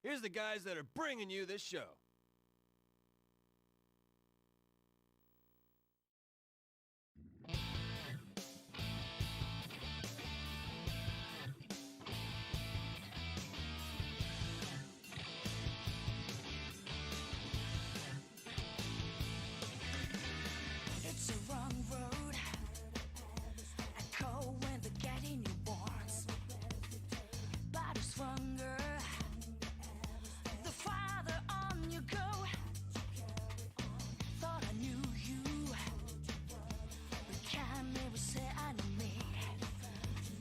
Here's the guys that are bringing you this show. It's a wrong road. I go when they're getting newborns. But it's stronger. The farther on you go. Thought I knew you, but can't never say I knew me.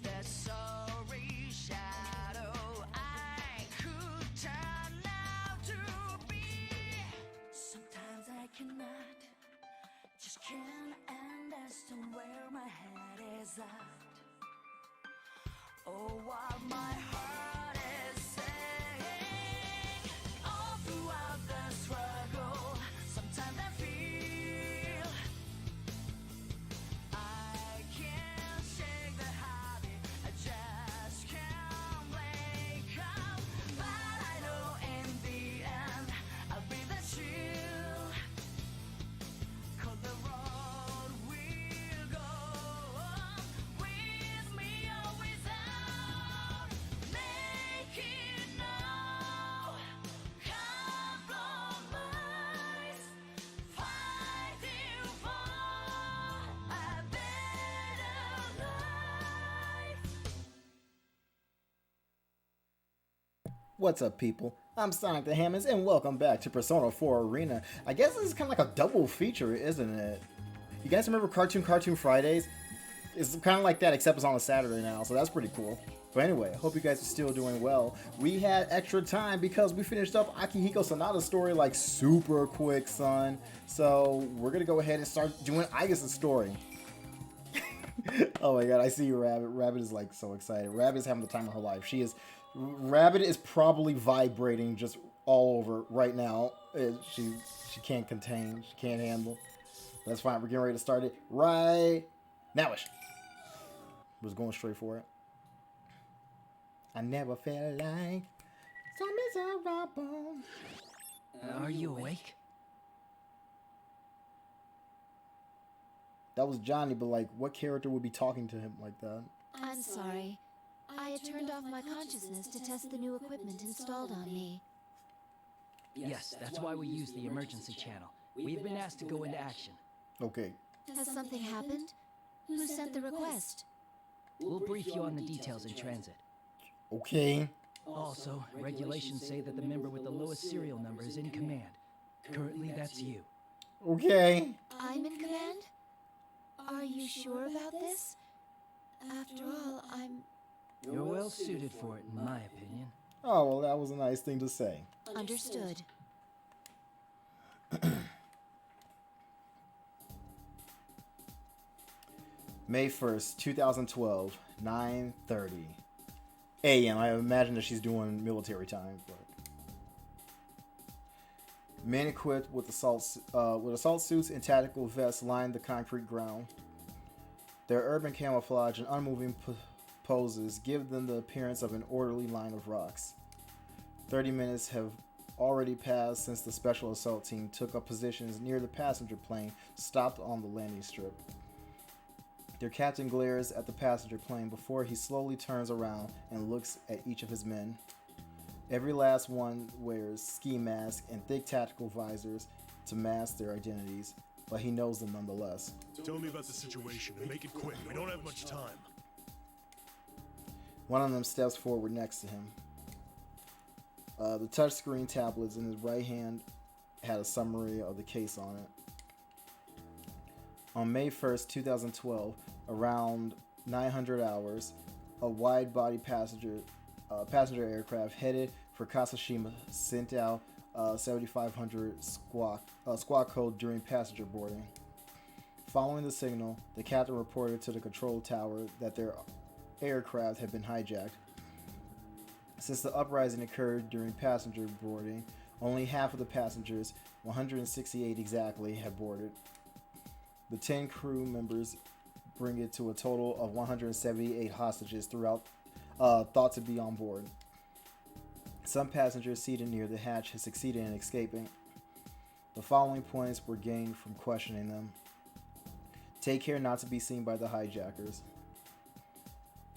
That sorry shadow I could turn out to be. Sometimes I cannot. Just can't understand where my head is at. Oh, what my heart is saying. All throughout the struggle, sometimes I feel I can't shake the habit. I just can't wake up. But I know in the end I'll be the chill. 'Cause the road will go on with me or without. Making no compromise. Fighting for a better life. What's up, people? I'm Sonic the Hammons, and welcome back to Persona 4 Arena. I guess this is kind of like a double feature, isn't it? You guys remember Cartoon Fridays? It's kind of like that, except it's on a Saturday now, so that's pretty cool. But anyway, I hope you guys are still doing well. We had extra time because we finished up Akihiko Sanada's story like super quick, son. So we're gonna go ahead and start doing Aigus' story. Oh my god, I see you, Rabbit. Rabbit is like so excited. Rabbit is having the time of her life. Rabbit is probably vibrating just all over right now. She can't contain. She can't handle. That's fine. We're getting ready to start it right nowish. We're just going straight for it. I never felt like so miserable. Are you awake? That was Johnny, but like, what character would be talking to him like that? I'm sorry. I had turned off my consciousness to test the new equipment installed on me. Yes, that's why we use the emergency channel. We've been asked to go into action. Okay. Has something happened? Who sent the request? We'll brief you on the details in transit. Okay. Also, regulations say that the member with the lowest serial number is in command. Currently, that's you. Okay. I'm in command? Are you sure about this? After all, You're well suited for it, in my opinion. Oh, well, that was a nice thing to say. understood. May 1st, 2012, 9:30 a.m. I imagine that she's doing military time. But men equipped with assault suits and tactical vests line the concrete ground. Their urban camouflage and unmoving poses give them the appearance of an orderly line of rocks. 30 minutes have already passed since the special assault team took up positions near the passenger plane stopped on the landing strip. Their captain glares at the passenger plane before he slowly turns around and looks at each of his men. Every last one wears ski masks and thick tactical visors to mask their identities, but he knows them nonetheless. Tell me about the situation and make it quick. We don't have much time. One of them steps forward next to him. The touchscreen tablets in his right hand had a summary of the case on it. On May 1st, 2012, around 900 hours, a wide-body passenger aircraft headed for Kasashima sent out 7500 squawk code during passenger boarding. Following the signal, the captain reported to the control tower that their aircraft had been hijacked. Since the uprising occurred during passenger boarding, only half of the passengers, 168 exactly, had boarded. The 10 crew members bring it to a total of 178 hostages thought to be on board. Some passengers seated near the hatch had succeeded in escaping. The following points were gained from questioning them. Take care not to be seen by the hijackers.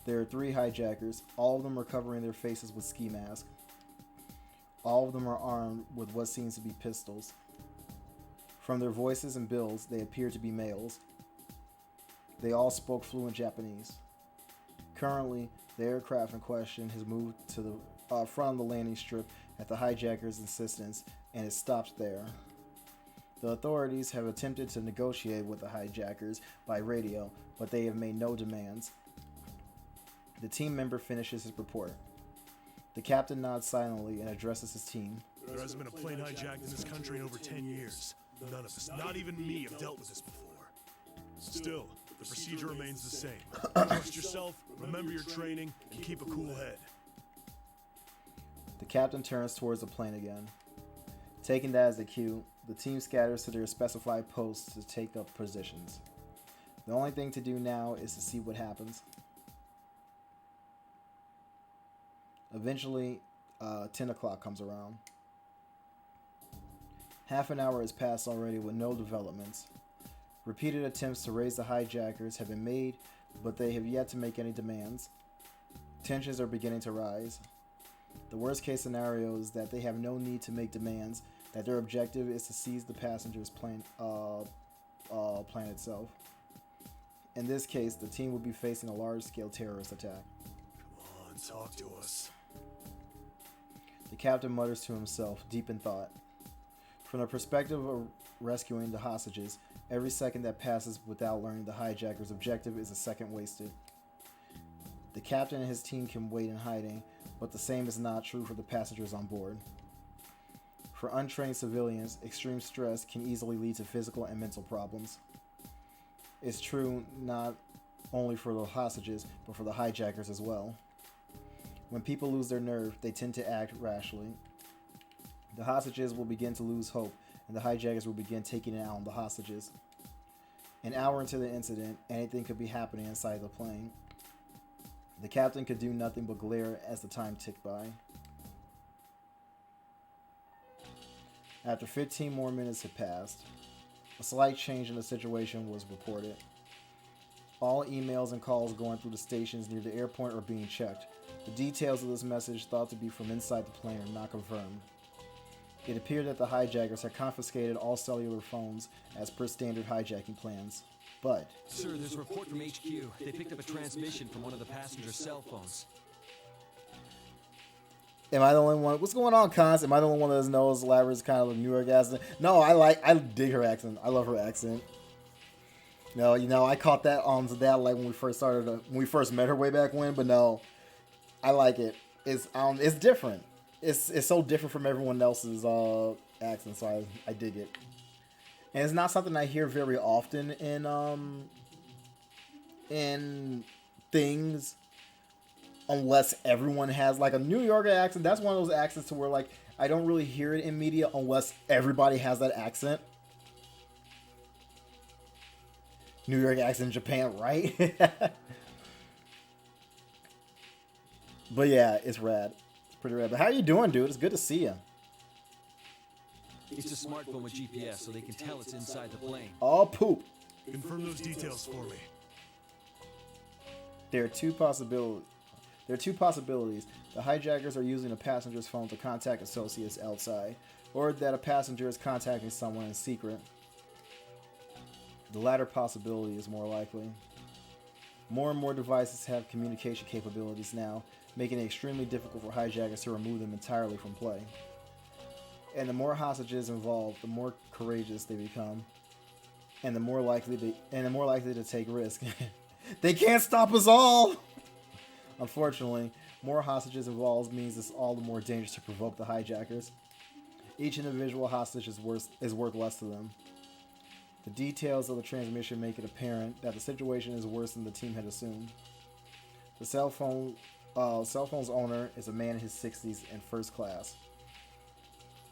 There are 3 hijackers. All of them are covering their faces with ski masks. All of them are armed with what seems to be pistols. From their voices and builds, they appear to be males. They all spoke fluent Japanese. Currently, the aircraft in question has moved to the front of the landing strip at the hijackers' insistence and is stopped there. The authorities have attempted to negotiate with the hijackers by radio, but they have made no demands. The team member finishes his report. The captain nods silently and addresses his team. There hasn't been a plane hijacked in this country in over 10 years. None of us, not even me, have dealt with this before. Still, the procedure remains the same. Trust yourself, remember your training, and keep a cool head. The captain turns towards the plane again. Taking that as a cue, the team scatters to their specified posts to take up positions. The only thing to do now is to see what happens. Eventually, 10 o'clock comes around. Half an hour has passed already with no developments. Repeated attempts to raise the hijackers have been made, but they have yet to make any demands. Tensions are beginning to rise. The worst case scenario is that they have no need to make demands, that their objective is to seize the passengers' plane itself. In this case, the team will be facing a large-scale terrorist attack. Come on, talk to us. The captain mutters to himself, deep in thought. From the perspective of rescuing the hostages, every second that passes without learning the hijackers' objective is a second wasted. The captain and his team can wait in hiding, but the same is not true for the passengers on board. For untrained civilians, extreme stress can easily lead to physical and mental problems. It's true not only for the hostages, but for the hijackers as well. When people lose their nerve, they tend to act rashly. The hostages will begin to lose hope, and the hijackers will begin taking it out on the hostages. An hour into the incident, anything could be happening inside the plane. The captain could do nothing but glare as the time ticked by. After 15 more minutes had passed, a slight change in the situation was reported. All emails and calls going through the stations near the airport are being checked. The details of this message, thought to be from inside the plane, are not confirmed. It appeared that the hijackers had confiscated all cellular phones as per standard hijacking plans. But Sir, there's a report from HQ. They picked up a transmission from one of the passengers' cell phones. am I the only one? What's going on, Cons? Am I the only one that knows Lavera's kind of a New York accent? No, I dig her accent. I love her accent. No, I caught that on that like when we first met her way back when. But no, I like it. It's different. It's so different from everyone else's accent, so I dig it. And it's not something I hear very often in things, unless everyone has like a New Yorker accent. That's one of those accents to where like I don't really hear it in media unless everybody has that accent. New York accent in Japan, right? But yeah, it's rad. It's pretty rad. But how you doing, dude? It's good to see you. It's a smartphone with GPS, so they can tell it's inside the plane. Oh, poop. Confirm those details for me. There are two possibilities. The hijackers are using a passenger's phone to contact associates outside, or that a passenger is contacting someone in secret. The latter possibility is more likely. More and more devices have communication capabilities now, making it extremely difficult for hijackers to remove them entirely from play. And the more hostages involved, the more courageous they become, and the more likely to take risk. They can't stop us all. Unfortunately, more hostages involved means it's all the more dangerous to provoke the hijackers. Each individual hostage is worth less to them. The details of the transmission make it apparent that the situation is worse than the team had assumed. The cell phone's owner is a man in his 60s and first class.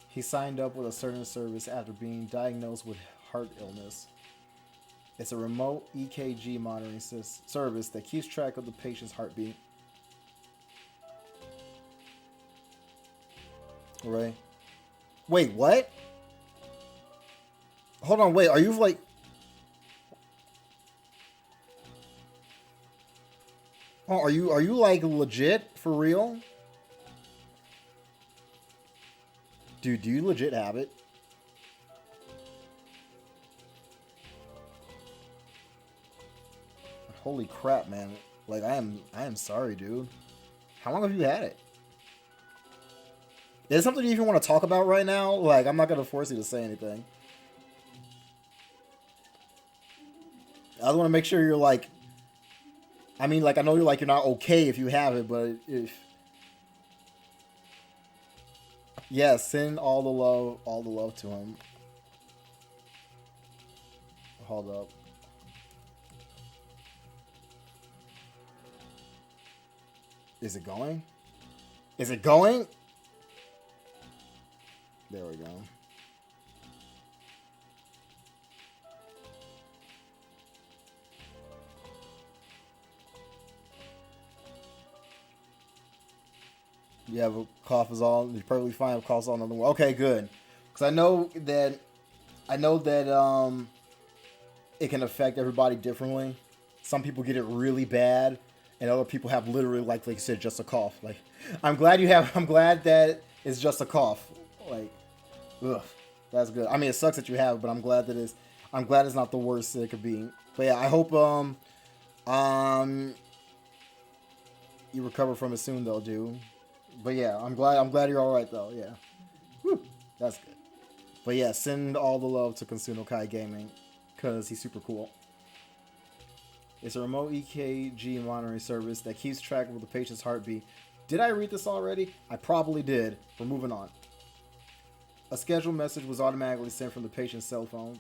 He signed up with a certain service after being diagnosed with heart illness. It's a remote EKG monitoring service that keeps track of the patient's heartbeat. Right. Wait, what? Hold on, wait, are you like... Oh, are you like legit for real? Dude, do you legit have it? Holy crap, man. Like I am sorry, dude. How long have you had it? Is it something you even want to talk about right now? Like, I'm not gonna force you to say anything. I want to make sure you're like... I mean, like, I know you're not okay if you have it, but if... Yeah, send all the love to him. Hold up. Is it going? Is it going? There we go. Yeah, but cough is all. You're perfectly fine if cough's all another one. Okay, good. Because I know that it can affect everybody differently. Some people get it really bad, and other people have literally, like you said, just a cough. Like, I'm glad that it's just a cough. Like, ugh, that's good. I mean, it sucks that you have it, but I'm glad it's not the worst it could be. But yeah, I hope you recover from it soon, though, dude. But yeah, I'm glad you're all right, though. Yeah, whew, that's good. But yeah, send all the love to Consuno Kai Gaming, cause he's super cool. It's a remote EKG monitoring service that keeps track of the patient's heartbeat. Did I read this already? I probably did. We're moving on. A scheduled message was automatically sent from the patient's cell phone.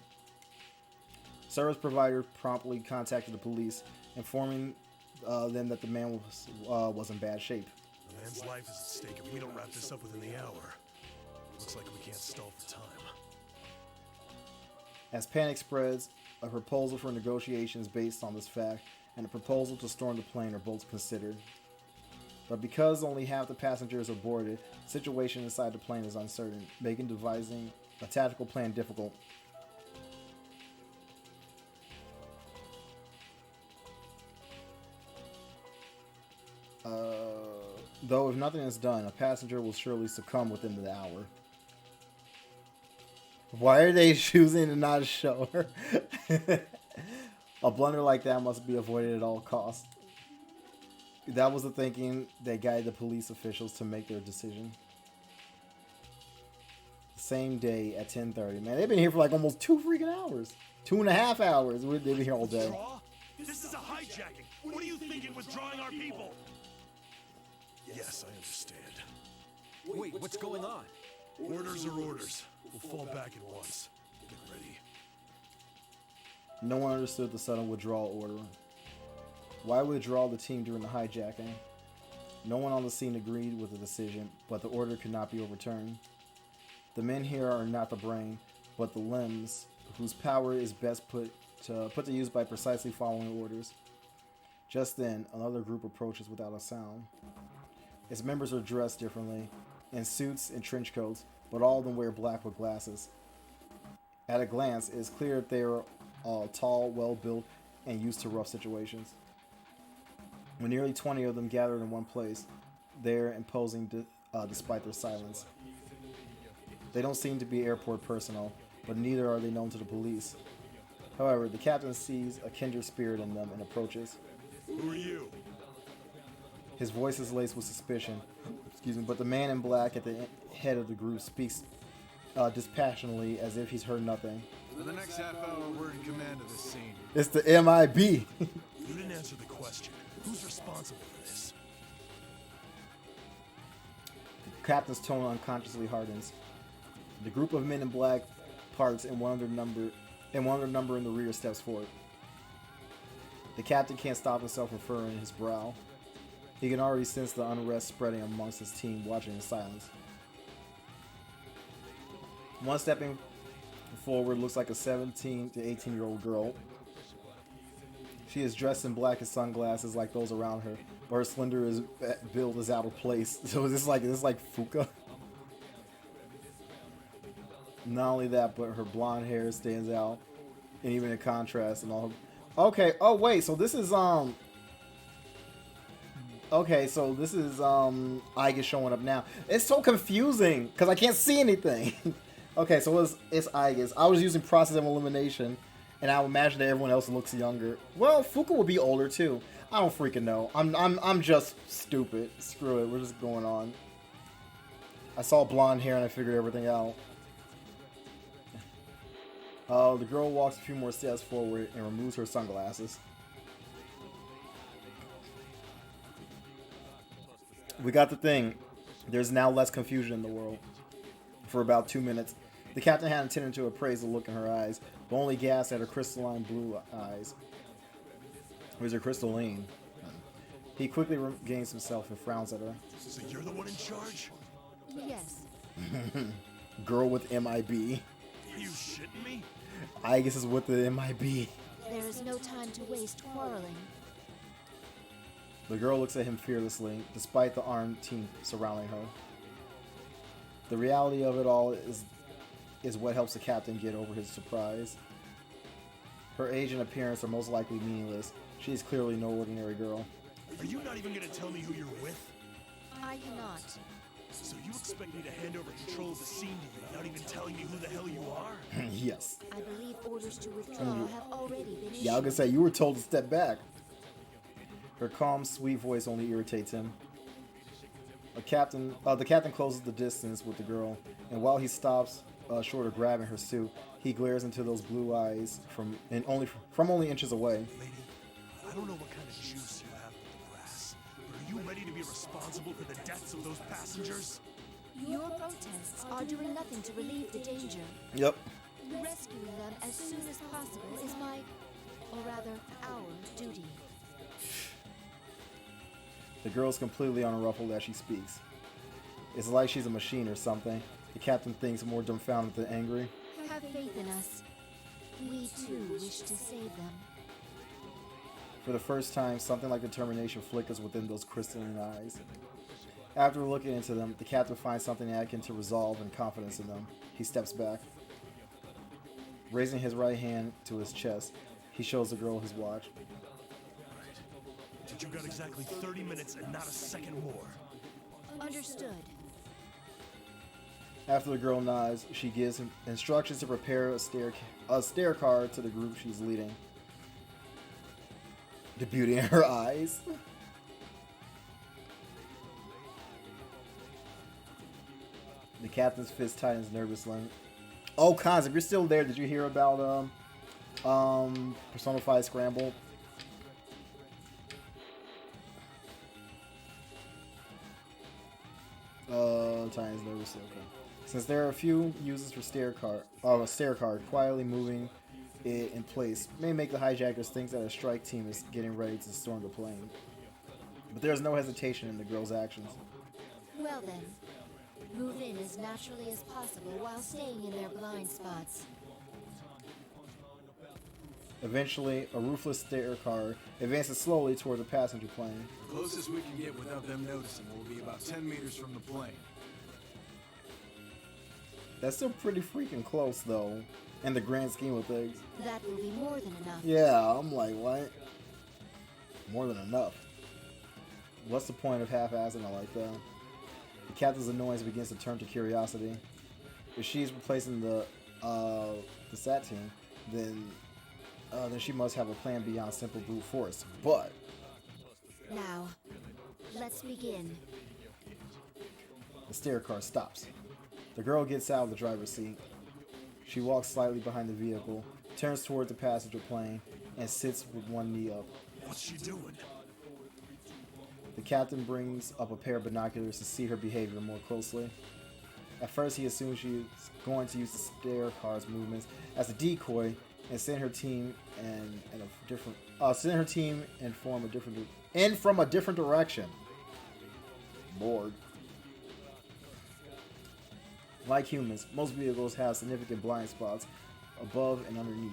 Service provider promptly contacted the police, informing them that the man was in bad shape. The man's life is at stake if we don't wrap this up within the hour. Looks like we can't stall for time. As panic spreads, a proposal for negotiations based on this fact and a proposal to storm the plane are both considered. But because only half the passengers are boarded, the situation inside the plane is uncertain, making devising a tactical plan difficult. Though if nothing is done, a passenger will surely succumb within the hour. Why are they choosing to not show her? A blunder like that must be avoided at all costs. That was the thinking that guided the police officials to make their decision. Same day at 10:30. Man, they've been here for like almost 2 freaking hours. 2.5 hours. They've been here all day. Withdraw? This is a hijacking. What are you thinking withdrawing our people? Yes, I understand. Wait, what's going on? Orders are orders. We'll fall back at once. Get ready. No one understood the sudden withdrawal order. Why withdraw the team during the hijacking? No one on the scene agreed with the decision, but the order could not be overturned. The men here are not the brain, but the limbs, whose power is best put to use by precisely following orders. Just then, another group approaches without a sound. Its members are dressed differently, in suits and trench coats, but all of them wear black with glasses. At a glance, it is clear that they are all tall, well-built, and used to rough situations. When nearly 20 of them gathered in one place, they are imposing despite their silence. They don't seem to be airport personnel, but neither are they known to the police. However, the captain sees a kindred spirit in them and approaches. Who are you? His voice is laced with suspicion. Excuse me, but the man in black at the head of the group speaks dispassionately as if he's heard nothing. For the next half hour, we're in command of this scene. It's the MIB. You didn't answer the question. Who's responsible for this? The captain's tone unconsciously hardens. The group of men in black parts and one of their number in the rear steps forward. The captain can't stop himself from furrowing his brow. He can already sense the unrest spreading amongst his team, watching in silence. One stepping forward looks like a 17 to 18-year-old girl. She is dressed in black and sunglasses like those around her, but her slender build is out of place. So is this like Fuka? Not only that, but her blonde hair stands out, and even in contrast and all. Okay. Oh wait. So this is Okay, so this is Iga showing up now. It's so confusing because I can't see anything. Okay, so it's Iga. I was using process of elimination, and I would imagine that everyone else looks younger. Well, Fuka will be older too. I don't freaking know. I'm just stupid. Screw it. We're just going on. I saw blonde hair and I figured everything out. The girl walks a few more steps forward and removes her sunglasses. We got the thing. There's now less confusion in the world. For about 2 minutes, the captain had intended to appraise the look in her eyes, but only gasped at her crystalline blue eyes. It was her crystalline. He quickly regains himself and frowns at her. So you're the one in charge? Yes. Girl with MIB. Are you shitting me? I guess is with the MIB. There is no time to waste quarreling. The girl looks at him fearlessly, despite the armed team surrounding her. The reality of it all is what helps the captain get over his surprise. Her age and appearance are most likely meaningless. She is clearly no ordinary girl. Are you not even gonna tell me who you're with? I cannot. So you expect me to hand over control of the scene to you without even telling me who the hell you are? Yes. I believe orders to withdraw have already been issued. Yeah, I was gonna say, you were told to step back. Her calm, sweet voice only irritates him. The captain closes the distance with the girl, and while he stops short of grabbing her suit, he glares into those blue eyes from only inches away. Lady, I don't know what kind of juice you have with the brass, but are you ready to be responsible for the deaths of those passengers? Your protests are doing nothing to relieve the danger. Yep. Rescuing them as soon as possible is my, or rather, our duty. The girl's completely unruffled as she speaks. It's like she's a machine or something. The captain thinks more dumbfounded than angry. Have faith in us. We too wish to save them. For the first time, something like determination flickers within those crystalline eyes. After looking into them, the captain finds something akin to resolve and confidence in them. He steps back. Raising his right hand to his chest, he shows the girl his watch. But you got exactly 30 minutes and not a second more. Understood. After the girl nods, she gives him instructions to prepare a stair card to the group she's leading. The beauty in her eyes. The captain's fist tightens nervously. Oh, Cons, if you're still there, did you hear about Persona 5 Scramble? Tightens nervously. Okay. Since there are a few uses for stair card, quietly moving it in place may make the hijackers think that a strike team is getting ready to storm the plane. But there is no hesitation in the girl's actions. Well then, move in as naturally as possible while staying in their blind spots. Eventually, a roofless stair car advances slowly toward the passenger plane. The closest we can get without them noticing will be about 10 meters from the plane. That's still pretty freaking close, though, in the grand scheme of things. That will be more than enough. Yeah, I'm like, what? More than enough. What's the point of half-assing it like that? The captain's annoyance begins to turn to curiosity. If she's replacing the SAT team, then she must have a plan beyond simple brute force. But Now, let's begin. the stair car stops. The girl gets out of the driver's seat. She walks slightly behind the vehicle, turns toward the passenger plane, and sits with one knee up. What's she doing? The captain brings up a pair of binoculars to see her behavior more closely. At first, he assumes she is going to use the stair car's movements as a decoy and send her team from a different direction. Bored. Like humans, most vehicles have significant blind spots above and underneath.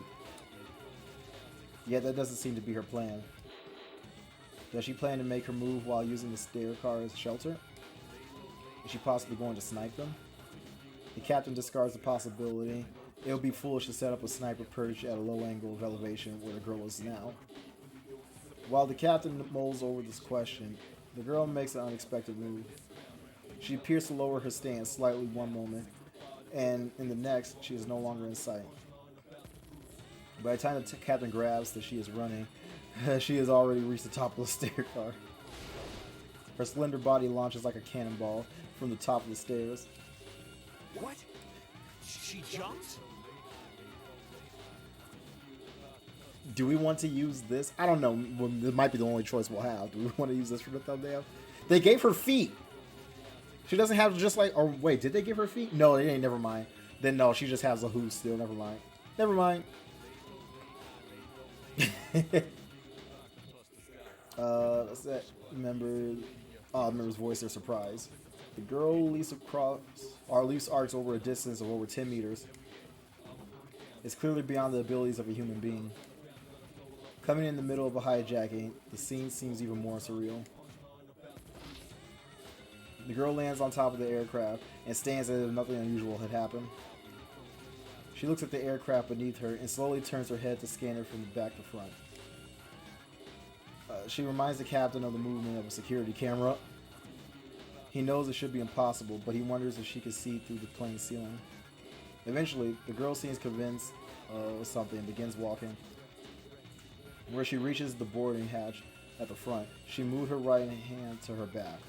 Yet that doesn't seem to be her plan. Does she plan to make her move while using the stair car as shelter? Is she possibly going to snipe them? The captain discards the possibility. It would be foolish to set up a sniper perch at a low angle of elevation where the girl is now. While the captain mulls over this question, the girl makes an unexpected move. She appears to lower her stance slightly one moment, and in the next, she is no longer in sight. By the time the captain grabs that she is running, she has already reached the top of the stair car. Her slender body launches like a cannonball from the top of the stairs. What? She jumped? Do we want to use this? I don't know. Well, it might be the only choice we'll have. Do we want to use this for the thumbnail? They gave her feet. She doesn't have just like... Or wait, did they give her feet? No, they ain't. Never mind. Then no, she just has a hoop still. Never mind. Never mind. That's that. Members voice their surprise. The girl leaps arcs over a distance of over 10 meters. It's clearly beyond the abilities of a human being. Coming in the middle of a hijacking, the scene seems even more surreal. The girl lands on top of the aircraft and stands as if nothing unusual had happened. She looks at the aircraft beneath her and slowly turns her head to scan it from the back to front. She reminds the captain of the movement of a security camera. He knows it should be impossible, but he wonders if she could see through the plane's ceiling. Eventually, the girl seems convinced of something and begins walking. Where she reaches the boarding hatch at the front, she moved her right hand to her back.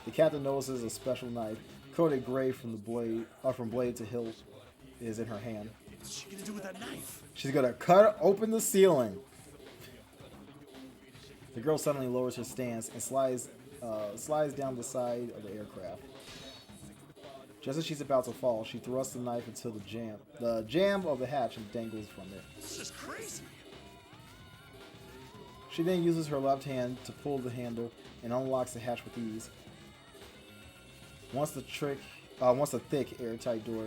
The captain notices a special knife, coated gray from blade to hilt, is in her hand. What's she gonna do with that knife? She's gonna cut open the ceiling. The girl suddenly lowers her stance and slides down the side of the aircraft. Just as she's about to fall, she thrusts the knife into the jamb of the hatch and dangles from it. This is crazy. She then uses her left hand to pull the handle and unlocks the hatch with ease. Once the thick, airtight door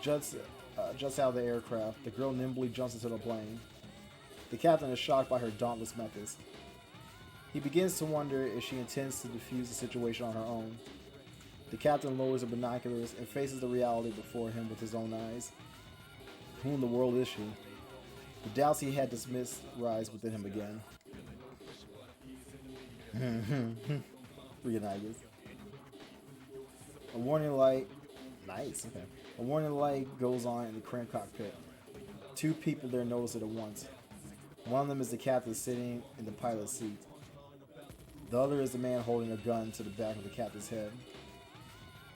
juts out of the aircraft, the girl nimbly jumps into the plane. The captain is shocked by her dauntless methods. He begins to wonder if she intends to defuse the situation on her own. The captain lowers the binoculars and faces the reality before him with his own eyes. Who in the world is she? The doubts he had dismissed rise within him again. Reunited. A warning light. Nice. Okay. A warning light goes on in the cramped cockpit. Two people there notice it at once. One of them is the captain sitting in the pilot's seat. The other is the man holding a gun to the back of the captain's head.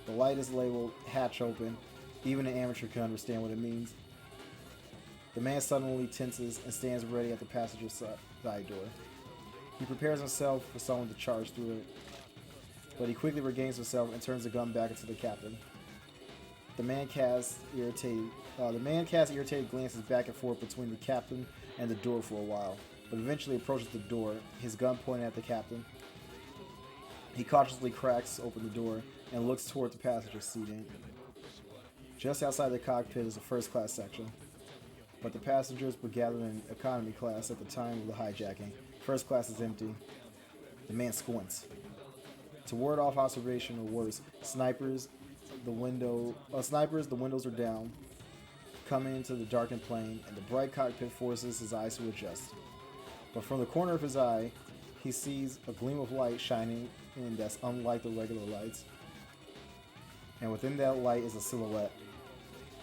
The light is labeled hatch open. Even an amateur can understand what it means. The man suddenly tenses and stands ready at the passenger side door. He prepares himself for someone to charge through it, but he quickly regains himself and turns the gun back into the captain. The man casts irritated glances back and forth between the captain and the door for a while, but eventually approaches the door, his gun pointed at the captain. He cautiously cracks open the door and looks toward the passenger seating. Just outside the cockpit is the first class section, but the passengers were gathered in economy class at the time of the hijacking. First class is empty. The man squints. To ward off observation or worse, snipers, the windows are down, coming into the darkened plane, and the bright cockpit forces his eyes to adjust. But from the corner of his eye, he sees a gleam of light shining in that's unlike the regular lights. And within that light is a silhouette.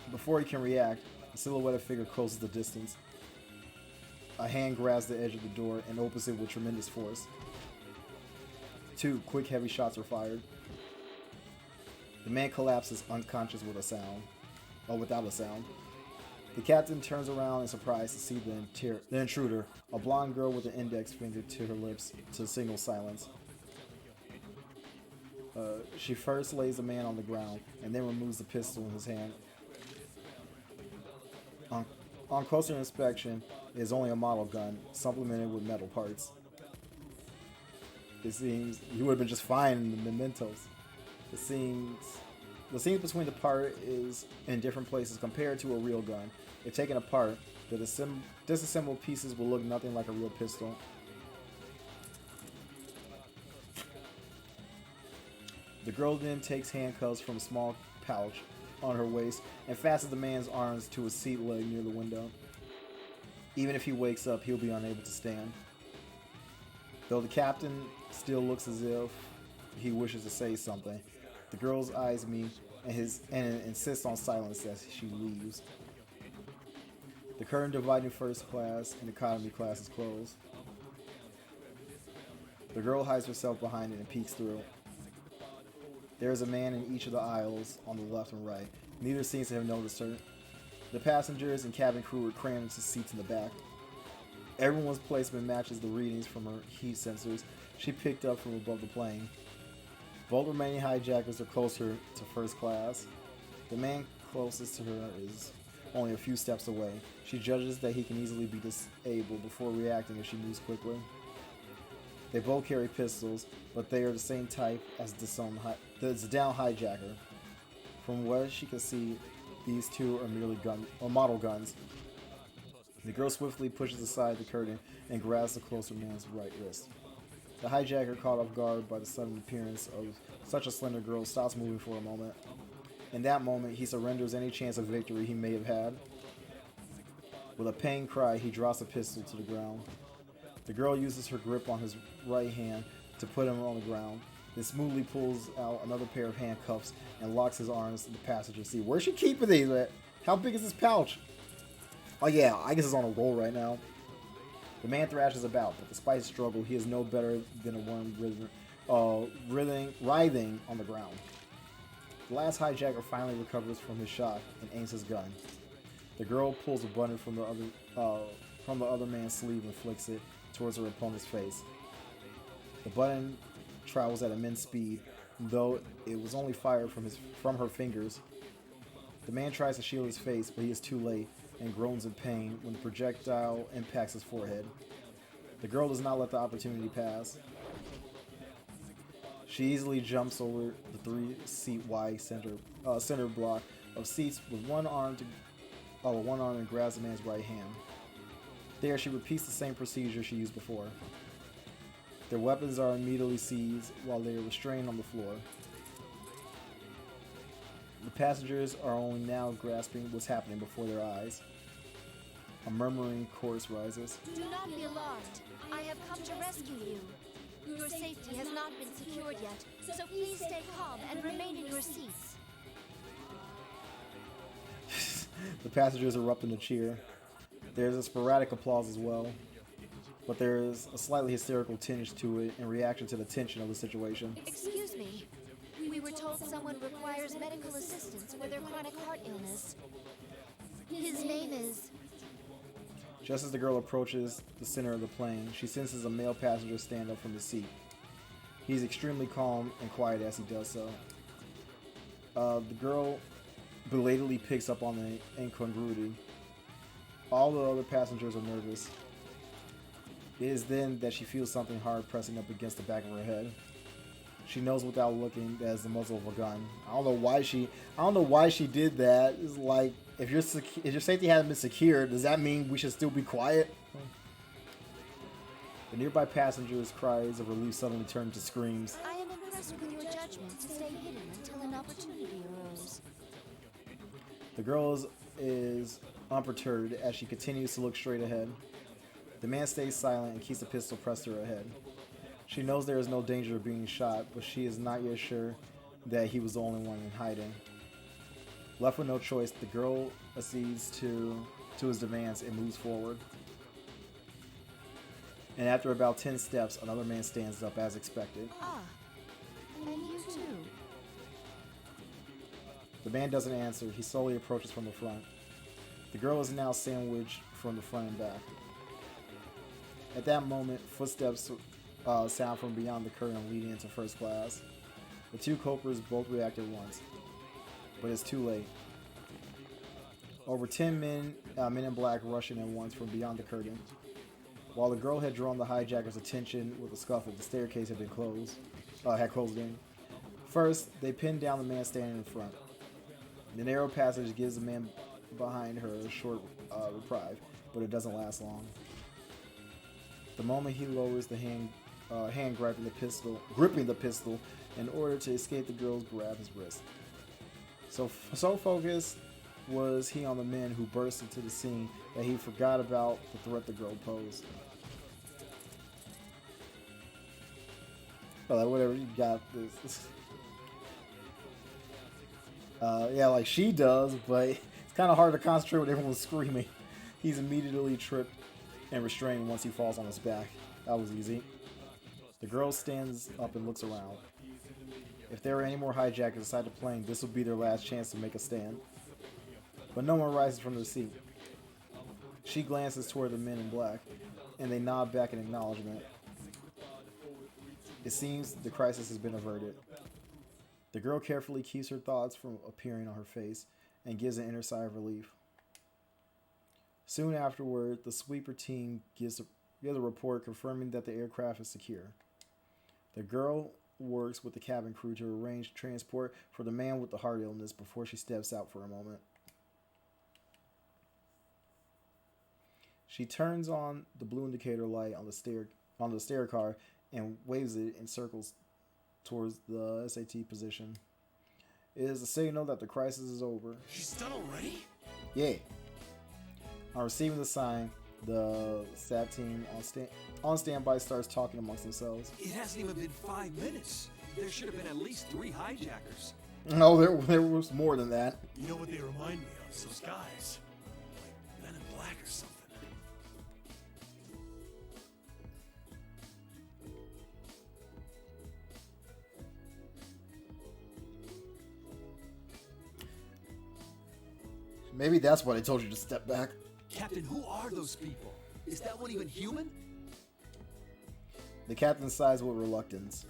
Before he can react, the silhouetted figure closes the distance. A hand grabs the edge of the door and opens it with tremendous force. 2 quick, heavy shots are fired. The man collapses unconscious without a sound. The captain turns around in surprise to see the intruder, a blonde girl with an index finger to her lips to signal silence. She first lays the man on the ground and then removes the pistol in his hand. On closer inspection, it is only a model gun, supplemented with metal parts. It seems he would have been just fine in the mementos. The scenes between the part is in different places compared to a real gun. If taken apart, the disassembled pieces will look nothing like a real pistol. The girl then takes handcuffs from a small pouch on her waist and fastens the man's arms to a seat leg near the window. Even if he wakes up, he'll be unable to stand. Though the captain still looks as if he wishes to say something, the girl's eyes meet and insists on silence as she leaves. The curtain dividing first class and economy class is closed. The girl hides herself behind it and peeks through. There is a man in each of the aisles on the left and right. Neither seems to have noticed her. The passengers and cabin crew are crammed into seats in the back. Everyone's placement matches the readings from her heat sensors she picked up from above the plane. Both remaining hijackers are closer to first class. The man closest to her is only a few steps away. She judges that he can easily be disabled before reacting if she moves quickly. They both carry pistols, but they are the same type as the down hijacker. From what she can see, these two are merely model guns. The girl swiftly pushes aside the curtain and grabs the closer man's right wrist. The hijacker, caught off guard by the sudden appearance of such a slender girl, stops moving for a moment. In that moment, he surrenders any chance of victory he may have had. With a pained cry, he drops a pistol to the ground. The girl uses her grip on his right hand to put him on the ground, then smoothly pulls out another pair of handcuffs and locks his arms in the passenger seat. Where's she keeping these at? How big is this pouch? Oh yeah, I guess it's on a roll right now. The man thrashes about, but despite his struggle, he is no better than a worm writhing on the ground. The last hijacker finally recovers from his shock and aims his gun. The girl pulls a button from the other man's sleeve and flicks it towards her opponent's face. The button travels at immense speed, though it was only fired from her fingers. The man tries to shield his face, but he is too late and groans in pain when the projectile impacts his forehead. The girl does not let the opportunity pass. She easily jumps over the 3-seat wide center block of seats with one arm and grabs the man's right hand. There, she repeats the same procedure she used before. Their weapons are immediately seized while they are restrained on the floor. The passengers are only now grasping what's happening before their eyes. A murmuring chorus rises. Do not be alarmed. I have come to rescue you. Your safety has not been secured yet, so please stay calm and remain in your seats. The passengers erupt into cheer. There's a sporadic applause as well, but there is a slightly hysterical tinge to it in reaction to the tension of the situation. Excuse me. We were told someone requires medical assistance for their chronic heart illness. His name is... Just as the girl approaches the center of the plane, she senses a male passenger stand up from his seat. He's extremely calm and quiet as he does so. The girl belatedly picks up on the incongruity. All the other passengers are nervous. It is then that she feels something hard pressing up against the back of her head. She knows without looking that it's the muzzle of a gun. I don't know why she did that. It's like, if your safety hasn't been secured, does that mean we should still be quiet? The nearby passengers' cries of relief suddenly turn to screams. I am impressed with your judgment to stay hidden until an opportunity arose. The girl is unperturbed as she continues to look straight ahead. The man stays silent and keeps the pistol pressed to her head. She knows there is no danger of being shot, but she is not yet sure that he was the only one in hiding. Left with no choice, the girl accedes to his demands and moves forward. And after about 10 steps, another man stands up as expected. Ah, and you too. The man doesn't answer. He slowly approaches from the front. The girl is now sandwiched from the front and back. At that moment, footsteps sound from beyond the curtain leading into first class. The two culprits both react at once, but it's too late. Over 10 men in black rushing at once from beyond the curtain. While the girl had drawn the hijacker's attention with a scuffle, the staircase had closed in. First, they pinned down the man standing in front. The narrow passage gives the man behind her a short reprieve, but it doesn't last long. The moment he lowers the hand gripping the pistol in order to escape the girl's grab his wrist. So focused was he on the men who burst into the scene that he forgot about the threat the girl posed. But like, whatever, you got this. Yeah, like she does, but it's kind of hard to concentrate when everyone's screaming. He's immediately tripped and restrained once he falls on his back. That was easy. The girl stands up and looks around. If there are any more hijackers inside the plane, this will be their last chance to make a stand. But no one rises from their seat. She glances toward the men in black, and they nod back in acknowledgement. It seems the crisis has been averted. The girl carefully keeps her thoughts from appearing on her face and gives an inner sigh of relief. Soon afterward, the sweeper team gives a report confirming that the aircraft is secure. The girl works with the cabin crew to arrange transport for the man with the heart illness before she steps out for a moment. She turns on the blue indicator light on the stair car and waves it in circles towards the SAT position. It is a signal that the crisis is over. She's done already? Yeah. On receiving the sign, the SAT team on standby starts talking amongst themselves. It hasn't even been 5 minutes. There should have been at least 3 hijackers. No, there was more than that. You know what they remind me of? Those guys. Like Men in Black or something. Maybe that's why they told you to step back. Captain, who are those people? Is that one even human? The captain sighs with reluctance.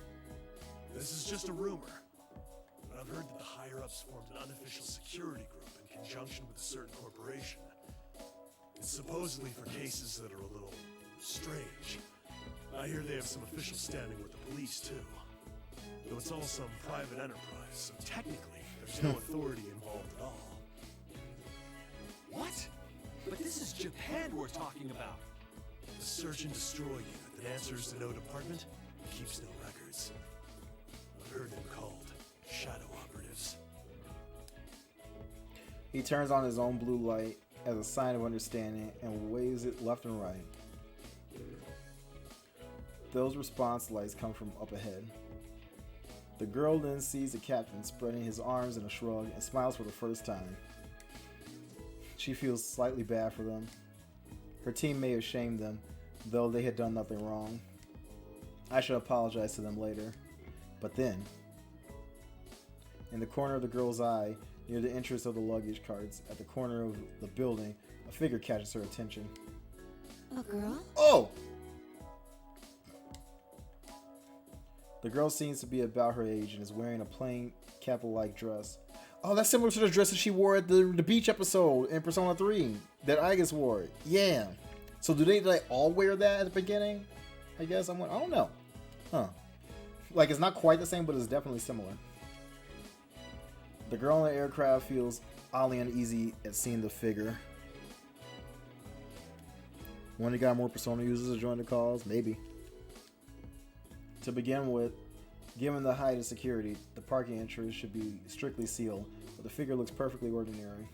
This is just a rumor. But I've heard that the higher-ups formed an unofficial security group in conjunction with a certain corporation. It's supposedly for cases that are a little strange. I hear they have some official standing with the police, too. Though it's all some private enterprise, so technically, there's no authority involved at all. What? But this is Japan we're talking about. The search and destroy unit that answers to no department keeps no records. I've heard them called shadow operatives. He turns on his own blue light as a sign of understanding and waves it left and right. Those response lights come from up ahead. The girl then sees the captain spreading his arms in a shrug and smiles for the first time. She feels slightly bad for them. Her team may have shamed them, though they had done nothing wrong. I should apologize to them later. But then, in the corner of the girl's eye, near the entrance of the luggage carts, at the corner of the building, a figure catches her attention. A girl? Oh! The girl seems to be about her age and is wearing a plain Kappa-like dress. Oh, that's similar to the dress that she wore at the beach episode in Persona 3 that Igus wore. Yeah. So do they like all wear that at the beginning? I guess I don't know. Huh. Like it's not quite the same, but it's definitely similar. The girl in the aircraft feels oddly uneasy at seeing the figure. Wonder got more Persona users to join the cause? Maybe. To begin with, given the height of security, the parking entrance should be strictly sealed, but the figure looks perfectly ordinary.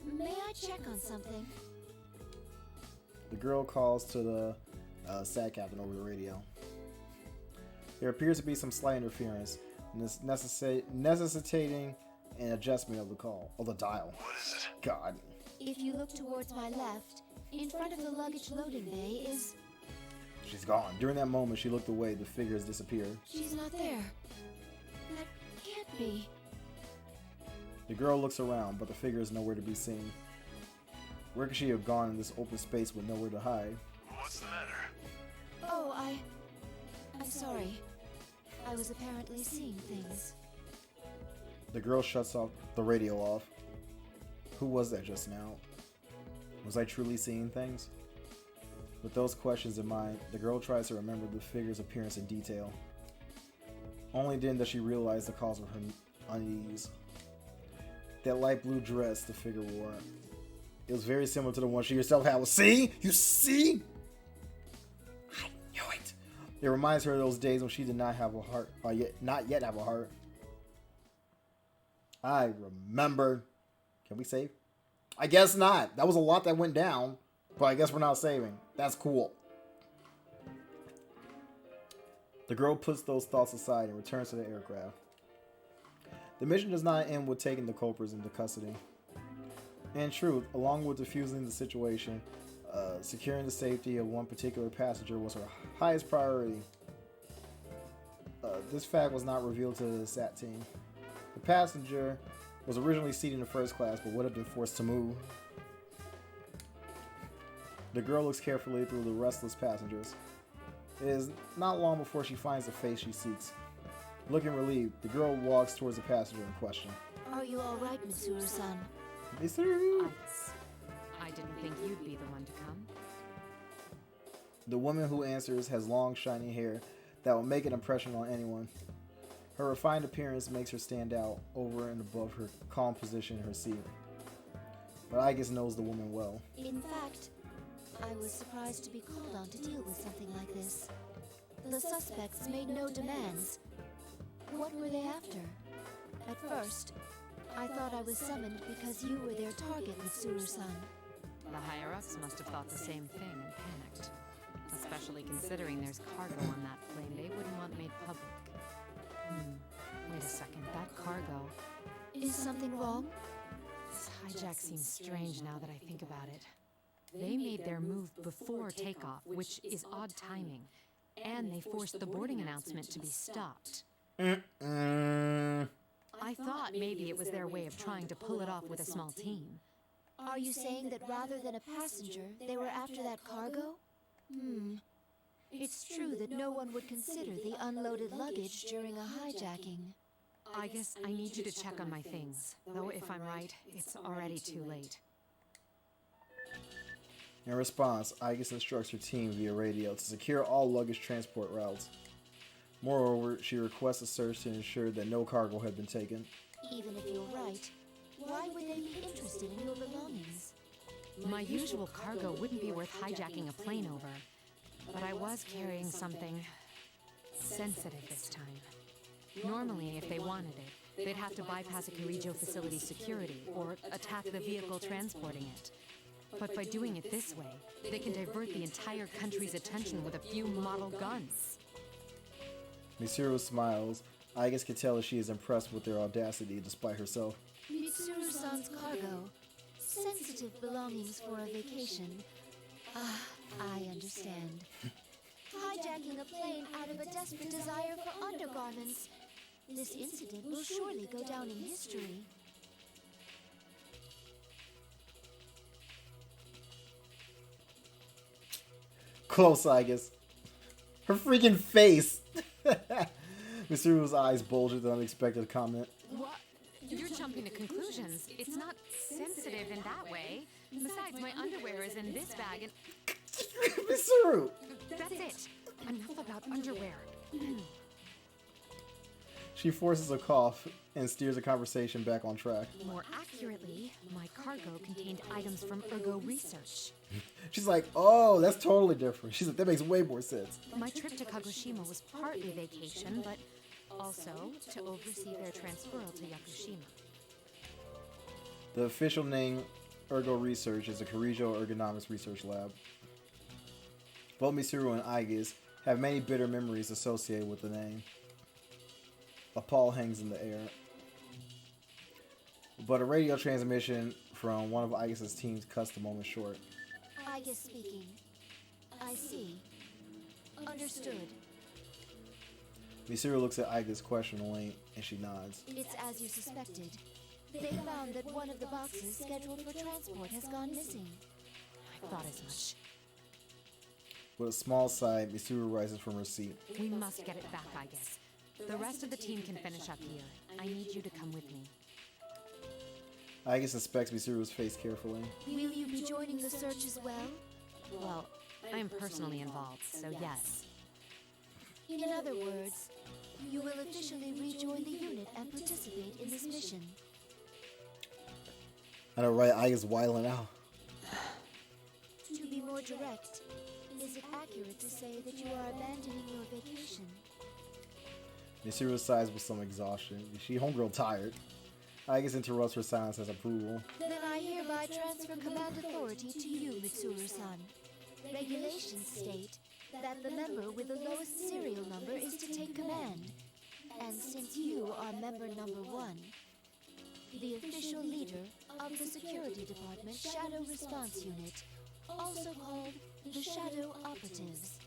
May I check on something? The girl calls to the SAT captain over the radio. There appears to be some slight interference, necessitating an adjustment of the call, of the dial. What is it? God. If you look towards my left, in front of the luggage loading bay is... She's gone. During that moment, she looked away. The figure has disappeared. She's not there. That can't be. The girl looks around, but the figure is nowhere to be seen. Where could she have gone in this open space with nowhere to hide? What's the matter? Oh, I'm sorry. I was apparently seeing things. The girl shuts off the radio off. Who was that just now? Was I truly seeing things? With those questions in mind, the girl tries to remember the figure's appearance in detail. Only then does she realize the cause of her unease. That light blue dress the figure wore. It was very similar to the one she herself had. See? You see? I knew it. It reminds her of those days when she did not have a heart, not yet have a heart. I remember. Can we save? I guess not. That was a lot that went down, but I guess we're not saving. That's cool. The girl puts those thoughts aside and returns to the aircraft. The mission does not end with taking the culprits into custody. In truth, along with defusing the situation, securing the safety of one particular passenger was her highest priority. This fact was not revealed to the SAT team. The passenger was originally seated in the first class, but would have been forced to move. The girl looks carefully through the restless passengers. It is not long before she finds the face she seeks. Looking relieved, the girl walks towards the passenger in question. Are you all right, Mitsuru-san? Mitsuru! I didn't think you'd be the one to come. The woman who answers has long, shiny hair that will make an impression on anyone. Her refined appearance makes her stand out over and above her calm position in her seat. But Aigis knows the woman well. In fact, I was surprised to be called on to deal with something like this. The suspects made no demands. What were they after? At first, I thought I was summoned because you were their target, Mitsuru-san. The higher-ups must have thought the same thing and panicked. Especially considering there's cargo on that plane they wouldn't want made public. Wait a second, that cargo... Is something wrong? This hijack seems strange now that I think about it. They made their move before takeoff, which is odd timing. And they forced the boarding announcement to be stopped. I thought maybe it was their way of trying to pull it off with a small team. Are you saying that rather than a passenger, they were after that cargo? It's true that no one would consider the unloaded luggage during a hijacking. I guess I need you to check on my things. Though if I'm right, it's already too late. In response, Aigis instructs her team via radio to secure all luggage transport routes. Moreover, she requests a search to ensure that no cargo had been taken. Even if you're right, why would they be interested in your belongings? My usual cargo wouldn't be worth hijacking a plane over. But I was carrying something sensitive this time. Normally, if they wanted it, they'd have to bypass a Kirijo facility security or attack the vehicle transporting it. But by doing it this way, they can divert the entire country's attention with a few model guns. Mitsuru smiles. Aigis can tell that she is impressed with their audacity despite herself. Mitsuru-san's cargo. Sensitive belongings for a vacation. I understand. Hijacking a plane out of a desperate desire for undergarments. This incident will surely go down in history. Close, Aigis. Her freaking face! Mitsuru's eyes bulge at the unexpected comment. What? You're jumping to conclusions. It's not sensitive in that way. Besides, my underwear is in this bag and... Mitsuru! That's it. Enough about underwear. She forces a cough and steers the conversation back on track. More accurately, my cargo contained items from Ergo Research. She's like, oh, that's totally different. She's like, that makes way more sense. My trip to Kagoshima was partly vacation, but also to oversee their transferal to Yakushima. The official name, Ergo Research, is a Kirijo Ergonomics Research Lab. Both Mitsuru and Aigis have many bitter memories associated with the name. A pall hangs in the air. But a radio transmission from one of Aigis' teams cuts the moment short. Aigis speaking. I see. Understood. Mitsuru looks at Aigis questioningly and she nods. It's as you suspected. They found that one of the boxes scheduled for transport has gone missing. I thought as much. With a small sigh, Mitsuru rises from her seat. We must get it back, I guess. The rest of the team can finish up here. I need you to come with me. Aigis inspects Mitsuru's face carefully. Will you be joining the search as well? Well, I'm personally involved, so yes. In other words, you will officially rejoin the unit and participate in this mission. I know, right? Aigis wiling out. To be more direct, is it accurate to say that you are abandoning your vacation? Mitsuru sighs with some exhaustion. She homegirl tired. Aigis interrupts her silence as approval. Then I hereby transfer command authority to you, Mitsuru-san. Regulations state that the member with the lowest serial number is to take command. And since you are member number 1, the official leader of the Security Department Shadow Response Unit, also called the Shadow Operatives.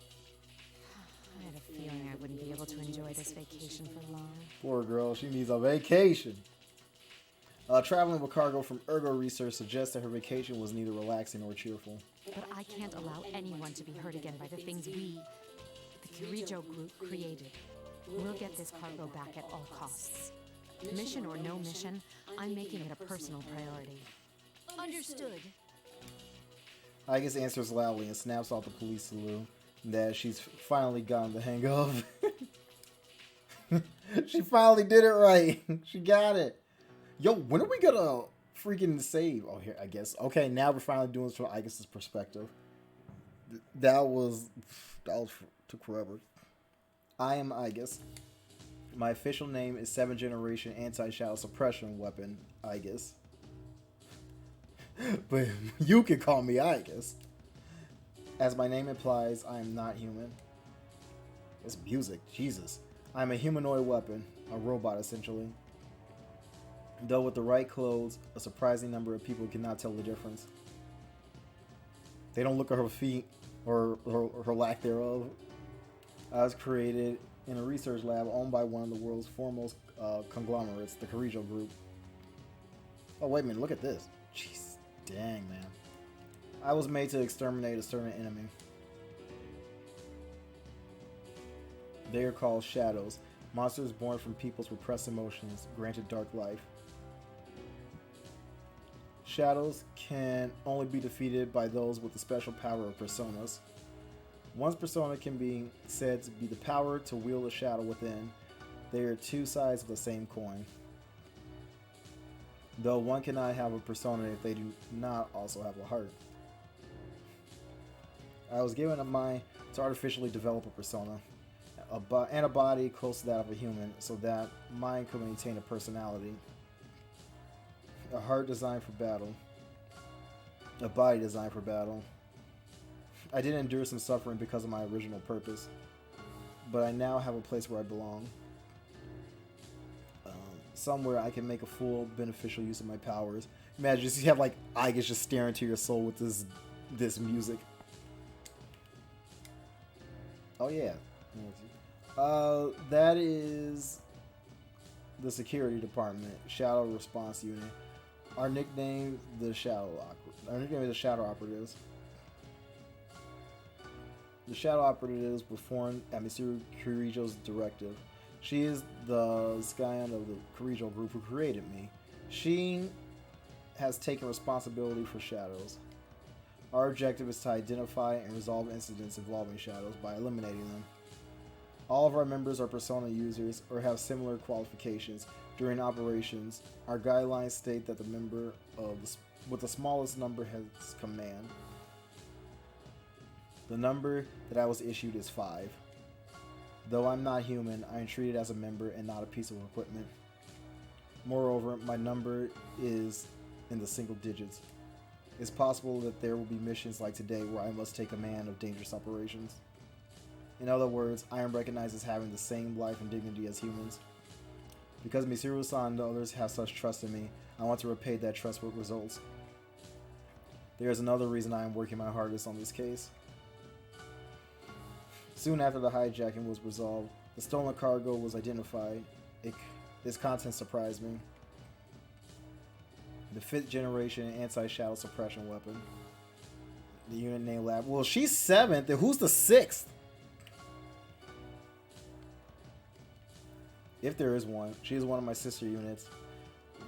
I had a feeling I wouldn't be able to enjoy this vacation for long. Poor girl, she needs a vacation. Traveling with cargo from Ergo Research suggests that her vacation was neither relaxing nor cheerful. But I can't allow anyone to be hurt again by the things we, the Kirijo group, created. We'll get this cargo back at all costs. Mission or no mission, I'm making it a personal priority. Understood. Aigis answers loudly and snaps off the police salute that she's finally gotten the hang of. She finally did it right. She got it. Yo, when are we gonna freaking save? Oh, here, I guess. Okay, now we're finally doing this from Aigis' perspective. That took forever. I am Aigis. My official name is 7th Generation Anti-Shadow Suppression Weapon, Aigis. But you can call me Aigis. As my name implies, I am not human. It's music, Jesus. I'm a humanoid weapon, a robot essentially. Though with the right clothes, a surprising number of people cannot tell the difference. They don't look at her feet or her lack thereof. I was created in a research lab owned by one of the world's foremost conglomerates, the Kirijo Group. Oh, wait a minute, look at this. Jeez, dang, man. I was made to exterminate a certain enemy. They are called shadows, monsters born from people's repressed emotions, granted dark life. Shadows can only be defeated by those with the special power of personas. One's persona can be said to be the power to wield a shadow within. They are two sides of the same coin. Though one cannot have a persona if they do not also have a heart. I was given a mind to artificially develop a persona, and a body close to that of a human, so that mine could maintain a personality. A heart designed for battle. A body designed for battle. I did endure some suffering because of my original purpose, but I now have a place where I belong. Somewhere I can make a full, beneficial use of my powers. Imagine you have like Aigis just staring to your soul with this music. Oh yeah. That is the security department, Shadow Response Unit. Our nickname is the Shadow Operatives. The Shadow Operatives were formed at Mitsuru Kirijo's directive. She is the scion of the Kirijo group who created me. She has taken responsibility for shadows. Our objective is to identify and resolve incidents involving shadows by eliminating them. All of our members are persona users or have similar qualifications. During operations, our guidelines state that the member with the smallest number has command. The number that I was issued is 5. Though I'm not human, I am treated as a member and not a piece of equipment. Moreover, my number is in the single digits. It's possible that there will be missions like today where I must take command of dangerous operations. In other words, I am recognized as having the same life and dignity as humans. Because Mitsuru-san and others have such trust in me, I want to repay that trust with results. There is another reason I am working my hardest on this case. Soon after the hijacking was resolved, the stolen cargo was identified. Its contents surprised me. The 5th generation anti-shadow suppression weapon. The unit name lab. Well, she's 7th, then who's the 6th? If there is one, she is one of my sister units.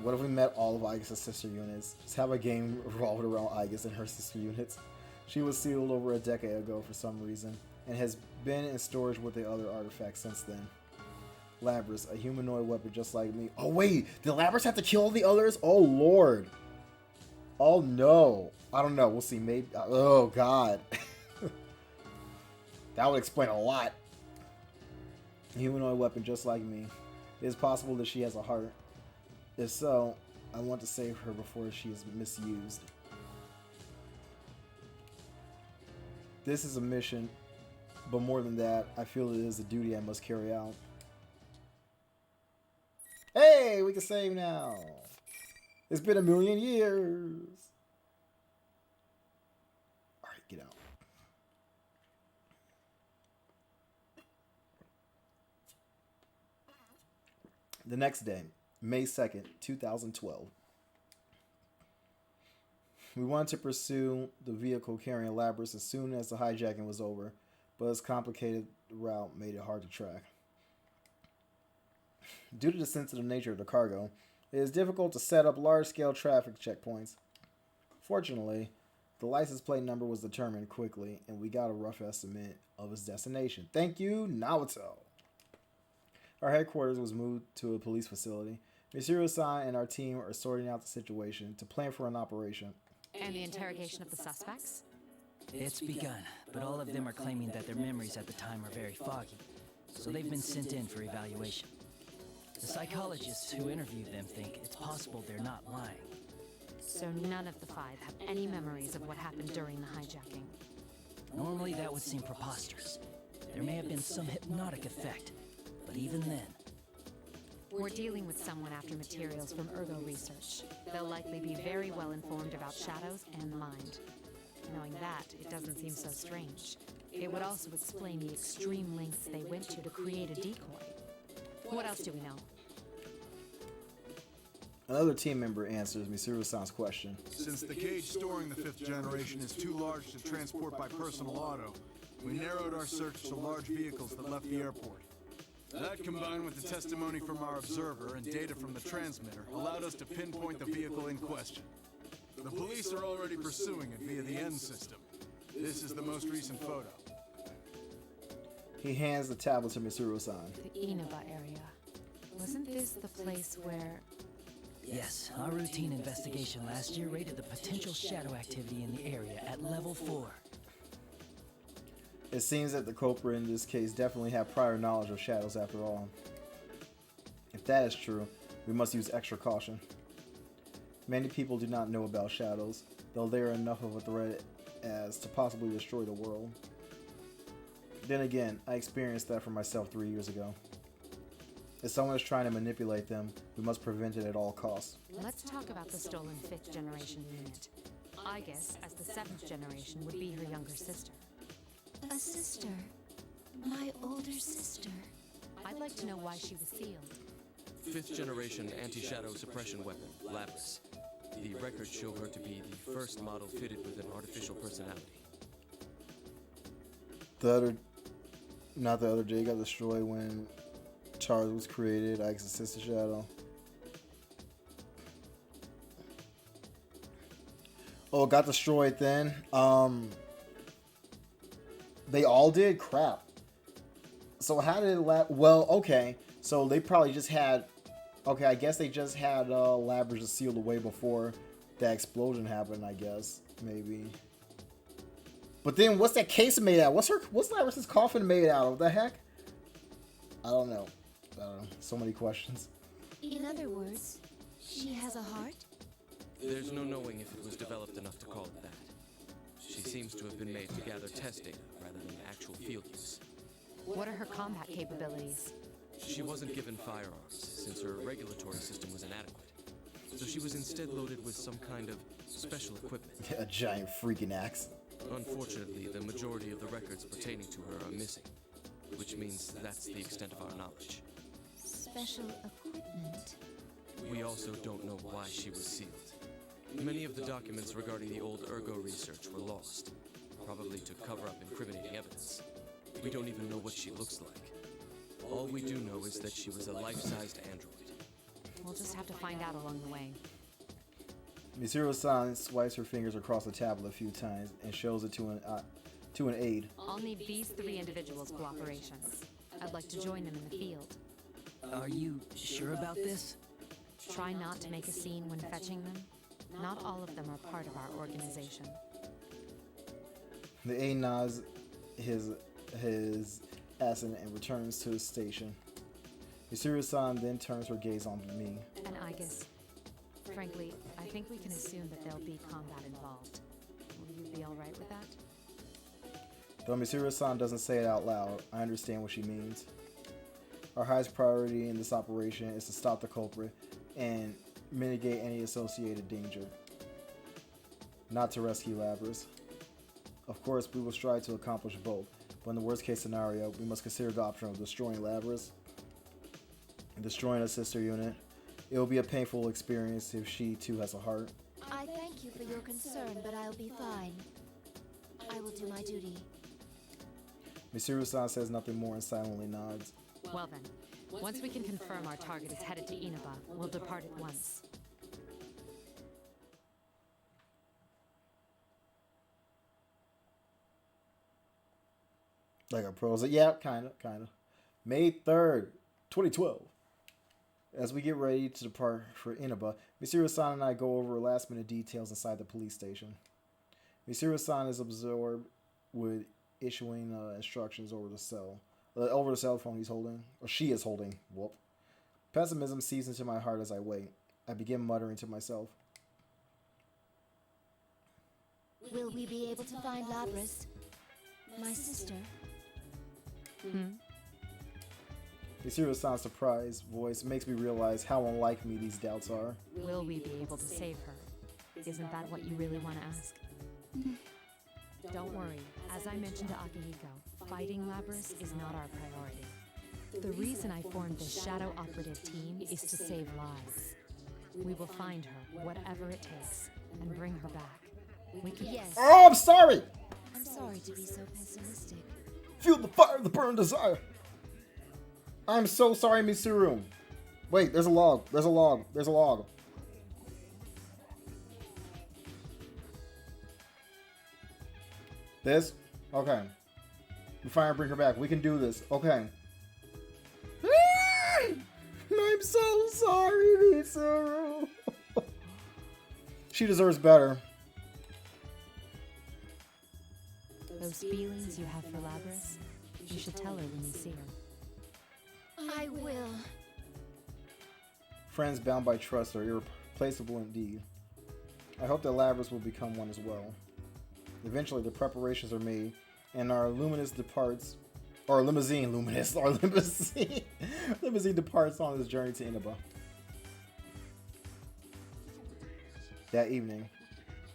What if we met all of Aigis' sister units? Let's have a game revolved around Aigis and her sister units. She was sealed over a decade ago for some reason, and has been in storage with the other artifacts since then. Labras, a humanoid weapon just like me. Oh wait, did Labras have to kill the others? Oh lord. Oh no. I don't know, we'll see, maybe. Oh god. That would explain a lot. A humanoid weapon just like me. It is possible that she has a heart. If so, I want to save her before she is misused. This is a mission, but more than that, I feel it is a duty I must carry out. Hey, we can save now. It's been a million years. Alright, get out. The next day, May 2nd, 2012. We wanted to pursue the vehicle carrying Labras as soon as the hijacking was over, but its complicated route made it hard to track. Due to the sensitive nature of the cargo, it is difficult to set up large-scale traffic checkpoints. Fortunately, the license plate number was determined quickly, and we got a rough estimate of its destination. Thank you, Naoto! Our headquarters was moved to a police facility. Mitsuru-san and our team are sorting out the situation to plan for an operation. And the interrogation of the suspects? It's begun, but all of them are claiming that their memories at the time are very foggy, so they've been sent in for evaluation. The psychologists who interviewed them think it's possible they're not lying. So none of the five have any memories of what happened during the hijacking. Normally that would seem preposterous. There may have been some hypnotic effect, but even then... We're dealing with someone after materials from Ergo research. They'll likely be very well informed about shadows and the mind. Knowing that, it doesn't seem so strange. It would also explain the extreme lengths they went to create a decoy. What else do we know? Another team member answers Mitsuru-san's question. Since the cage storing the 5th generation is too large to transport by personal auto, we narrowed our search to large vehicles that left the airport. That, combined with the testimony from our observer and data from the transmitter, allowed us to pinpoint the vehicle in question. The police are already pursuing it via the N system. This is the most recent photo. He hands the tablet to Mitsuru-san. The Inaba area. Wasn't this the place where... Yes, our routine investigation last year rated the potential shadow activity in the area at level 4. It seems that the culprit in this case definitely had prior knowledge of shadows after all. If that is true, we must use extra caution. Many people do not know about shadows, though they are enough of a threat as to possibly destroy the world. Then again, I experienced that for myself 3 years ago. If someone is trying to manipulate them, we must prevent it at all costs. Let's talk about the stolen 5th generation unit. I guess as the 7th generation would be her younger sister. A sister. My older sister. I'd like to know why she was sealed. 5th generation anti-shadow suppression weapon, Lapis. The records show her to be the first model fitted with an artificial personality. Not the other day, got destroyed when Charles was created. Ike's sister shadow. Oh, it got destroyed then. They all did? Crap. So how did it well, okay. So they probably just had... Okay, I guess they just had Labras sealed away before that explosion happened, I guess. Maybe. But then what's that case made out of? What's Labras' coffin made out of? What the heck? I don't know. So many questions. In other words, she has a heart? There's no knowing if it was developed enough to call it that. She seems to have been made to gather test data rather than actual field use. What are her combat capabilities? She wasn't given firearms, since her regulatory system was inadequate. So she was instead loaded with some kind of special equipment. A giant freaking axe. Unfortunately, the majority of the records pertaining to her are missing, which means that's the extent of our knowledge. Special equipment. We also don't know why she was sealed. Many of the documents regarding the old Ergo research were lost, probably to cover up incriminating evidence. We don't even know what she looks like. All we do know is that she was a life-sized android. We'll just have to find out along the way. Mitsuru-san swipes her fingers across the tablet a few times and shows it to an aide. I'll need these 3 individuals' cooperations. I'd like to join them in the field. Are you sure about this? Try not to make a scene when fetching them. Not all of them are part of our organization. The aide nods his assent and returns to his station. Misuru-san then turns her gaze on me. And I guess, frankly, I think we can assume that there'll be combat involved. Will you be alright with that? Though Misuru-san doesn't say it out loud, I understand what she means. Our highest priority in this operation is to stop the culprit and mitigate any associated danger, not to rescue Labras. Of course, we will strive to accomplish both, but in the worst case scenario, we must consider the option of destroying Labras and destroying a sister unit. It will be a painful experience if she too has a heart. I thank you for your concern, but I'll be fine. I will do my duty. Misuru-san says nothing more and silently nods. Well then, once we can confirm our target is headed to Inaba, we'll depart at once. Like a pros. Yeah, kind of. May 3rd, 2012. As we get ready to depart for Inaba, Misuru-san and I go over last minute details inside the police station. Misuru-san is absorbed with issuing instructions over the cell phone he's holding, or she is holding. Whoop. Pessimism seeps into my heart as I wait. I begin muttering to myself. Will we be able to find Labras? My sister? Misuru-san's surprised voice makes me realize how unlike me these doubts are. Will we be able to save her? Isn't that what you really want to ask? Don't worry. As I mentioned to Akihiko, fighting Labras is not our priority. The reason I formed this Shadow Operative team is to save lives. We will find her, whatever it takes, and bring her back. We can... Yes. Oh, I'm sorry! I'm sorry to be so pessimistic. Feel the fire of the burning desire. I'm so sorry, Misuru. Wait, there's a log. There's a log. There's a log. This? Okay. We finally bring her back. We can do this. Okay. I'm so sorry, Misuru. She deserves better. Those feelings you have for Labras, you should tell her when you see her. I will. Friends bound by trust are irreplaceable indeed. I hope that Labras will become one as well. Eventually, the preparations are made, and our limousine departs on this journey to Inaba. That evening,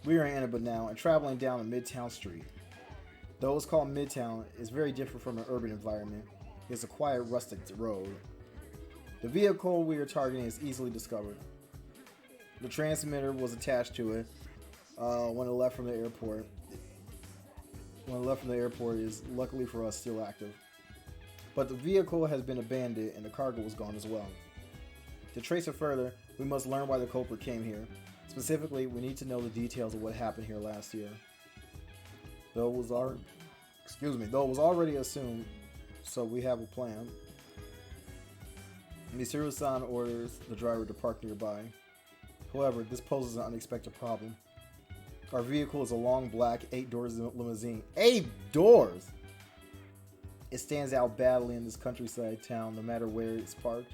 we are in Inaba now and traveling down a Midtown street. Though it's called Midtown, it's very different from an urban environment. It's a quiet, rustic road. The vehicle we are targeting is easily discovered. The transmitter was attached to it when it left from the airport. Is luckily for us still active. But the vehicle has been abandoned and the cargo was gone as well. To trace it further, we must learn why the culprit came here. Specifically, we need to know the details of what happened here last year. Though it was already assumed, so we have a plan. Misuru-san orders the driver to park nearby. However, this poses an unexpected problem. Our vehicle is a long black 8-door limousine. 8 doors! It stands out badly in this countryside town no matter where it's parked.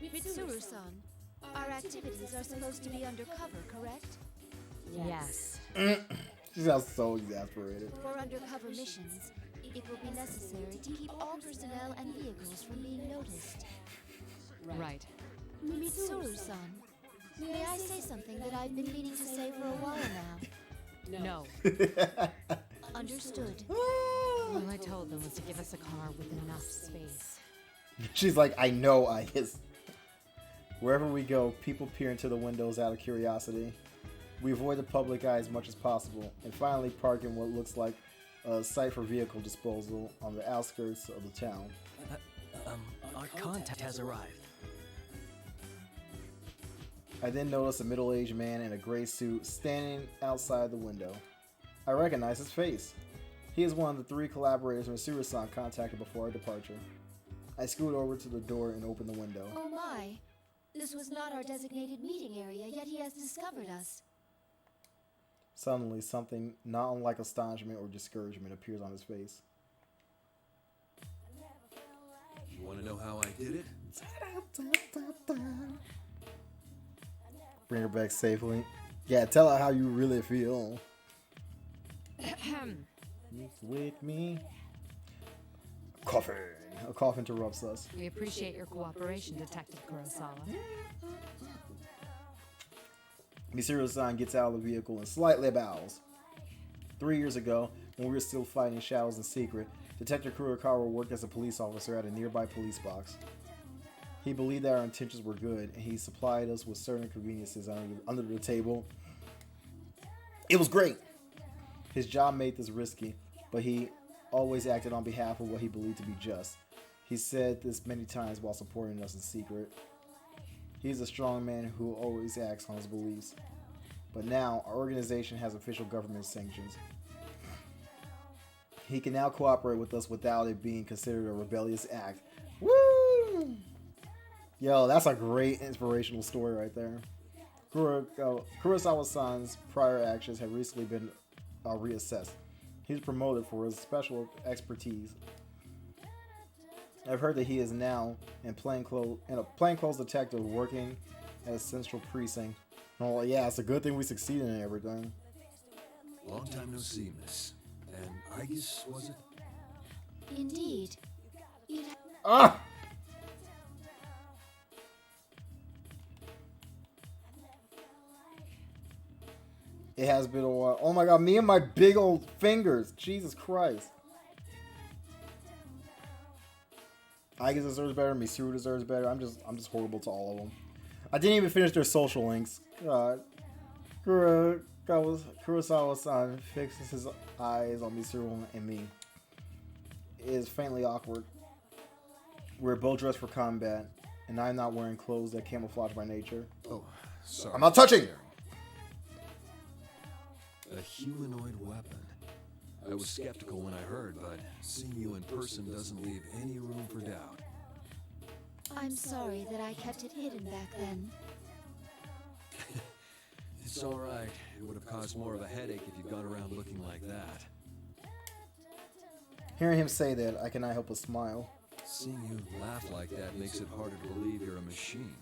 Mitsuru-san, our activities are supposed to be undercover, correct? Yes. She sounds so exasperated. For undercover missions, it will be necessary to keep all personnel and vehicles from being noticed. Right. Mitsuru-san, may I say something that I've been meaning to say for a while now? No. Understood. All I told them was to give us a car with enough space. She's like, I know, I is. Wherever we go, people peer into the windows out of curiosity. We avoid the public eye as much as possible, and finally park in what looks like a site for vehicle disposal on the outskirts of the town. Our contact has arrived. I then notice a middle-aged man in a gray suit standing outside the window. I recognize his face. He is one of the 3 collaborators Mitsuru-san contacted before our departure. I scoot over to the door and open the window. Oh my. This was not our designated meeting area, yet he has discovered us. Suddenly, something not unlike astonishment or discouragement appears on his face. Want to know how I did it? Bring her back safely. Yeah, tell her how you really feel. With me. Coughing. A cough interrupts us. We appreciate your cooperation, Detective Kurosawa. Misuru-san gets out of the vehicle and slightly bows. 3 years ago, when we were still fighting shadows in secret, Detective Kurokawa worked as a police officer at a nearby police box. He believed that our intentions were good, and he supplied us with certain conveniences under the table. It was great! His job made this risky, but he always acted on behalf of what he believed to be just. He said this many times while supporting us in secret. He's a strong man who always acts on his beliefs. But now, our organization has official government sanctions. He can now cooperate with us without it being considered a rebellious act. Woo! Yo, that's a great inspirational story right there. Kurosawa-san's prior actions have recently been reassessed. He was promoted for his special expertise. I've heard that he is now a plainclothes detective working at a central precinct. Oh yeah, it's a good thing we succeeded in everything. Long time no see, miss. And I guess, was it? Indeed. Ah! It has been a while. Oh my god, me and my big old fingers. Jesus Christ. I guess deserves better. Misuru deserves better. I'm just horrible to all of them. I didn't even finish their social links. God. Kurosawa-san fixes his eyes on Misuru and me. It is faintly awkward. We're both dressed for combat, and I'm not wearing clothes that camouflage my nature. Oh, sorry. I'm not touching! A humanoid weapon. I was skeptical when I heard, but seeing you in person doesn't leave any room for doubt. I'm sorry that I kept it hidden back then. It's alright. It would have caused more of a headache if you'd gone around looking like that. Hearing him say that, I cannot help but smile. Seeing you laugh like that makes it harder to believe you're a machine.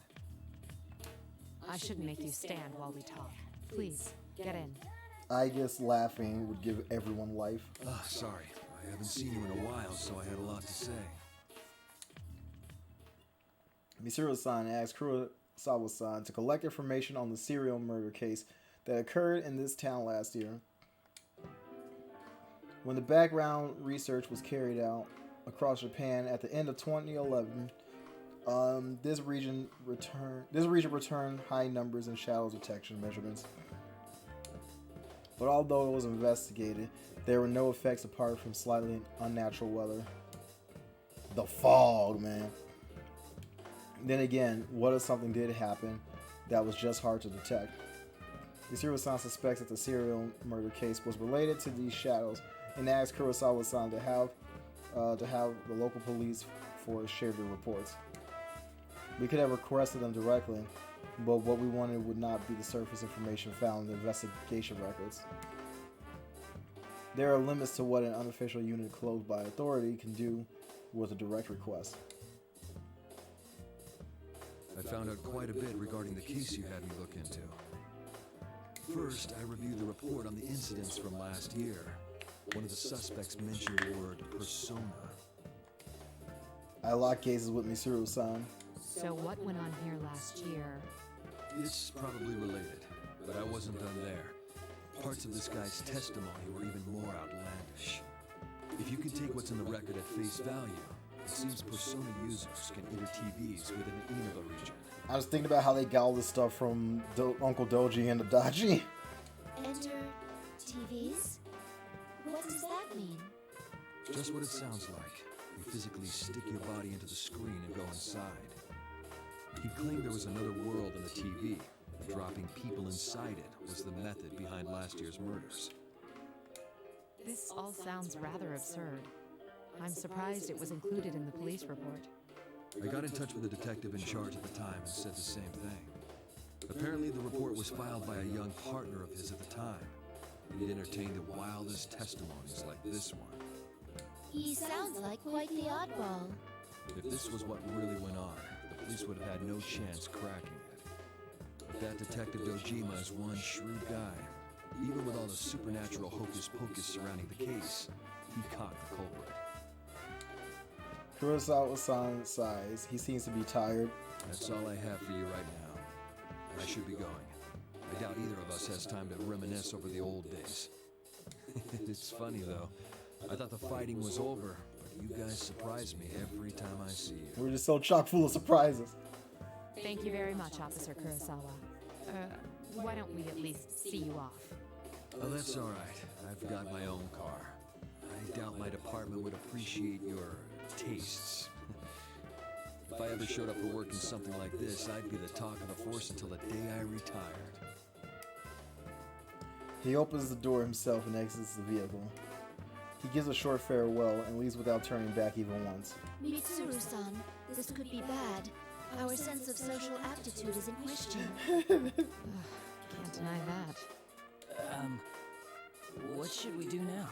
I shouldn't make you stand while we talk. Please, get in. I guess laughing would give everyone life. Sorry. I haven't seen you in a while, so I had a lot to say. Misuru-san asked Kurosawa-san to collect information on the serial murder case that occurred in this town last year. When the background research was carried out across Japan at the end of 2011, this region returned high numbers in shadow detection measurements. But although it was investigated, there were no effects apart from slightly unnatural weather. The fog, man. Then again, what if something did happen that was just hard to detect? Misuru-san suspects that the serial murder case was related to these shadows and asked Kurosawa-san to have the local police force share their reports. We could have requested them directly, but what we wanted would not be the surface information found in the investigation records. There are limits to what an unofficial unit clothed by authority can do with a direct request. I found out quite a bit regarding the case you had me look into. First, I reviewed the report on the incidents from last year. One of the suspects mentioned the word persona. I locked cases with Misuru-san. So what went on here last year? It's probably related, but I wasn't done there. Parts of this guy's testimony were even more outlandish. If you can take what's in the record at face value, it seems persona users can enter TVs within the Inaba region. I was thinking about how they got all this stuff from Uncle Doji and Adachi. Enter TVs? What does that mean? Just what it sounds like. You physically stick your body into the screen and go inside. He claimed there was another world in the TV. Dropping people inside it was the method behind last year's murders. This all sounds rather absurd. I'm surprised it was included in the police report. I got in touch with the detective in charge at the time and said the same thing. Apparently the report was filed by a young partner of his at the time. He'd entertained the wildest testimonies like this one. He sounds like quite the oddball. If this was what really went on, the police would have had no chance cracking it. But that Detective Dojima is one shrewd guy. Even with all the supernatural hocus-pocus surrounding the case, he caught the culprit. Kurosawa-san sighs. He seems to be tired. That's all I have for you right now. I should be going. I doubt either of us has time to reminisce over the old days. It's funny, though. I thought the fighting was over, but you guys surprise me every time I see you. We're just so chock full of surprises. Thank you very much, Officer Kurosawa. Why don't we at least see you off? Oh, that's all right. I've got my own car. I doubt my department would appreciate your tastes. If I ever showed up for work in something like this, I'd be the talk of the force until the day I retired. He opens the door himself and exits the vehicle. He gives a short farewell and leaves without turning back even once. Mitsuru-san, this could be bad. Our sense of social aptitude is in question. Can't deny that. What should we do now?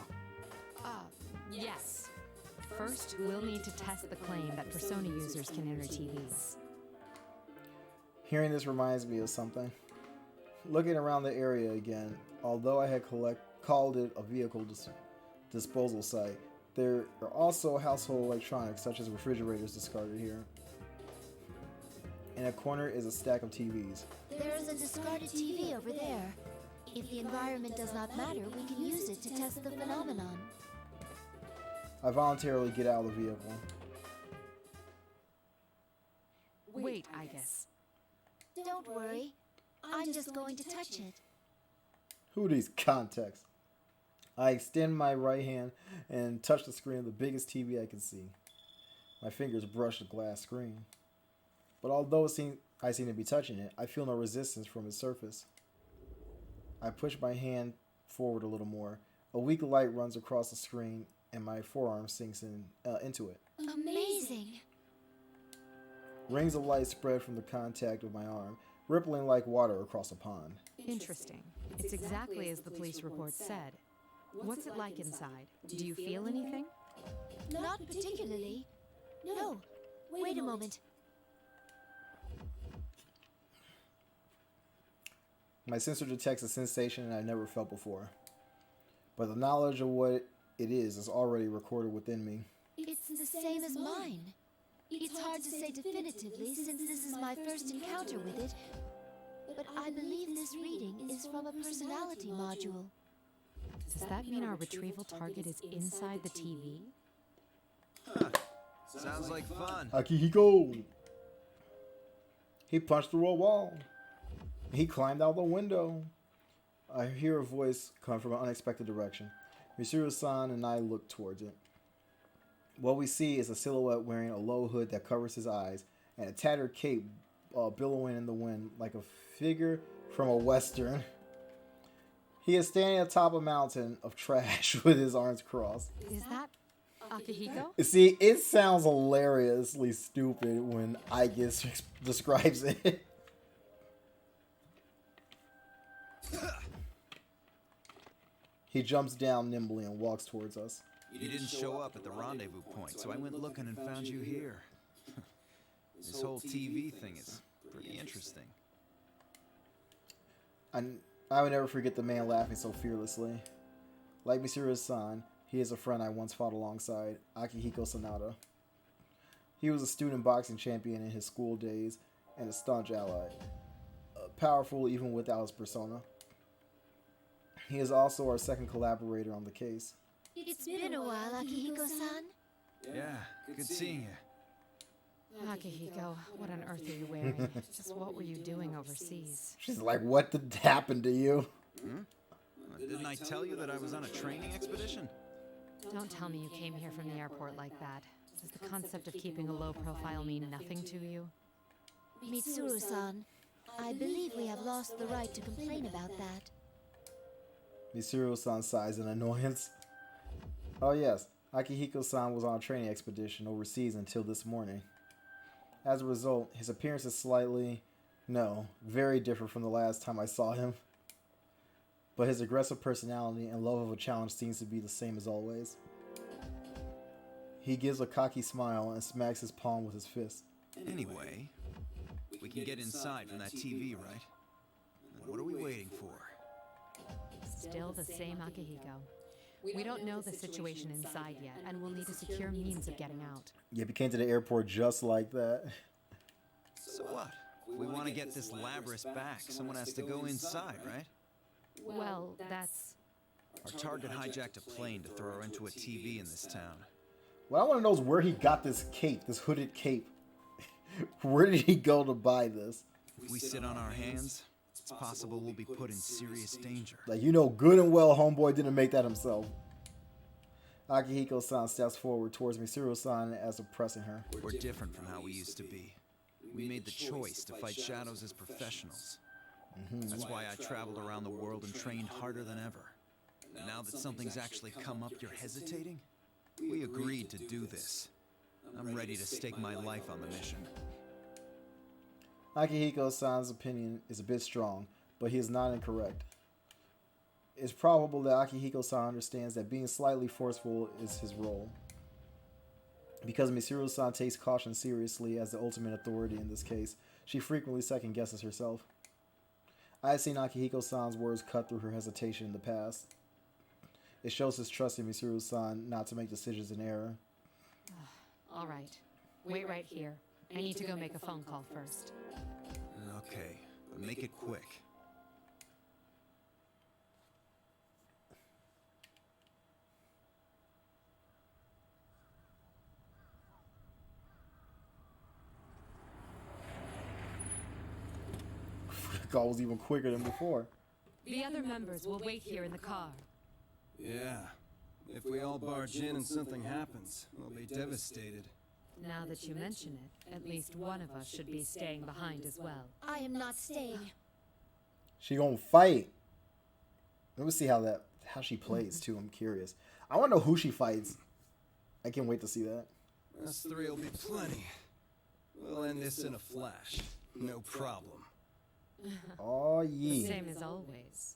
Yes. First, we'll need to test the claim that Persona users can enter TVs. Hearing this reminds me of something. Looking around the area again, although I had called it a vehicle disposal site, there are also household electronics such as refrigerators discarded here. In a corner is a stack of TVs. There is a discarded TV over there. If the environment does not matter, we can use it to test the phenomenon. I voluntarily get out of the vehicle. Wait, I guess. Don't worry. I'm just going to touch it. Who are these contacts? I extend my right hand and touch the screen of the biggest TV I can see. My fingers brush the glass screen. But although I seem to be touching it, I feel no resistance from its surface. I push my hand forward a little more. A weak light runs across the screen and my forearm sinks into it. Amazing! Rings of light spread from the contact of my arm, rippling like water across a pond. Interesting. It's exactly as the police report said. What's it like inside? Do you feel anything? Not particularly. No. Wait a moment. My sensor detects a sensation I've never felt before. But the knowledge of what it is already recorded within me. It's the same as mine. It's hard to say definitively since this is my first encounter with it, but I believe this reading is from a personality module. Does that mean our retrieval target is inside the TV? Sounds like fun. Akihiko! He punched through a wall. He climbed out the window. I hear a voice come from an unexpected direction. Mitsuru-san and I look towards it. What we see is a silhouette wearing a low hood that covers his eyes and a tattered cape billowing in the wind like a figure from a western. He is standing atop a mountain of trash with his arms crossed. Is that Akihiko? See, it sounds hilariously stupid when Ike describes it. He jumps down nimbly and walks towards us. You didn't show up at the rendezvous point, so I went looking and found you here. This whole TV thing is pretty interesting. I would never forget the man laughing so fearlessly. Like Mitsuru-san, he is a friend I once fought alongside, Akihiko Sanada. He was a student boxing champion in his school days and a staunch ally. Powerful even without his persona. He is also our second collaborator on the case. It's been a while, Akihiko-san. Yeah, good seeing you. Akihiko, what on earth are you wearing? Just what were you doing overseas? She's like, what did happen to you? Didn't I tell you that I was on a training expedition? Don't tell me you came here from the airport like that. Does the concept of keeping a low profile mean nothing to you? Mitsuru-san, I believe we have lost the right to complain about that. Mitsuru-san sighs in annoyance. Oh yes, Akihiko-san was on a training expedition overseas until this morning. As a result, his appearance is very different from the last time I saw him. But his aggressive personality and love of a challenge seems to be the same as always. He gives a cocky smile and smacks his palm with his fist. Anyway, we can get inside from that TV, right? And what are we waiting for? Still the same Akihiko. We don't know the situation inside yet, and we'll need a secure means of getting out. Yep, he came to the airport just like that. So what? If we want to get this Labrys back, someone has to go inside, right? Well, that's... Our target hijacked a plane to throw her into a TV in this town. What I want to know is where he got this cape, this hooded cape. Where did he go to buy this? If we sit on our hands, it's possible we'll be put in serious danger. Like, you know good and well homeboy didn't make that himself. Akihiko-san steps forward towards Mitsuru-san as if pressing her. We're different from how we used to be. We made the choice to fight shadows as professionals. That's why I traveled around the world and trained harder than ever. Now that something's actually come up, you're hesitating? We agreed to do this. I'm ready to stake my life on the mission. Akihiko-san's opinion is a bit strong, but he is not incorrect. It's probable that Akihiko-san understands that being slightly forceful is his role. Because Mitsuru-san takes caution seriously as the ultimate authority in this case, she frequently second-guesses herself. I have seen Akihiko-san's words cut through her hesitation in the past. It shows his trust in Mitsuru-san not to make decisions in error. All right. Wait right here. I need to go make a phone call first. Okay, but make it quick. The call was even quicker than before. The other members will wait here in the car. Yeah. If we all barge in and something happens, we'll be devastated. Now that you mention it, at least one of us should be staying behind as well. I am not staying. She gonna fight. Let me see how she plays too. I'm curious. I want to know who she fights. I can't wait to see that. Us three will be plenty. We'll end this in a flash. No problem. Oh yeah. Same as always.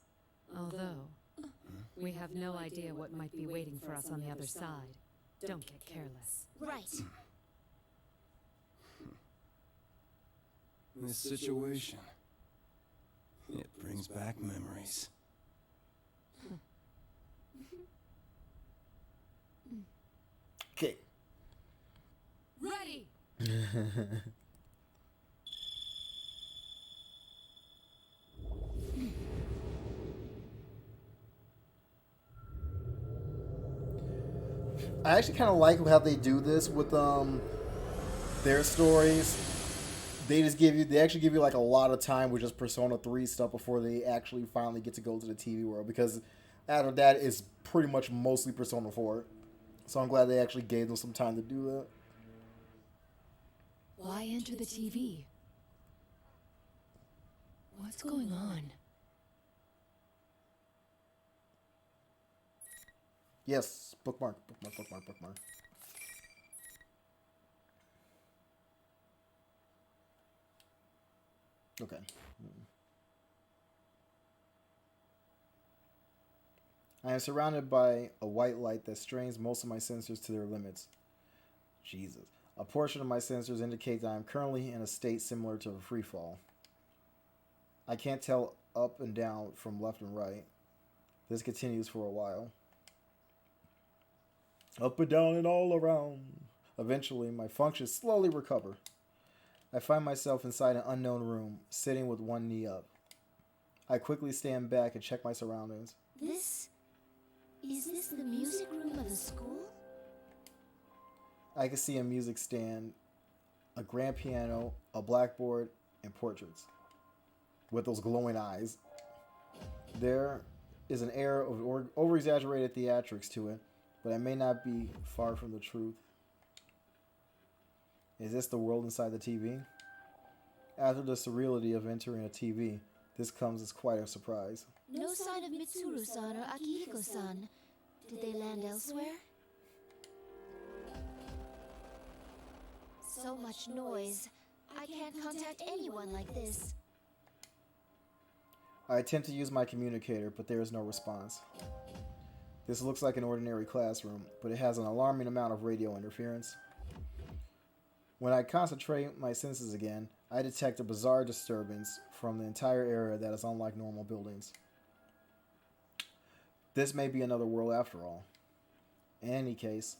Although, we have no idea what might be waiting for us on the other side. Don't get careless. Right. This situation, it brings back memories. Okay. Ready! I actually kind of like how they do this with their stories. They actually give you like a lot of time with just Persona 3 stuff before they actually finally get to go to the TV world, because after that it's pretty much mostly Persona 4. So I'm glad they actually gave them some time to do that. Why enter the TV? What's going on? Yes, bookmark. Okay. I am surrounded by a white light that strains most of my sensors to their limits. Jesus. A portion of my sensors indicate that I am currently in a state similar to a free fall. I can't tell up and down from left and right. This continues for a while. Up and down and all around. Eventually, my functions slowly recover. I find myself inside an unknown room, sitting with one knee up. I quickly stand back and check my surroundings. Is this the music room of the school? I can see a music stand, a grand piano, a blackboard, and portraits. With those glowing eyes. There is an air of over-exaggerated theatrics to it, but I may not be far from the truth. Is this the world inside the TV? After the surreality of entering a TV, this comes as quite a surprise. No sign of Mitsuru-san or Akihiko-san. Did they land elsewhere? So much noise. I can't contact anyone like this. I attempt to use my communicator, but there is no response. This looks like an ordinary classroom, but it has an alarming amount of radio interference. When I concentrate my senses again, I detect a bizarre disturbance from the entire area that is unlike normal buildings. This may be another world after all. In any case,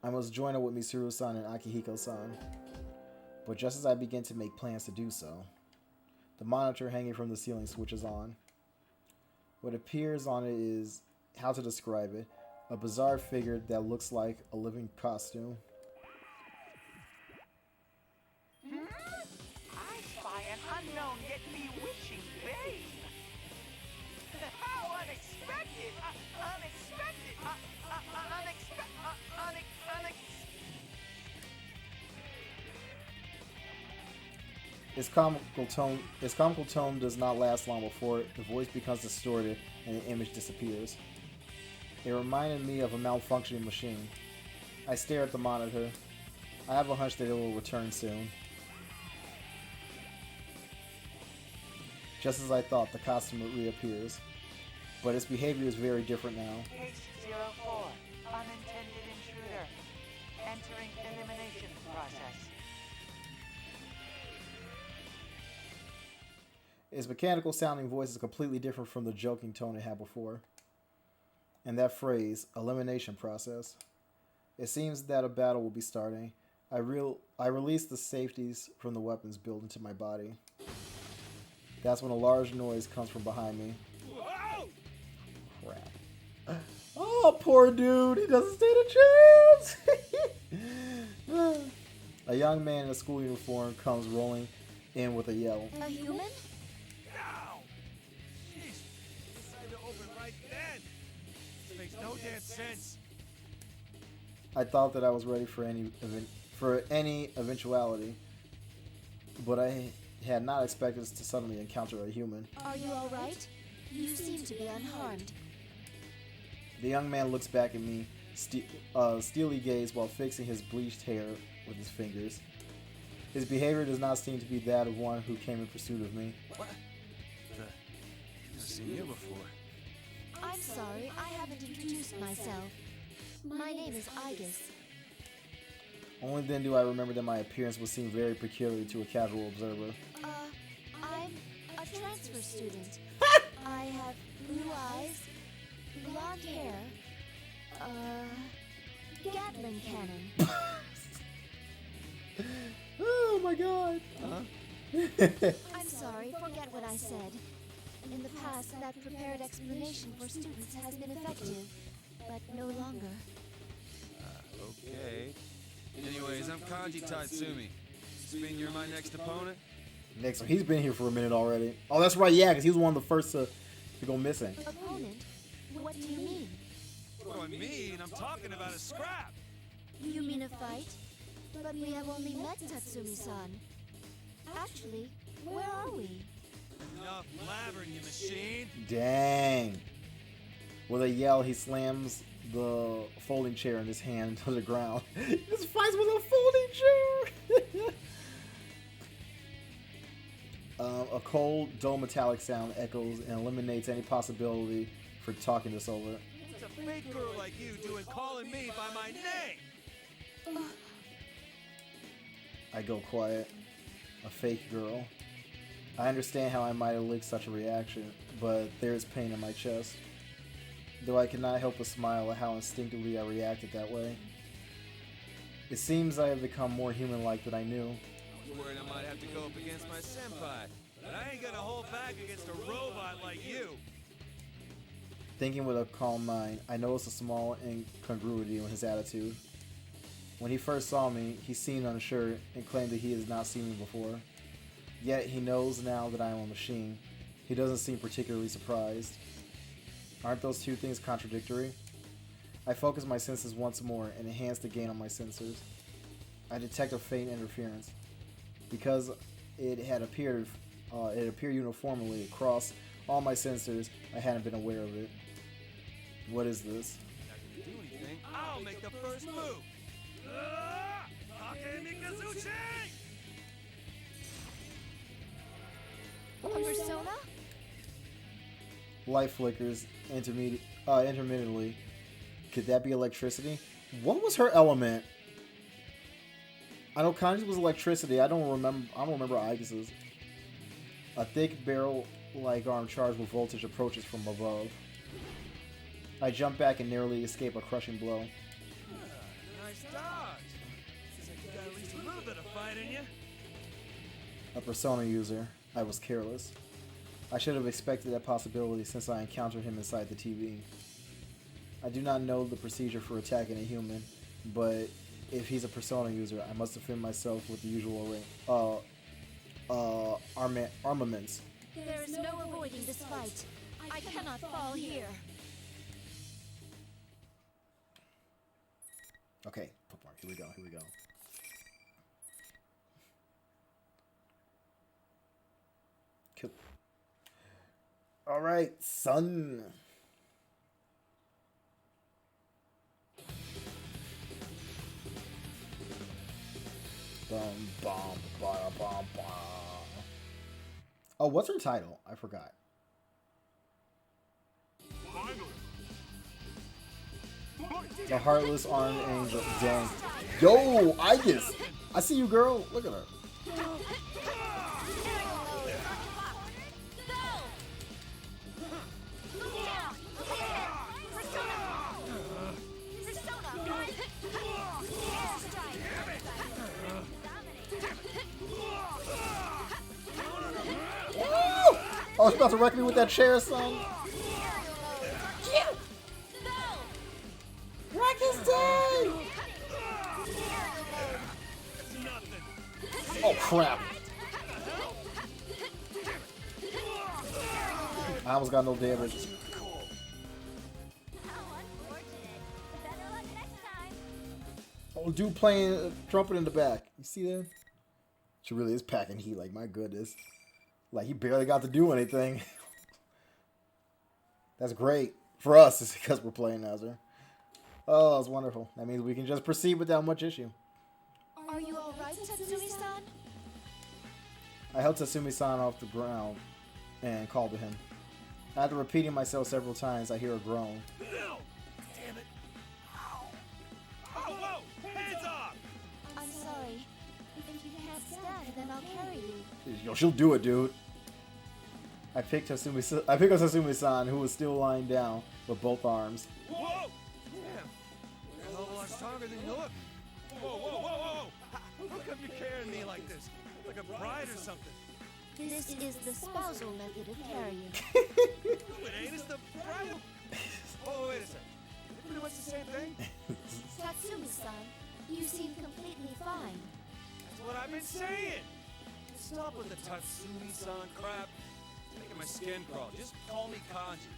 I must join up with Mitsuru-san and Akihiko-san. But just as I begin to make plans to do so, the monitor hanging from the ceiling switches on. What appears on it is, how to describe it, a bizarre figure that looks like a living costume. I spy an unknown yet bewitching babe. How unexpected! Unexpected! Its comical tone does not last long before the voice becomes distorted and the image disappears. It reminded me of a malfunctioning machine. I stare at the monitor. I have a hunch that it will return soon. Just as I thought, the costume reappears. But its behavior is very different now. Case 04, unintended intruder. Entering elimination process. Its mechanical sounding voice is completely different from the joking tone it had before. And that phrase, elimination process. It seems that a battle will be starting. I release the safeties from the weapons built into my body. That's when a large noise comes from behind me. Whoa! Crap. Oh, poor dude. He doesn't stand a chance. A young man in a school uniform comes rolling in with a yell. A human? Ow! Jeez! Decided to open right then! This makes no damn sense. I thought that I was ready for any eventuality, but I had not expected to suddenly encounter a human. Are you alright? You seem to be unharmed. The young man looks back at me, steely gaze while fixing his bleached hair with his fingers. His behavior does not seem to be that of one who came in pursuit of me. What? I've seen you before. I'm sorry, I haven't introduced myself. My name is Aegis. Only then do I remember that my appearance would seem very peculiar to a casual observer. I'm a transfer student. I have blue eyes, blonde hair, Gatling cannon. Oh my god! I'm sorry, forget what I said. In the past, that prepared explanation for students has been effective, but no longer. Okay. Anyways, I'm Kanji Tatsumi. Spin, you're my next opponent? Next, he's been here for a minute already. Oh, that's right, yeah, because he was one of the first to go missing. Opponent? What do you mean? What do I mean? I'm talking about a scrap! You mean a fight? But we have only met Tatsumi-san. Actually, where are we? Enough blabbering, you machine! Dang. With a yell, he slams the folding chair in his hand to the ground. He just fights with a folding chair! A cold, dull metallic sound echoes and eliminates any possibility for talking this over. What's a fake girl like you doing calling me by my name? I go quiet. A fake girl. I understand how I might have licked such a reaction, but there is pain in my chest. Though I cannot help but smile at how instinctively I reacted that way. It seems I have become more human-like than I knew. I was worried I might have to go up against my senpai, but I ain't gonna hold back against a robot like you. Thinking with a calm mind, I noticed a small incongruity in his attitude. When he first saw me, he seemed unsure and claimed that he has not seen me before. Yet he knows now that I am a machine. He doesn't seem particularly surprised. Aren't those two things contradictory? I focus my senses once more and enhance the gain on my sensors. I detect a faint interference. Because it appeared uniformly across all my sensors, I hadn't been aware of it. What is this? Not gonna do anything. I'll make the first move. Akemikazuchi! A persona? Light flickers intermittently Could that be electricity? What was her element? I know Kanji's was electricity. I don't remember Aigus's. A thick barrel-like arm charged with voltage approaches from above. I jump back and narrowly escape a crushing blow. Nice dodge. Seems like you got at least a little bit of fight in you. A Persona user. I was careless. I should have expected that possibility since I encountered him inside the TV. I do not know the procedure for attacking a human, but if he's a Persona user, I must defend myself with the usual armaments. There is no avoiding this fight. I cannot fall here. Okay, bookmark. Here we go. Here we go. Cool. All right, son. Bum, bum, ba, bum, bum. Oh, what's her title? I forgot. The Heartless Armed Angel. Dang. Yo, Aegis! I see you, girl. Look at her. Oh, she's about to wreck me with that chair, son. Wreck his day! Oh, crap. I almost got no damage. Oh, dude playing trumpet in the back. You see that? She really is packing heat, like, my goodness. Like, he barely got to do anything. That's great. For us, it's because we're playing as her. Oh, that's wonderful. That means we can just proceed without much issue. Are you alright, Tatsumi-san? I held Tatsumi-san off the ground and called to him. After repeating myself several times, I hear a groan. No! Damn it! Ow! Oh, whoa! Hands off! I'm sorry. If you can't stand, then I'll carry you. Yo, she'll do it, dude. I picked up Tatsumi-san, who was still lying down with both arms. Whoa! Damn! You're a whole lot stronger than you look. Whoa, whoa, whoa, whoa! How come you're carrying me like this? Like a bride or something? This is the spousal method of carrying. It ain't. It's the bridal. Oh, wait a second. It's pretty much the same thing? Tatsumi-san, you seem completely fine. That's what I've been saying. Stop with the Tatsumi-san crap. It's making my skin crawl. Just call me Kanji.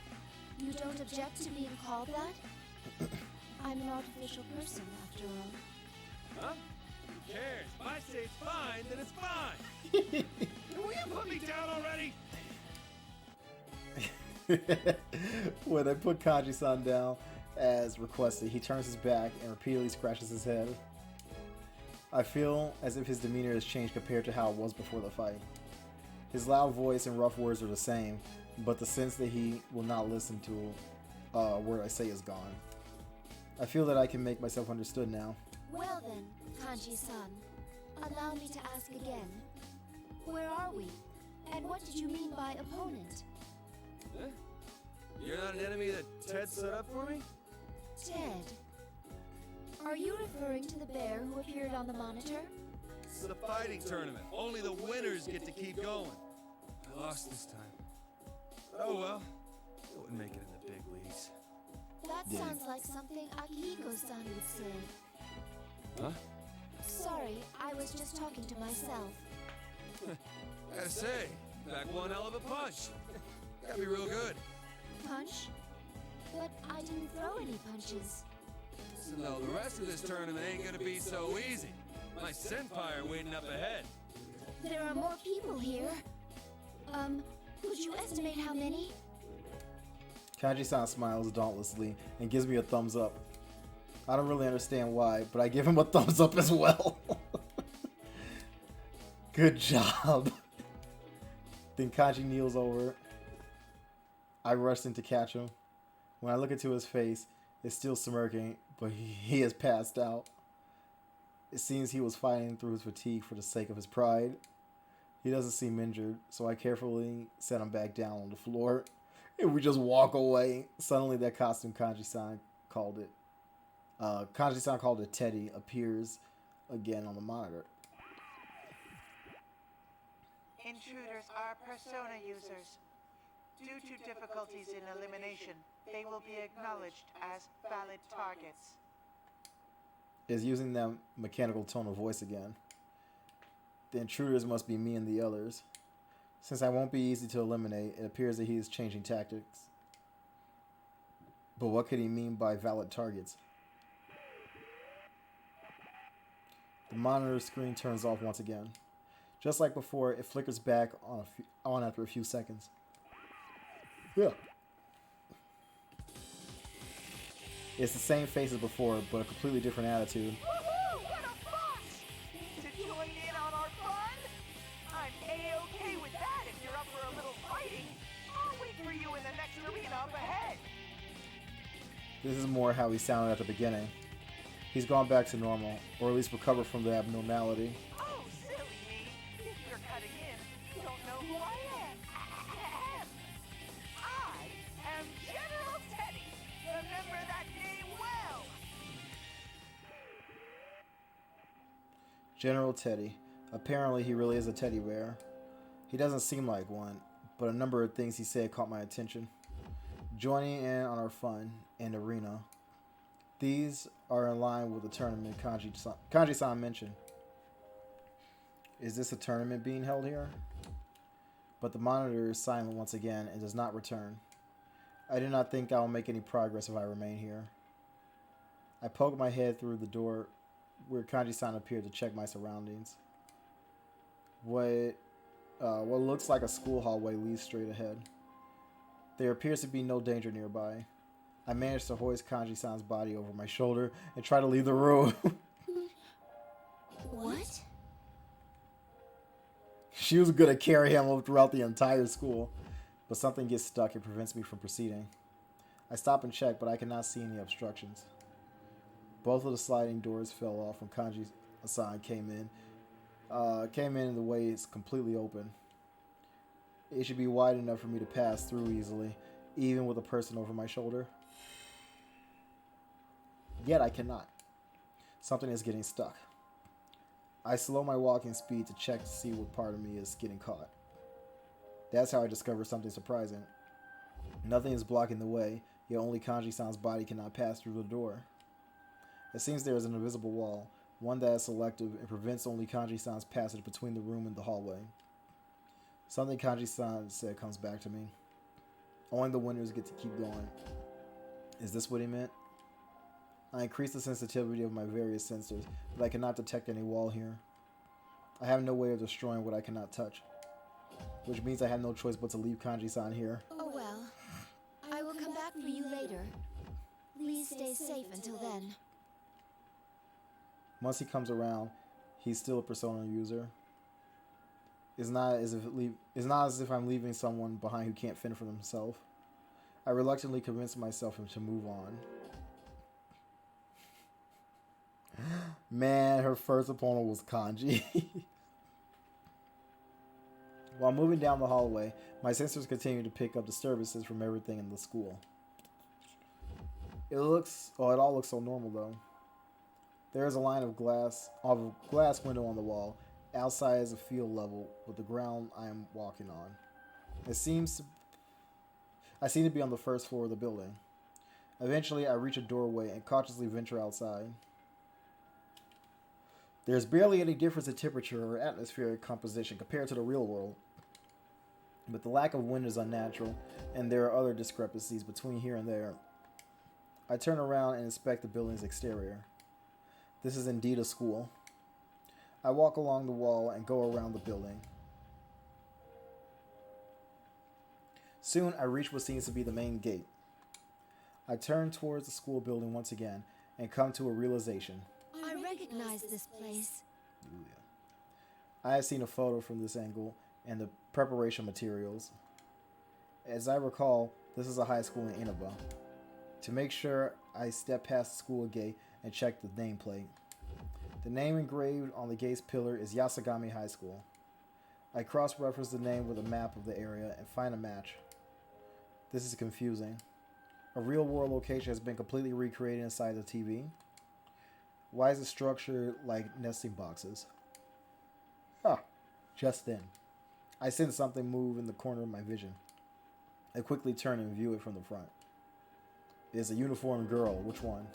You don't object to being called that? I'm an artificial person, after all. Huh? Who cares? If I say it's fine, then it's fine. Will you put me down already? When I put Kanji-san down, as requested, he turns his back and repeatedly scratches his head. I feel as if his demeanor has changed compared to how it was before the fight. His loud voice and rough words are the same, but the sense that he will not listen to a word I say is gone. I feel that I can make myself understood now. Well then, Kanji-san, allow me to ask again. Where are we? And what did you mean by opponent? Huh? You're not an enemy that Ted set up for me? Ted. Are you referring to the bear who appeared on the monitor? This is a fighting tournament. Only the winners get to keep going. I lost this time. Oh well. I wouldn't make it in the big leagues. That sounds like something Akihiko-san would say. Huh? Sorry, I was just talking to myself. Gotta say, back one hell of a punch. Gotta be real good. Punch? But I didn't throw any punches. Listen though, the rest of this tournament ain't gonna be so easy. My senpai are waiting up ahead. There are more people here. Could you estimate how many? Kanji-san smiles dauntlessly and gives me a thumbs up. I don't really understand why, but I give him a thumbs up as well. Good job. Then Kanji kneels over. I rush in to catch him. When I look into his face, is still smirking, but he has passed out. It seems he was fighting through his fatigue for the sake of his pride. He doesn't seem injured, so I carefully set him back down on the floor, and we just walk away. Suddenly, that costume Kanji-san called it Teddy appears again on the monitor. Intruders are persona users. Due to difficulties in elimination, they will be acknowledged as valid targets. Is using that mechanical tone of voice again. The intruders must be me and the others. Since I won't be easy to eliminate, it appears that he is changing tactics. But what could he mean by valid targets? The monitor screen turns off once again. Just like before, it flickers back on after a few seconds. Yeah. It's the same face as before, but a completely different attitude. Woohoo! What a fox! To join in on our fun? I'm A-okay with that if you're up for a little fighting. I'll wait for you in the next arena up ahead. This is more how he sounded at the beginning. He's gone back to normal, or at least recovered from the abnormality. Oh, silly me. If you're cutting in, you don't know who I am. I am General Teddy. Remember that name well. General Teddy. Apparently he really is a teddy bear. He doesn't seem like one, but a number of things he said caught my attention. Joining in on our fun and arena. These are in line with the tournament Kanji-san mentioned. Is this a tournament being held here? But the monitor is silent once again and does not return. I do not think I will make any progress if I remain here. I poke my head through the door where Kanji-san appeared to check my surroundings. What looks like a school hallway leads straight ahead. There appears to be no danger nearby. I managed to hoist Kanji-san's body over my shoulder and try to leave the room. What? She was going to carry him throughout the entire school, but something gets stuck and prevents me from proceeding. I stop and check, but I cannot see any obstructions. Both of the sliding doors fell off when Kanji-san came in the way it's completely open. It should be wide enough for me to pass through easily, even with a person over my shoulder. Yet I cannot. Something is getting stuck. I slow my walking speed to check to see what part of me is getting caught. That's how I discover something surprising. Nothing is blocking the way, yet only Kanji-san's body cannot pass through the door. It seems there is an invisible wall, one that is selective and prevents only Kanji-san's passage between the room and the hallway. Something Kanji-san said comes back to me. Only the winners get to keep going. Is this what he meant? I increase the sensitivity of my various sensors, but I cannot detect any wall here. I have no way of destroying what I cannot touch, which means I have no choice but to leave Kanji-san here. Oh well. I will come back for you later. Please stay safe until then. Once he comes around, he's still a persona user. It's not as if I'm leaving someone behind who can't fend for themselves. I reluctantly convince myself to move on. Man, her first opponent was Kanji. While moving down the hallway, my sensors continue to pick up disturbances from everything in the school. It all looks so normal though. There is a line of glass window on the wall. Outside is a field level with the ground I am walking on. I seem to be on the first floor of the building. Eventually, I reach a doorway and cautiously venture outside. There's barely any difference in temperature or atmospheric composition compared to the real world. But the lack of wind is unnatural, and there are other discrepancies between here and there. I turn around and inspect the building's exterior. This is indeed a school. I walk along the wall and go around the building. Soon, I reach what seems to be the main gate. I turn towards the school building once again and come to a realization. I recognize this place. Ooh, yeah. I have seen a photo from this angle and the preparation materials. As I recall, this is a high school in Inaba. To make sure, I step past the school gate and check the nameplate. The name engraved on the gate's pillar is Yasagami High School. I cross-reference the name with a map of the area and find a match. This is confusing. A real-world location has been completely recreated inside the TV. Why is it structured like nesting boxes? Just then, I sense something move in the corner of my vision. I quickly turn and view it from the front. It is a uniformed girl. Which one?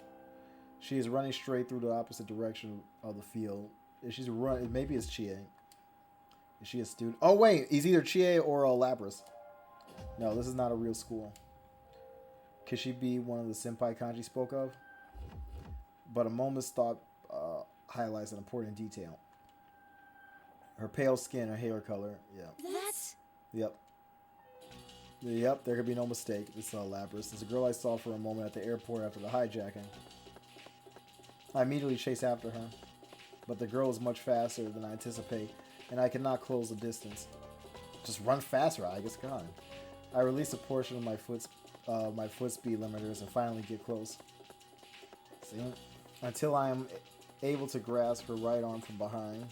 She is running straight through the opposite direction of the field. If she's running, maybe it's Chie. Is she a student? Oh wait, he's either Chie or a Lapras. No, this is not a real school. Could she be one of the senpai Kanji spoke of? But a moment's thought highlights an important detail. Her pale skin, her hair color. Yeah. That's... Yep. Yep, there could be no mistake. This is Lapras. It's a girl I saw for a moment at the airport after the hijacking. I immediately chase after her, but the girl is much faster than I anticipate, and I cannot close the distance. Just run faster, I guess. God. I release a portion of my foot speed limiters and finally get close. See? Until I am able to grasp her right arm from behind.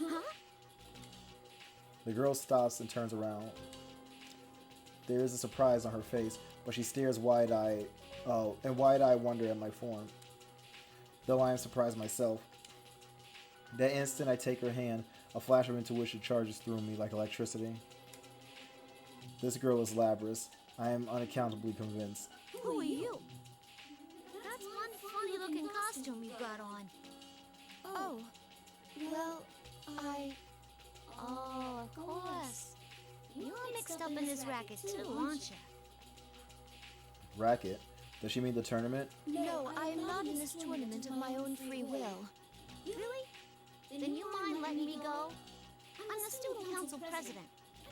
Huh? The girl stops and turns around. There is a surprise on her face, but she stares wide-eyed wonder at my form. Though I am surprised myself. That instant I take her hand, a flash of intuition charges through me like electricity. This girl is Lapras. I am unaccountably convinced. Who are you? That's one funny-looking costume you've got on. Oh, well, Oh, of course. You're mixed up in this racket too, aren't you? Racket? Does she mean the tournament? No, I am not in this tournament of my own free will. Really? Then you mind letting me go? I'm the student council president.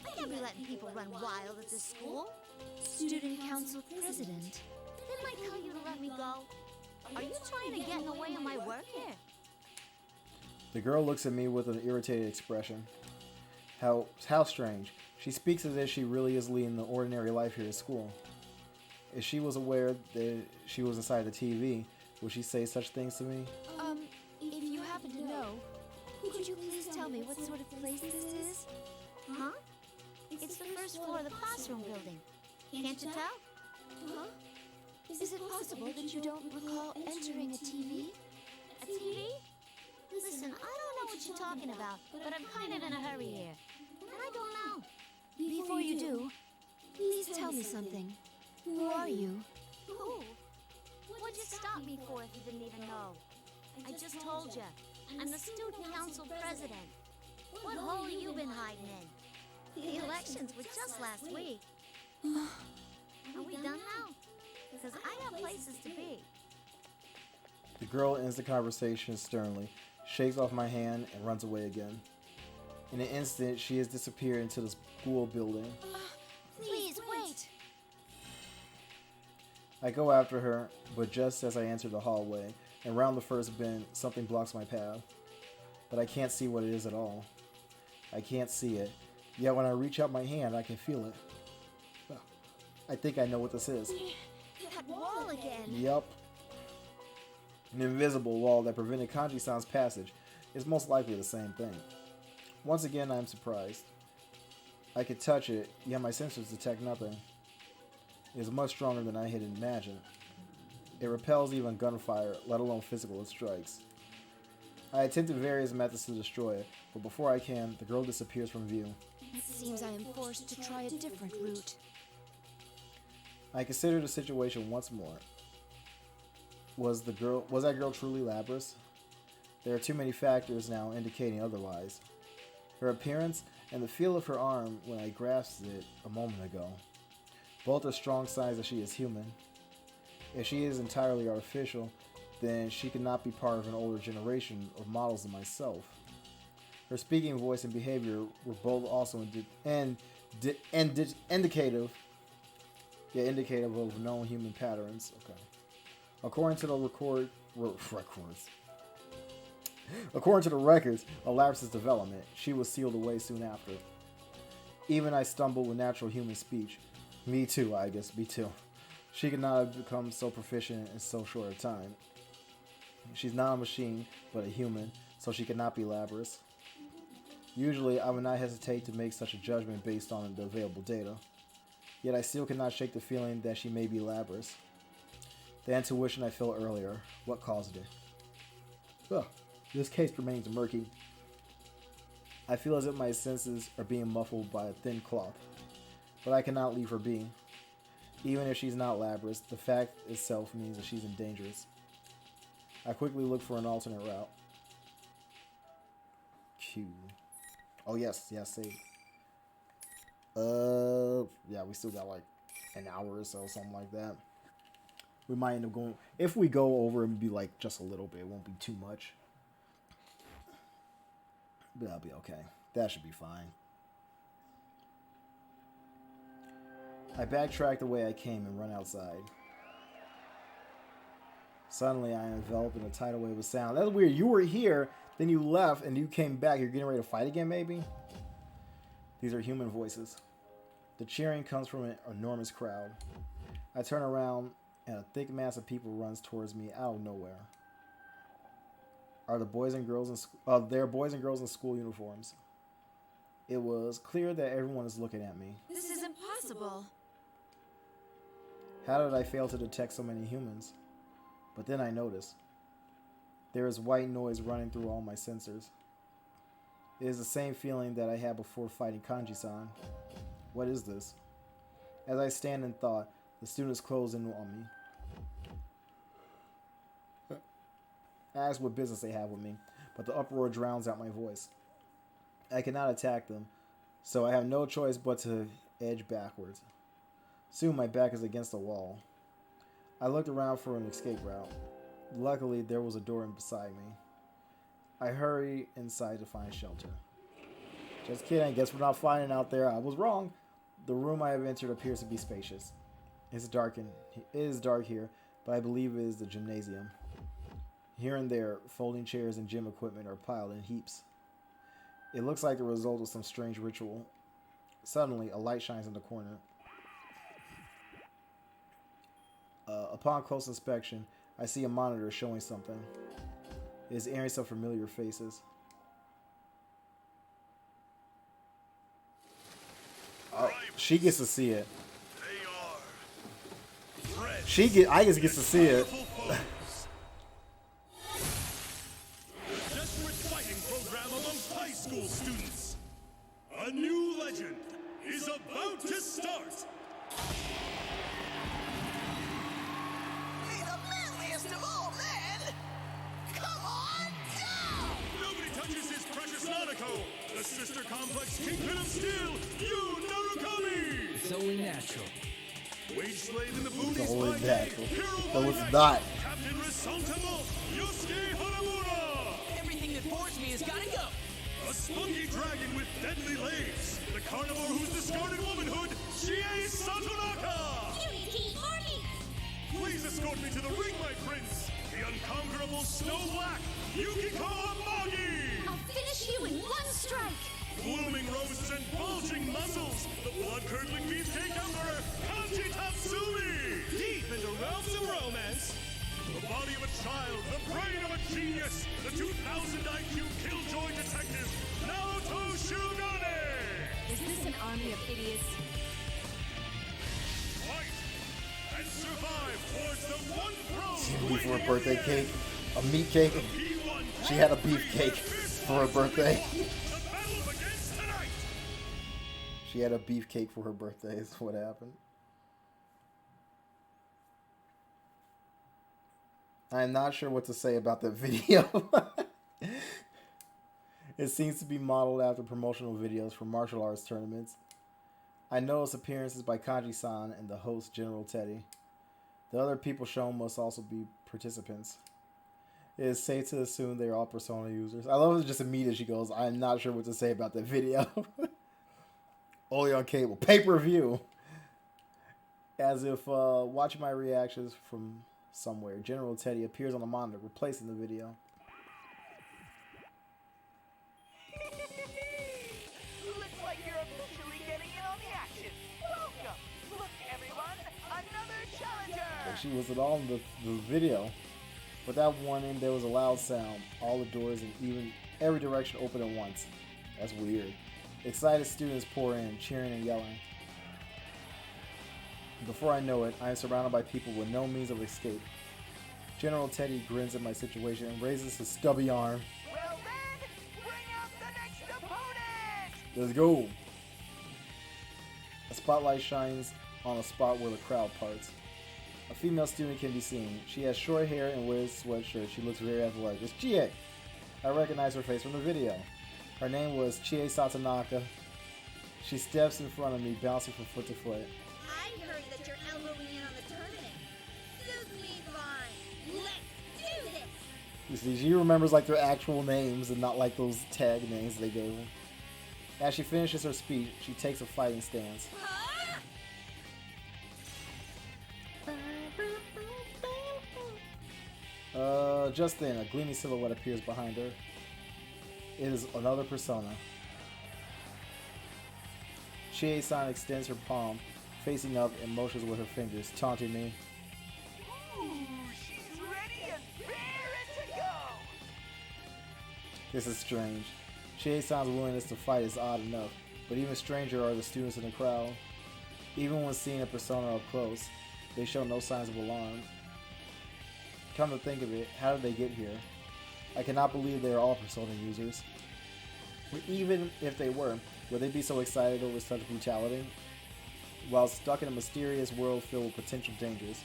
I can't be letting people run wild at this school. Student council president? Didn't I tell you to let me go? Are you trying to get in the way of my work here? The girl looks at me with an irritated expression. How strange. She speaks as if she really is leading the ordinary life here at school. If she was aware that she was inside the TV, would she say such things to me? If you happen to know, could you please tell me what sort of place this is? Huh? It's the first floor of the classroom building. Can't you tell? Huh? Is it possible that you don't recall entering a TV? A TV? Listen, I don't know what you're talking about, but I'm kind of in a hurry here. And I don't know. Before you do, please tell me something. Who are you? Who? What'd you stop me for if you didn't even know? I just told you. I'm the student council president. What hole have you been hiding in? The elections were just last week. Are we done now? Because I got places to be. The girl ends the conversation sternly, shakes off my hand, and runs away again. In an instant, she has disappeared into the school building. Please, wait! I go after her, but just as I enter the hallway and round the first bend, something blocks my path. But I can't see what it is at all. I can't see it, yet when I reach out my hand, I can feel it. I think I know what this is. That wall again! Yup. An invisible wall that prevented Kanji-san's passage is most likely the same thing. Once again, I am surprised. I could touch it, yet my sensors detect nothing. It is much stronger than I had imagined. It repels even gunfire, let alone physical strikes. I attempted various methods to destroy it, but before I can, the girl disappears from view. It seems I am forced to try a different route. I consider the situation once more. Was that girl truly Lapras? There are too many factors now indicating otherwise. Her appearance and the feel of her arm when I grasped it a moment ago. Both are strong signs that she is human. If she is entirely artificial, then she could not be part of an older generation of models than myself. Her speaking voice and behavior were both also indicative of known human patterns. Okay. According to the records of Lapras' development, she was sealed away soon after. Even I stumbled with natural human speech. Me too, I guess. Me too. She could not have become so proficient in so short a time. She's not a machine, but a human, so she cannot be Labrys. Usually, I would not hesitate to make such a judgment based on the available data. Yet I still cannot shake the feeling that she may be Labrys. The intuition I felt earlier, what caused it? Ugh, this case remains murky. I feel as if my senses are being muffled by a thin cloth, but I cannot leave her be. Even if she's not Labrys, the fact itself means that she's dangerous. I quickly look for an alternate route. Q. Oh yes, save. Yeah, we still got like an hour or so, something like that. We might end up going, if we go over, it would be like just a little bit. It won't be too much. But that'll be okay. That should be fine. I backtrack the way I came and run outside. Suddenly, I am enveloped in a tidal wave of sound. That's weird. You were here, then you left, and you came back. You're getting ready to fight again, maybe? These are human voices. The cheering comes from an enormous crowd. I turn around, and a thick mass of people runs towards me out of nowhere. Are the boys and girls in there are boys and girls in school uniforms. It was clear that everyone is looking at me. This is impossible. How did I fail to detect so many humans? But then I notice. There is white noise running through all my sensors. It is the same feeling that I had before fighting Kanji-san. What is this? As I stand in thought, the students close in on me. I ask what business they have with me, but the uproar drowns out my voice. I cannot attack them, so I have no choice but to edge backwards. Soon my back is against the wall. I looked around for an escape route. Luckily, there was a door beside me. I hurry inside to find shelter. Just kidding, I guess we're not fighting out there. I was wrong. The room I have entered appears to be spacious. It is dark here, but I believe it is the gymnasium. Here and there, folding chairs and gym equipment are piled in heaps. It looks like the result of some strange ritual. Suddenly, a light shines in the corner. Upon close inspection, I see a monitor showing something. It is airing some familiar faces. Oh, she gets to see it. I just get to see it. Desperate fighting program amongst high school students. A new legend is about to start. Be the manliest of all men! Come on down! Nobody touches his precious Nanako, the sister complex kingpin of steel, Yu Narukami! It's only natural. Wage slave in the booties Only by day, natural. hero No, by it's night, not. Captain Resentable, Yosuke Hanamura! Everything that bores me has gotta go! A spunky dragon with deadly legs, the carnivore who's discarded womanhood, Chie Satonaka! Unity Army! Please escort me to the ring, my prince! The unconquerable Snow Black, Yukiko Amagi! I'll finish you in one strike! Blooming roses and bulging muscles, the blood-curdling beefcake emperor, Kanji Tatsumi! Deep into realms of romance, the body of a child, the brain of a genius, the 2000 IQ killjoy detective, Naoto Shugane! Is this an army of idiots? Fight and survive towards the one throne! Beef for her birthday cake. A meat cake. She had a beef cake for her birthday. She had a beefcake for her birthday is what happened. I'm not sure what to say about that video. It seems to be modeled after promotional videos for martial arts tournaments. I notice appearances by Kanji-san and the host General Teddy. The other people shown must also be participants. It is safe to assume they are all Persona users. I love it just immediately she goes, I'm not sure what to say about that video. Only on cable. Pay-per-view. As if watching my reactions from somewhere, General Teddy appears on the monitor, replacing the video. Looks like you're officially getting in on the action. Welcome! Look she was at all in the video. Without warning, there was a loud sound. All the doors and even every direction opened at once. That's weird. Excited students pour in, cheering and yelling. Before I know it, I am surrounded by people with no means of escape. General Teddy grins at my situation and raises his stubby arm. Well then, bring up the next opponent! Let's go! A spotlight shines on a spot where the crowd parts. A female student can be seen. She has short hair and wears a sweatshirt. She looks very athletic. It's Chie! I recognize her face from the video. Her name was Chie Satonaka. She steps in front of me, bouncing from foot to foot. I heard that you're elbowing in on the tournament. Suits me fine. Let's do this! You see, she remembers like their actual names and not like those tag names they gave her. As she finishes her speech, she takes a fighting stance. Just then, a gleaming silhouette appears behind her. It is another persona. Chie-san extends her palm, facing up, and motions with her fingers, taunting me. Ooh, she's ready and raring to go! This is strange. Chie-san's willingness to fight is odd enough, but even stranger are the students in the crowd. Even when seeing a persona up close, they show no signs of alarm. Come to think of it, how did they get here? I cannot believe they are all persona users. But even if they were, would they be so excited over such brutality? While stuck in a mysterious world filled with potential dangers,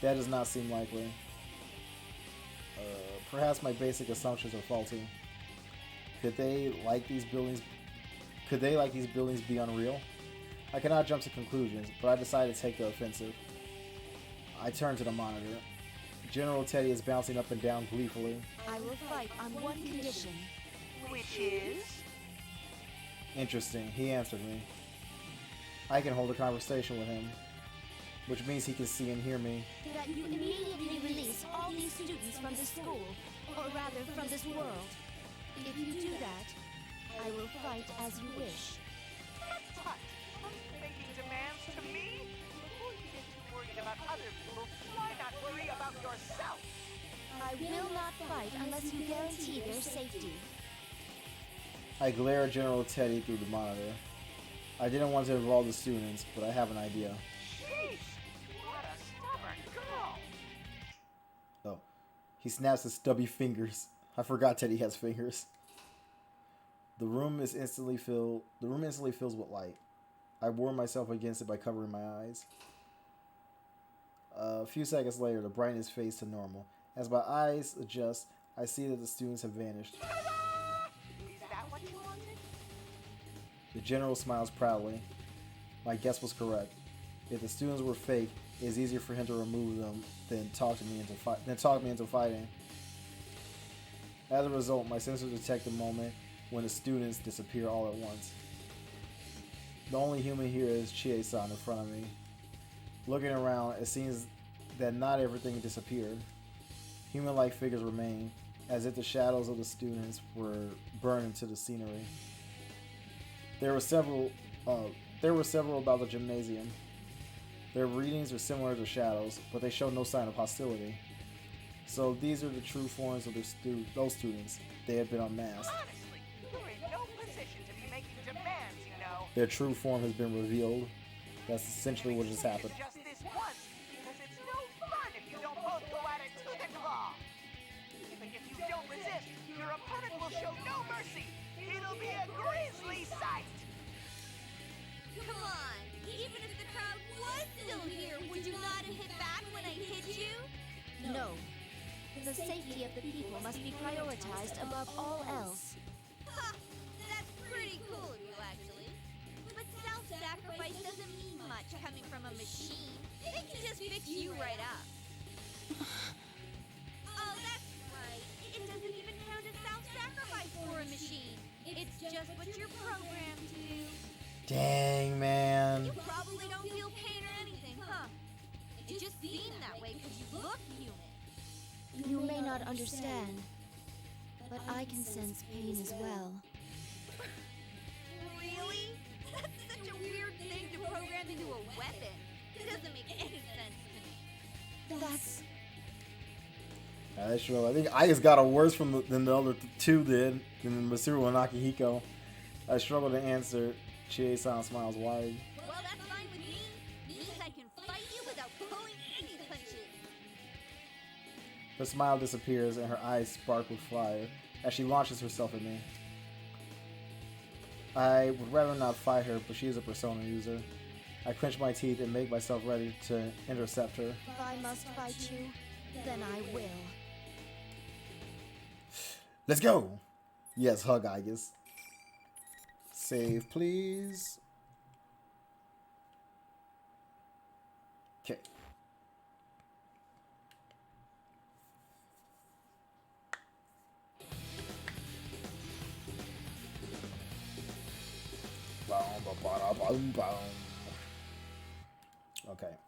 that does not seem likely. Perhaps my basic assumptions are faulty. Could they like these buildings be unreal? I cannot jump to conclusions, but I decided to take the offensive. I turn to the monitor. General Teddy is bouncing up and down gleefully. I will fight on one condition. Which is? Interesting, he answered me. I can hold a conversation with him, which means he can see and hear me. That you immediately release all these students from this school, or rather from this world. If you do that, I will fight as you wish. Tut! Making demands to me? Before you get too worried about other people, why not worry about yourself? I will not fight unless you guarantee their safety. I glare at General Teddy through the monitor. I didn't want to involve the students, but I have an idea. Sheesh! What a stubborn girl! Oh, he snaps his stubby fingers. I forgot Teddy has fingers. The room instantly fills with light. I warm myself against it by covering my eyes. A few seconds later, the brightness fades to normal. As my eyes adjust, I see that the students have vanished. Is that what you wanted? The general smiles proudly. My guess was correct. If the students were fake, it is easier for him to remove them than talk me into fighting. As a result, my sensors detect the moment when the students disappear all at once. The only human here is Chie-san in front of me. Looking around, it seems that not everything disappeared. Human-like figures remain, as if the shadows of the students were burned into the scenery. There were several about the gymnasium. Their readings are similar to shadows, but they show no sign of hostility. So these are the true forms of those students. They have been unmasked. Honestly, you're in no position to be making demands, you know. Their true form has been revealed. That's essentially what just happened. Just this once, because it's no fun if you don't both go at it to the claw. Even if you don't resist, your opponent will show no mercy. It'll be a grisly sight. Come on! Even if the crowd was still here, would you not have hit back when I hit you? No. The safety of the people must be prioritized above all else. Ha! That's pretty cool of you, actually. But self-sacrifice doesn't mean much coming from a machine. It can just fix you right up. Oh, that's right. It doesn't even count as self-sacrifice for a machine. It's just what you're programmed to do. Dang, man. You probably don't feel pain or anything, huh? It just seemed that way because you look human. You may not understand, but I can sense pain as well. Really? That's such a weird thing to program into a weapon. It doesn't make any sense to me. Yeah, that's true. I think I just got a worse than the other two did, than Masuru and Akihiko. I struggle to answer. Chie-san smiles wide. Well, that's fine with me. Means I can fight you without pulling any punches. Her smile disappears and her eyes spark with fire as she launches herself at me. I would rather not fight her, but she is a Persona user. I clench my teeth and make myself ready to intercept her. If I must fight you, then I will. Let's go! Yes, hug Aegis. Save, please. Okay.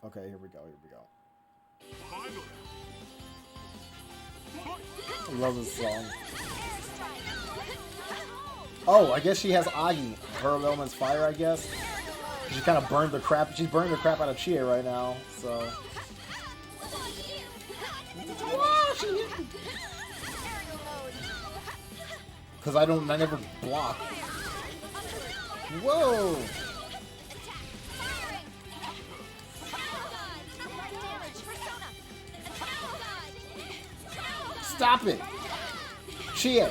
Okay, here we go. I love this song. Oh, I guess she has Agi. Her element's fire, I guess. She kind of burned the crap. She's burning the crap out of Chie right now, so. Because I never block. Whoa! Stop it! Chie! Yeah.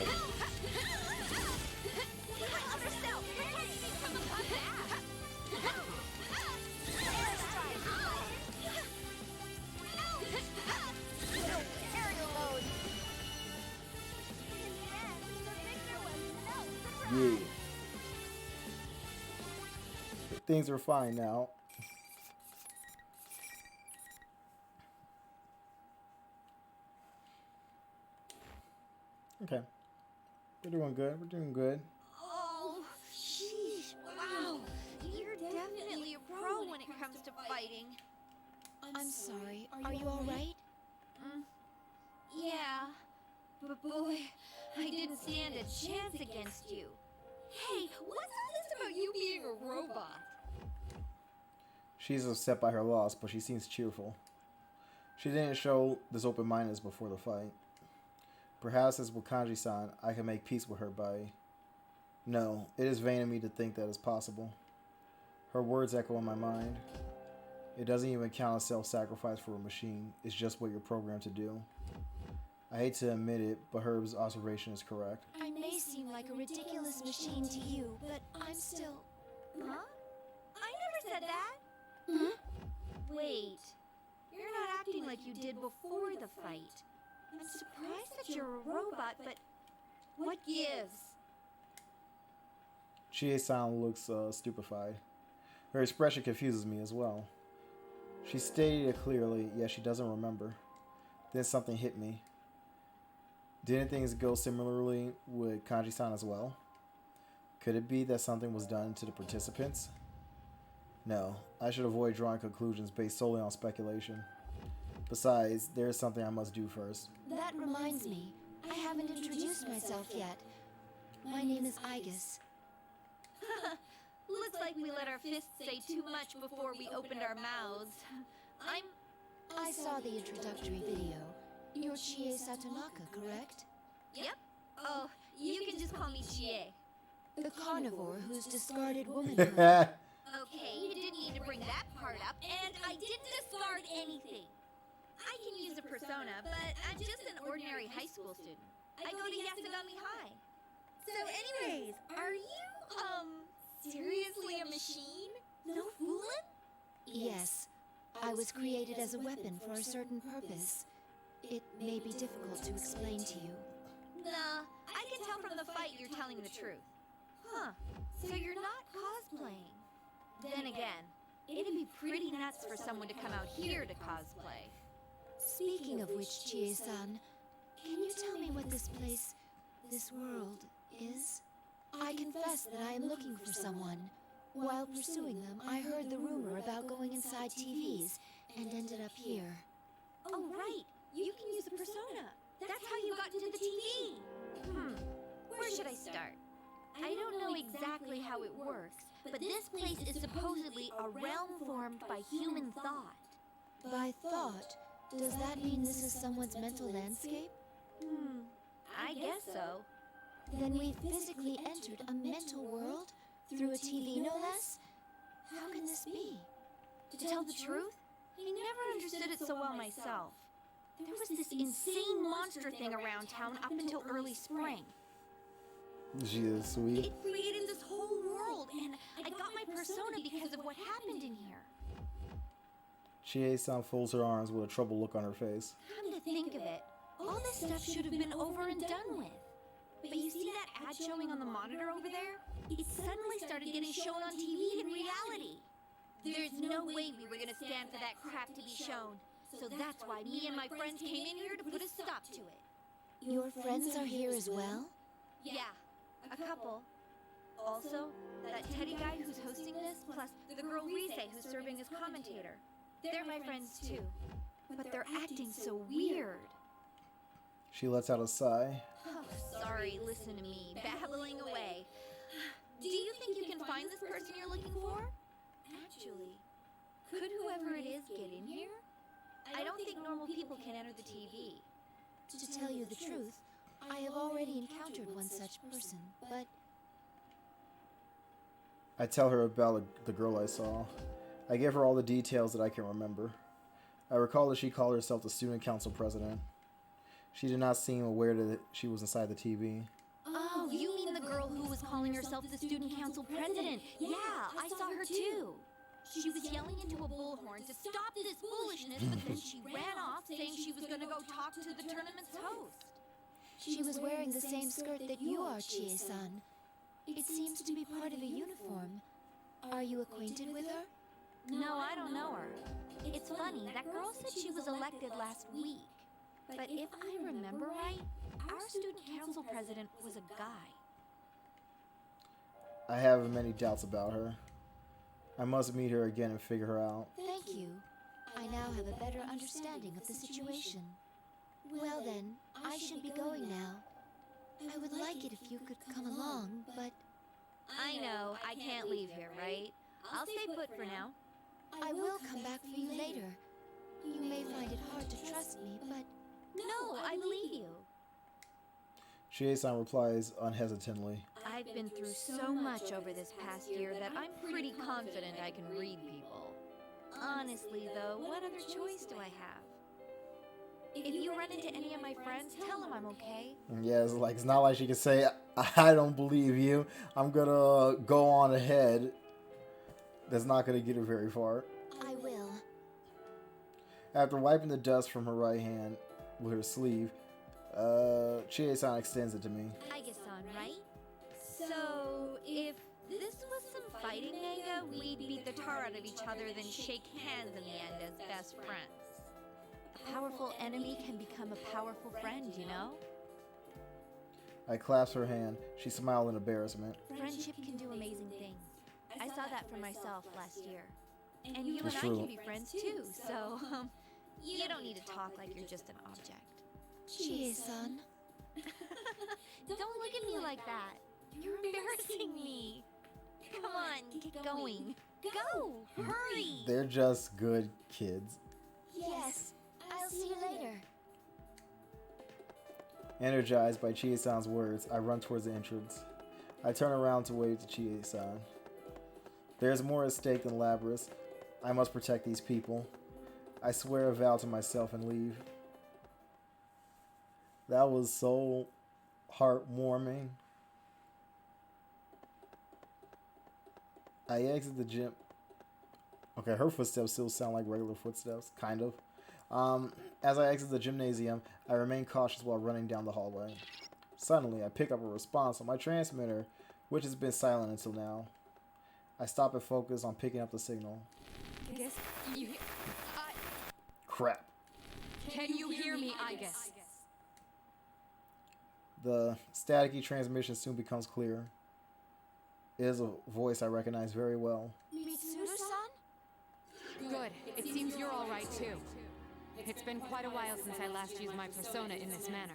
Things are fine now. Okay. We're doing good. Oh, sheesh. Wow. You're definitely a pro when it comes to fighting. I'm sorry. Are you alright? Yeah. But boy, I didn't stand a chance against you. Hey, what's all this about you being a robot? She's upset by her loss, but she seems cheerful. She didn't show this open-mindedness before the fight. Perhaps as Wakanji-san, I can make peace with her by... No, it is vain of me to think that is possible. Her words echo in my mind. It doesn't even count as self-sacrifice for a machine. It's just what you're programmed to do. I hate to admit it, but Herb's observation is correct. I may seem like a ridiculous machine to you, but I'm still... Huh? I never said that. Wait. You're not acting like you did before the fight. I'm surprised that you're a robot, but what gives? Chie-san looks stupefied. Her expression confuses me as well. She stated it clearly, yet she doesn't remember. Then something hit me. Didn't things go similarly with Kanji-san as well? Could it be that something was done to the participants? No, I should avoid drawing conclusions based solely on speculation. Besides, there is something I must do first. That reminds me. I haven't introduced myself yet. My name is Aegis. Looks like we let our fists say too much before we opened our mouths. I saw the introductory video. You're Chie Satonaka, correct? Yep. Oh, you can just call me Chie. The carnivore who's discarded womanhood. Okay, you didn't need to bring that part up, and I didn't discard anything. I can use a persona, but I'm just an ordinary high school student. I go to Yasugami High. So anyways, are you, seriously a machine? No fooling? Yes. I was created as a weapon for a certain purpose. It may be difficult to explain to you. Nah, I can tell from the fight you're telling the truth. Huh, so you're not cosplaying. Then again, it'd be pretty nuts for someone to come out here to cosplay. Speaking of which, Chie-san, can you tell me what this place, this world, is? I confess that I am looking for someone. While pursuing them, I heard the rumor about going inside TVs and ended up here. Oh, right! You can use a persona! That's how you got into the TV! Where should I start? I don't know exactly how it works, but this place is supposedly a realm formed by human thought. By thought? Does that mean this is someone's mental landscape? I guess so. Then we physically entered a mental world through a TV, no less? How can this be? To tell the truth, I never understood it so well myself. There was this insane monster thing around town up until early spring. She is sweet. It created this whole world, and I got my persona because of what happened in here. Chie-san folds her arms with a troubled look on her face. Come to think of it, all this stuff should have been over and done with. But you see that ad showing on the monitor over there? It suddenly started getting shown on TV in reality. There's no way we were gonna stand for that crap to be shown. So that's why me and my friends came in here to put a stop to it. Your friends are here as well? Yeah, a couple. Also, that Teddy guy who's hosting this, plus the girl Rise who's serving as commentator. They're my friends too. But they're acting so weird. She lets out a sigh. Oh, sorry, listen to me, babbling away. Do you think you can find this person you're looking for? Actually, could whoever it is get in here? I don't think normal people can enter the TV. To tell you the truth, I have already encountered one such person, but... I tell her about the girl I saw. I give her all the details that I can remember. I recall that she called herself the student council president. She did not seem aware that she was inside the TV. Oh, you mean the girl who was calling herself the student council president? Yeah, I saw her too. She was yelling into a bullhorn to stop this foolishness, but then she ran off saying she was going to go talk to the tournament's host. She was wearing the same skirt that you are, Chie-san. It seems to be part of a uniform. Are you acquainted with her? No, I don't know her. It's funny, that girl said she was elected last week. But if I remember right, our student council president was a guy. I have many doubts about her. I must meet her again and figure her out. Thank you. I now have a better understanding of the situation. Well then, I should be going now. I would like it if you could come along, but... I know, I can't leave here, right? I'll stay put for now. I will come back for you later. You may find it hard to trust me, but... No, I believe you. Chie-san replies unhesitantly. I've been through so much over this past year that I'm pretty confident I can read people. Honestly, though, what other choice do I have? If you run into any of my friends, tell them I'm okay. Yeah, it's not like she can say, I don't believe you. I'm gonna go on ahead. That's not gonna get her very far. I will. After wiping the dust from her right hand with her sleeve, Chie-san extends it to me. I guess on, right? So, if this was some fighting manga, we'd beat the tar out of each other, then shake hands in the end as best friends. A powerful enemy can become a powerful friend, you know? I clasp her hand. She smiled in embarrassment. Friendship can do amazing things. I saw that for myself last year. And you and It's I true. can be friends too, so, you don't need to talk like you're just an object. Chie-san. Don't look at me like that. You're embarrassing me. Come on, get going. Go! Hurry! They're just good kids. Yes, I'll see you later. Energized by Chie-san's words, I run towards the entrance. I turn around to wave to Chie-san. There's more at stake than Labrys. I must protect these people. I swear a vow to myself and leave. That was so heartwarming. I exit the gym. Okay, her footsteps still sound like regular footsteps, kind of. As I exit the gymnasium, I remain cautious while running down the hallway. Suddenly, I pick up a response on my transmitter, which has been silent until now. I stop and focus on picking up the signal. Guess you... Crap. Can you hear me, I guess? The staticky transmission soon becomes clear. It is a voice I recognize very well. Mitsuru-san? Good. It seems you're all right, too. It's been quite a while since I last used my persona in this manner.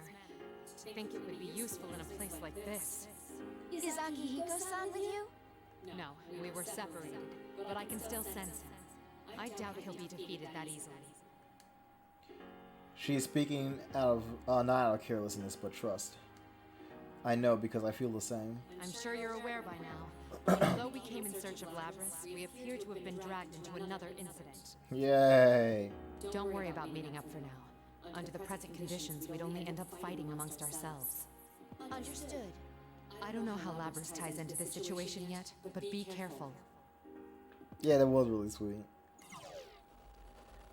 To think it would be useful in a place like this. Is Akihiko-san with you? No, we were separated, but I can still sense him. I doubt he'll be defeated that easily. She's speaking out of, not out of carelessness, but trust. I know because I feel the same. I'm sure you're aware by now. Although we came in search of Labrys, we appear to have been dragged into another incident. Yay. Don't worry about meeting up for now. Under the present conditions, we'd only end up fighting amongst ourselves. Understood. I don't know how Labrys ties into this situation yet, but be careful. Yeah, that was really sweet.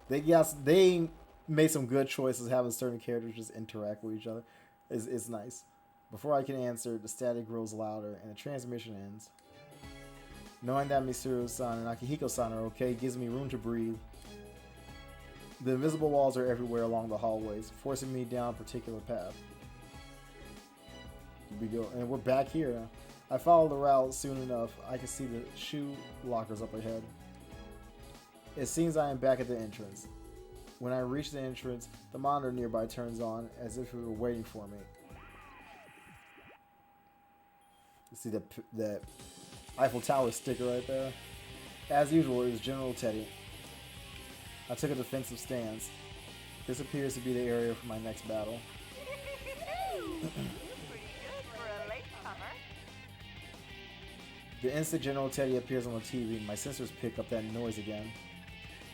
They made some good choices having certain characters just interact with each other. It's nice. Before I can answer, the static grows louder and the transmission ends. Knowing that Mitsuru-san and Akihiko-san are okay gives me room to breathe. The invisible walls are everywhere along the hallways, forcing me down a particular path. We go, and we're back here. I follow the route soon enough. I can see the shoe lockers up ahead. It seems I am back at the entrance. When I reach the entrance, the monitor nearby turns on as if it were waiting for me. You see that Eiffel Tower sticker right there? As usual, it was General Teddy. I took a defensive stance. This appears to be the area for my next battle. Pretty good for a latecomer. The instant General Teddy appears on the TV, my sensors pick up that noise again.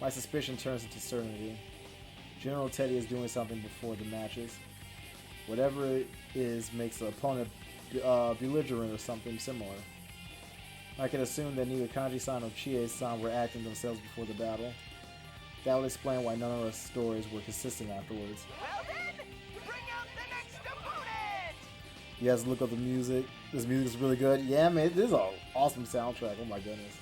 My suspicion turns into certainty. General Teddy is doing something before the matches. Whatever it is makes the opponent belligerent or something similar. I can assume that neither Kanji-san or Chie-san were acting themselves before the battle. That would explain why none of our stories were consistent afterwards. Well then, bring out the next opponent! You guys look up the music. This music is really good. Yeah, man, this is an awesome soundtrack. Oh my goodness.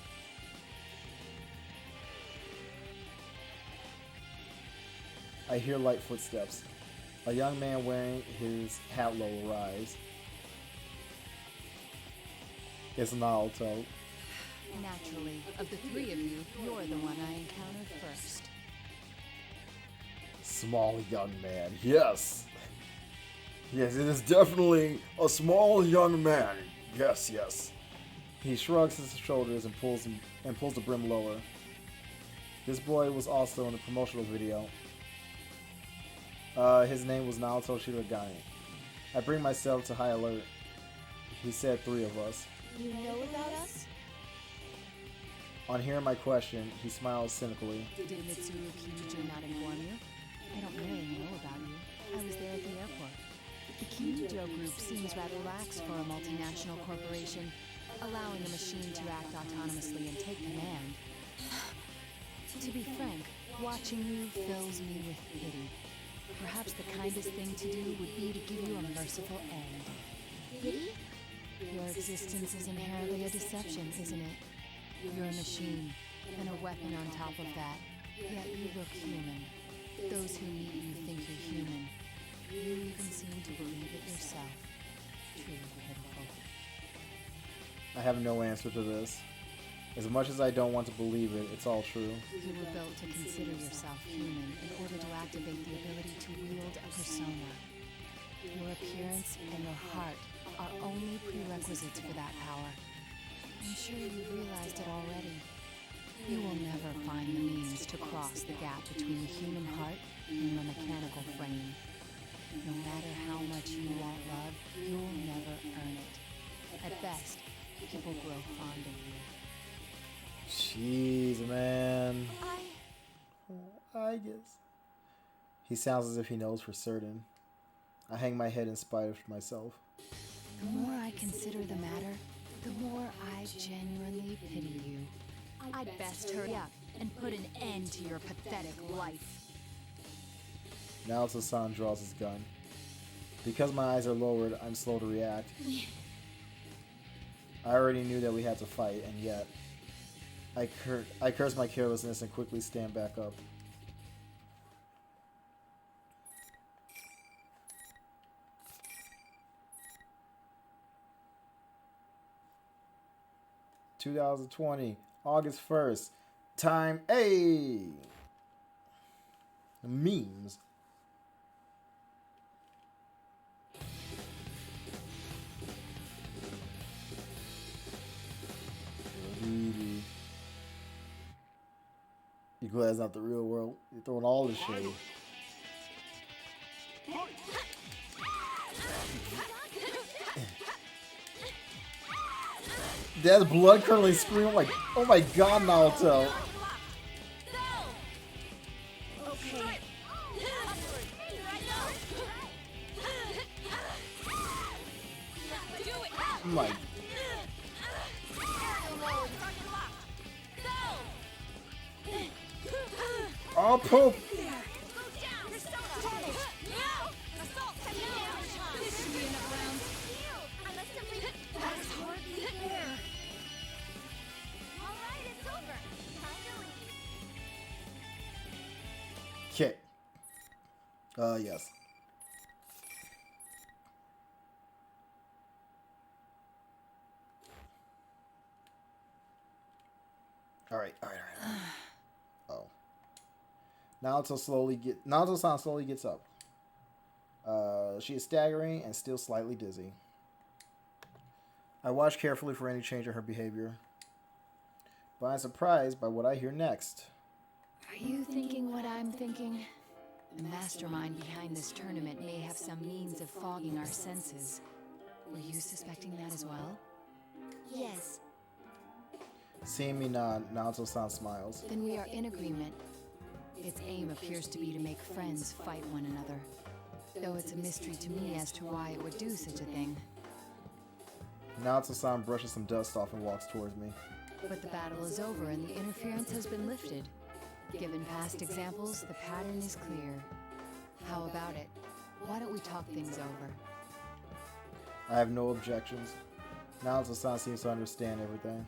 I hear light footsteps. A young man wearing his hat low arrives. It's Naoto. Naturally, of the three of you, you're the one I encountered first. Small young man. Yes. Yes, it is definitely a small young man. Yes, yes. He shrugs his shoulders and pulls the brim lower. This boy was also in the promotional video. His name was Naoto Shirogane. I bring myself to high alert. He said 3 of us. You know about us? On hearing my question, he smiles cynically. Did Mitsuru Kimujo not inform you? I don't really know about you. I was there at the airport. The Kimujo group seems rather lax for a multinational corporation, allowing a machine to act autonomously and take command. To be frank, watching you fills me with pity. Perhaps the kindest thing to do would be to give you a merciful end. Pity? Your existence is inherently a deception, isn't it? You're a machine, and a weapon on top of that. Yet you look human. Those who meet you think you're human. You even seem to believe it yourself. Truly pitiful. I have no answer to this. As much as I don't want to believe it, it's all true. You were built to consider yourself human in order to activate the ability to wield a persona. Your appearance and your heart are only prerequisites for that power. I'm sure you've realized it already. You will never find the means to cross the gap between the human heart and the mechanical frame. No matter how much you want love, you'll never earn it. At best, people grow fond of you. Jeez, man. I guess. He sounds as if he knows for certain. I hang my head in spite of myself. The more I consider the matter, the more I genuinely pity you. I'd best hurry up and put an end to your pathetic life. Naoto-san draws his gun. Because my eyes are lowered, I'm slow to react. I already knew that we had to fight, and yet I curse my carelessness and quickly stand back up. (2020) August 1st. Time A. Memes. You glad it's not the real world? You're throwing all this shade. That's blood curdling scream. Like, oh my god, Naruto. Okay. My. Oh, poop. Okay. Yes. All right. Oh. Naruto-san slowly gets up. She is staggering and still slightly dizzy. I watch carefully for any change in her behavior, but I'm surprised by what I hear next. Are you thinking what I'm thinking? The mastermind behind this tournament may have some means of fogging our senses. Were you suspecting that as well? Yes. Seeing me nod, Naruto-san smiles. Then we are in agreement. Its aim appears to be to make friends fight one another. Though it's a mystery to me as to why it would do such a thing. Naruto-san brushes some dust off and walks towards me. But the battle is over and the interference has been lifted. Given past examples, the pattern is clear. How about it? Why don't we talk things over? I have no objections. Naruto-san seems to understand everything.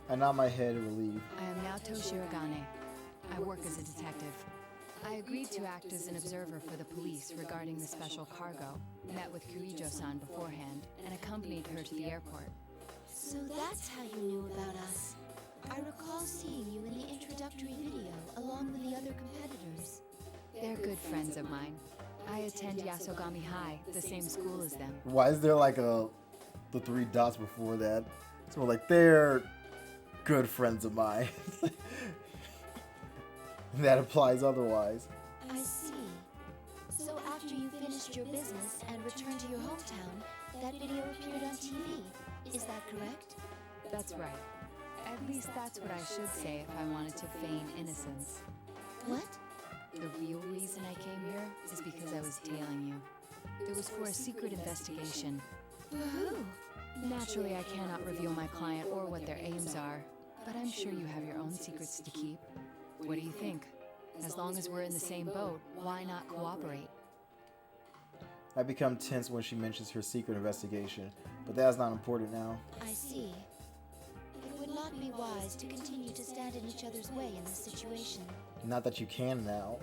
I nod my head in relief. I am Naoto Shirogane. I work as a detective. I agreed to act as an observer for the police regarding the special cargo, met with Kirijo-san beforehand, and accompanied her to the airport. So that's how you knew about us. I recall seeing you in the introductory video, along with the other competitors. They're good friends of mine. I attend Yasogami High, the same school as them. Why is there like the 3 dots before that? So like, they're good friends of mine. That applies otherwise. I see. So after you finished your business and returned to your hometown, that video appeared on TV. Is that correct? That's right. At least that's what I should say if I wanted to feign innocence. What? The real reason I came here is because I was tailing you. It was for a secret investigation. For who? Naturally, I cannot reveal my client or what their aims are, but I'm sure you have your own secrets to keep. What do you think? As long as we're in the same boat, why not cooperate? I become tense when she mentions her secret investigation, but that's not important now. I see. It would not be wise to continue to stand in each other's way in this situation. Not that you can now.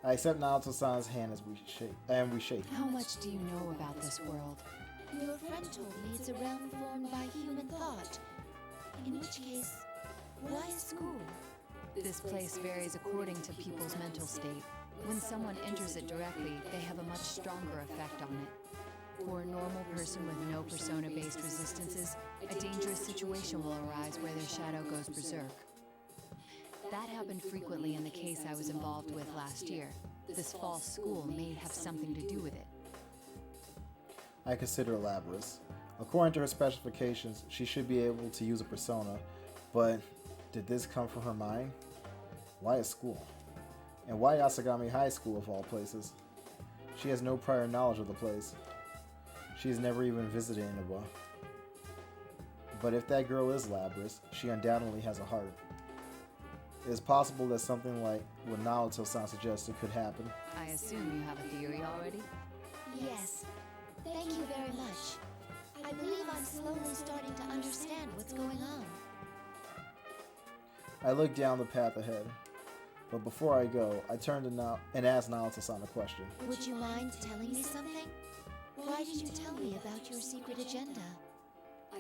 I accept Naoto-san's hand as we shake. How much do you know about this world? Your friend told me it's a realm formed by human thought. In which case, why a school? This place varies according to people's mental state. When someone enters it directly, they have a much stronger effect on it. For a normal person with no persona-based resistances, a dangerous situation will arise where their shadow goes berserk. That happened frequently in the case I was involved with last year. This false school may have something to do with it. I consider Labras. According to her specifications, she should be able to use a persona, but did this come from her mind? Why a school? And why Yasogami High School of all places? She has no prior knowledge of the place. She has never even visited Inaba. But if that girl is Labras, she undoubtedly has a heart. It is possible that something like what Naoto-san suggested could happen. I assume you have a theory already? Yes. Thank you very much. I believe I'm slowly starting to understand what's going on. I look down the path ahead. But before I go, I turn to and ask Naoto-san a question. Would you mind telling me something? Why did you tell me about your secret agenda?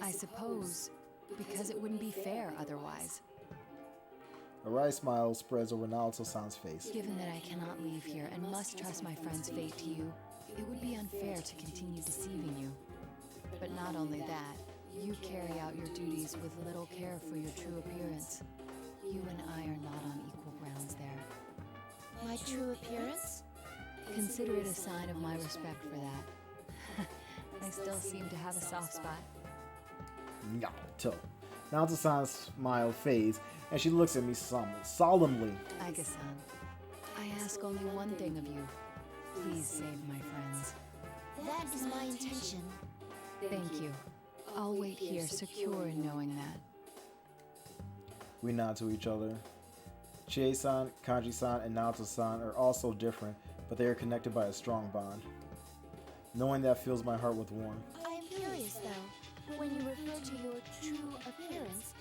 I suppose because it wouldn't be fair otherwise. A wry smile spreads over Naoto-san's face. Given that I cannot leave here and must trust my friend's fate to you, it would be unfair to continue deceiving you. But not only that, you carry out your duties with little care for your true appearance. You and I are not on equal grounds there. My true appearance? Consider it a sign of my respect for that. I still seem to have a soft spot. No. toe. Naoto-san's smile fades, and she looks at me solemnly. Aiga-san, I ask only one thing of you. Please save my friends. That is my intention. Thank you. I'll wait here, secure in knowing that. We nod to each other. Chie-san, Kanji-san, and Naoto-san are also different, but they are connected by a strong bond. Knowing that fills my heart with warmth. I am curious, though. When you refer to your true appearance,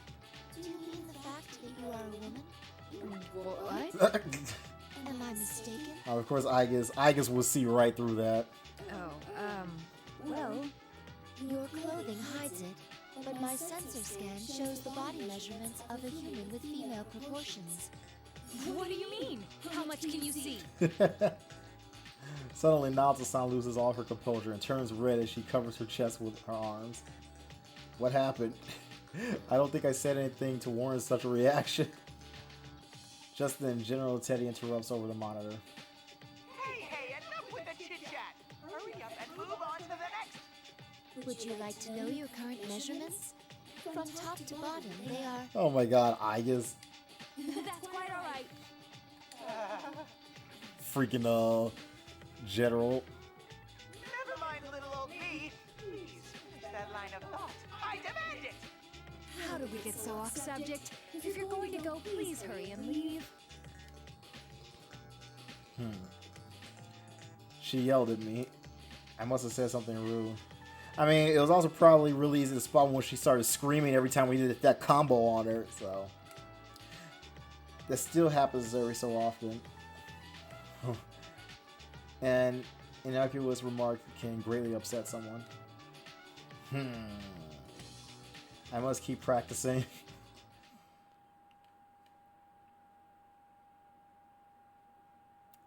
do you mean the fact that you are a woman? What? Am I mistaken? Of course, Aigus will see right through that. Well, your clothing hides it, but my sensor scan shows the body measurements of a human with female proportions. What do you mean? How much can you see? Suddenly, Naoto-san loses all her composure and turns red as she covers her chest with her arms. What happened? I don't think I said anything to warrant such a reaction. Just then, General Teddy interrupts over the monitor. Hey, enough with the chit-chat! Hurry up and move on to the next! Would you like to know your current measurements? From top to bottom, they are... Oh my god, Aigus. That's quite alright. Freaking, General. Never mind, little old me. Please, finish that line of thought. I demand it! How did we get so off subject? If you're going to go, please hurry and leave. She yelled at me. I must have said something rude. I mean, it was also probably really easy to spot when she started screaming every time we did that combo on her, so... That still happens every so often. An innocuous remark can greatly upset someone. I must keep practicing.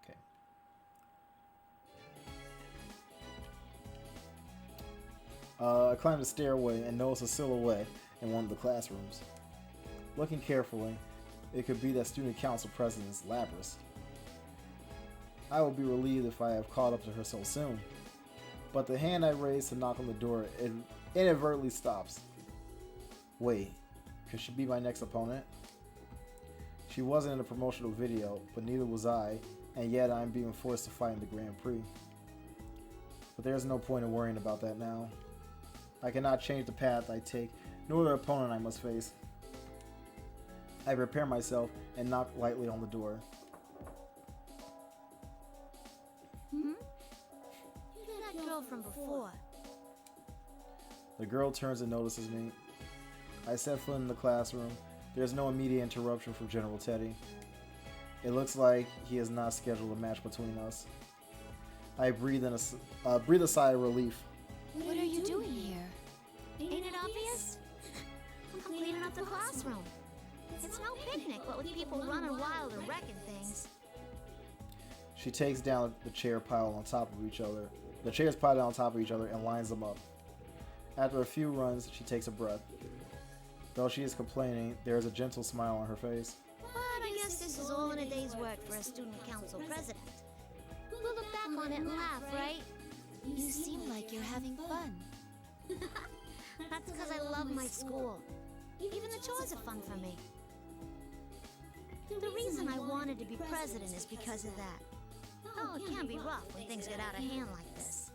Okay. I climbed the stairway and noticed a silhouette in one of the classrooms. Looking carefully, it could be that student council president Labris. I will be relieved if I have caught up to her so soon. But the hand I raised to knock on the door inadvertently stops. Wait, could she be my next opponent? She wasn't in a promotional video, but neither was I, and yet I am being forced to fight in the Grand Prix. But there's no point in worrying about that now. I cannot change the path I take, nor the opponent I must face. I prepare myself and knock lightly on the door. You're that girl from before. The girl turns and notices me. I set foot in the classroom. There's no immediate interruption from General Teddy. It looks like he has not scheduled a match between us. I breathe a sigh of relief. What are you doing here? Ain't it obvious? I'm cleaning up the classroom. It's no picnic, but with people running wild and wrecking things. She takes down the chair piled on top of each other. The chairs piled on top of each other and lines them up. After a few runs, she takes a breath. Though she is complaining, there is a gentle smile on her face. But I guess this is all in a day's work for a student council president. We'll look back on it and laugh, right? You seem like you're having fun. That's because I love my school. Even the chores are fun for me. The reason I wanted to be president is because of that. Oh, it can be rough when things get out of hand like this.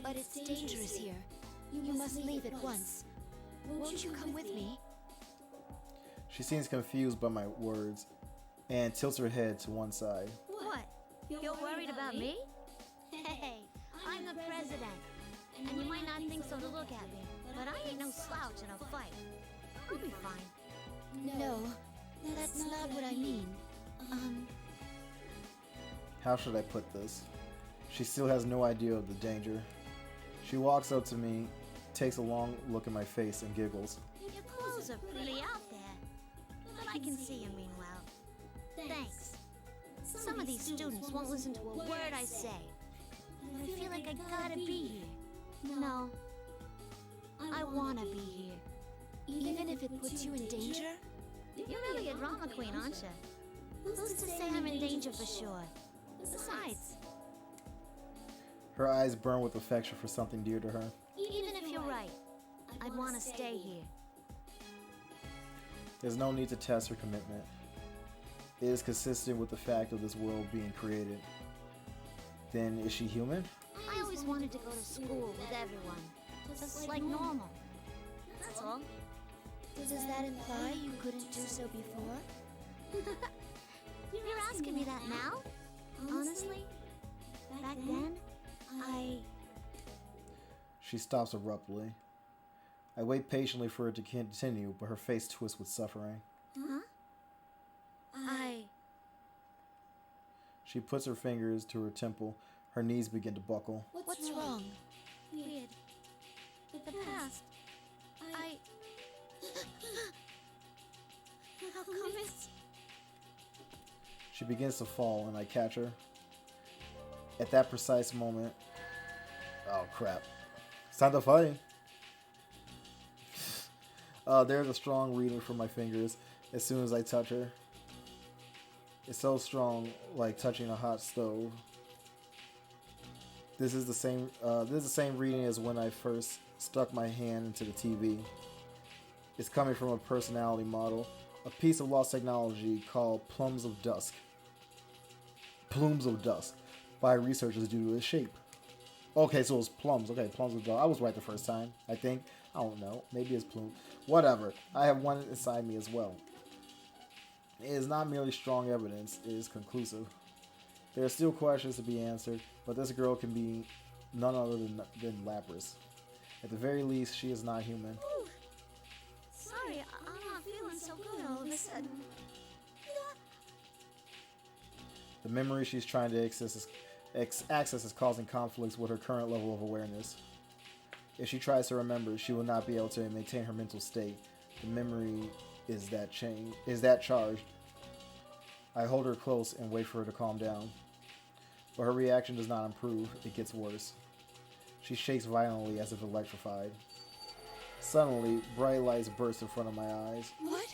But it's dangerous here. You must leave at once. Won't you come with me? She seems confused by my words and tilts her head to one side. What? You're worried about me? Hey, I'm the president. And you might not think so to look at me, but I ain't no slouch in a fight. I'll be fine. No, that's not what I mean. How should I put this? She still has no idea of the danger. She walks up to me, takes a long look at my face, and giggles. Your clothes are pretty out there, but I can see you mean well. Thanks. Some of these students won't listen to a word I say. I feel like I gotta be here. No, I wanna be here. Even if it puts you in danger? You're really a drama queen, aren't you? Who's to say I'm in danger for sure? Besides, Her eyes burn with affection for something dear to her. even if you're right, I'd want to stay here. There's no need to test her commitment. It is consistent with the fact of this world being created. Then is she human? I always wanted to go to school with everyone. Just like normal. That's all. Does that imply you couldn't do so before? You're asking me that now? Honestly? Back then, She stops abruptly. I wait patiently for her to continue, but her face twists with suffering. Huh? She puts her fingers to her temple. Her knees begin to buckle. What's wrong? Weird. The past. How come it's... She begins to fall, and I catch her. At that precise moment... Oh, crap. It's time to fight. There's a strong reading from my fingers as soon as I touch her. It's so strong, like touching a hot stove. This is the same reading as when I first stuck my hand into the TV. It's coming from a personality model, a piece of lost technology called Plumes of Dusk. Plumes of Dusk, by researchers due to its shape. Okay, so it's plums. Okay, Plumes of Dusk. I was right the first time, I think. I don't know. Maybe it's plume. Whatever. I have one inside me as well. It is not merely strong evidence, it is conclusive. There are still questions to be answered, but this girl can be none other than Lapras. At the very least, she is not human. Ooh. Sorry, I'm not feeling so good all of a sudden. The memory she's trying to access is causing conflicts with her current level of awareness. If she tries to remember, she will not be able to maintain her mental state. The memory is that charged. I hold her close and wait for her to calm down. But her reaction does not improve, it gets worse. She shakes violently as if electrified. Suddenly, bright lights burst in front of my eyes. What?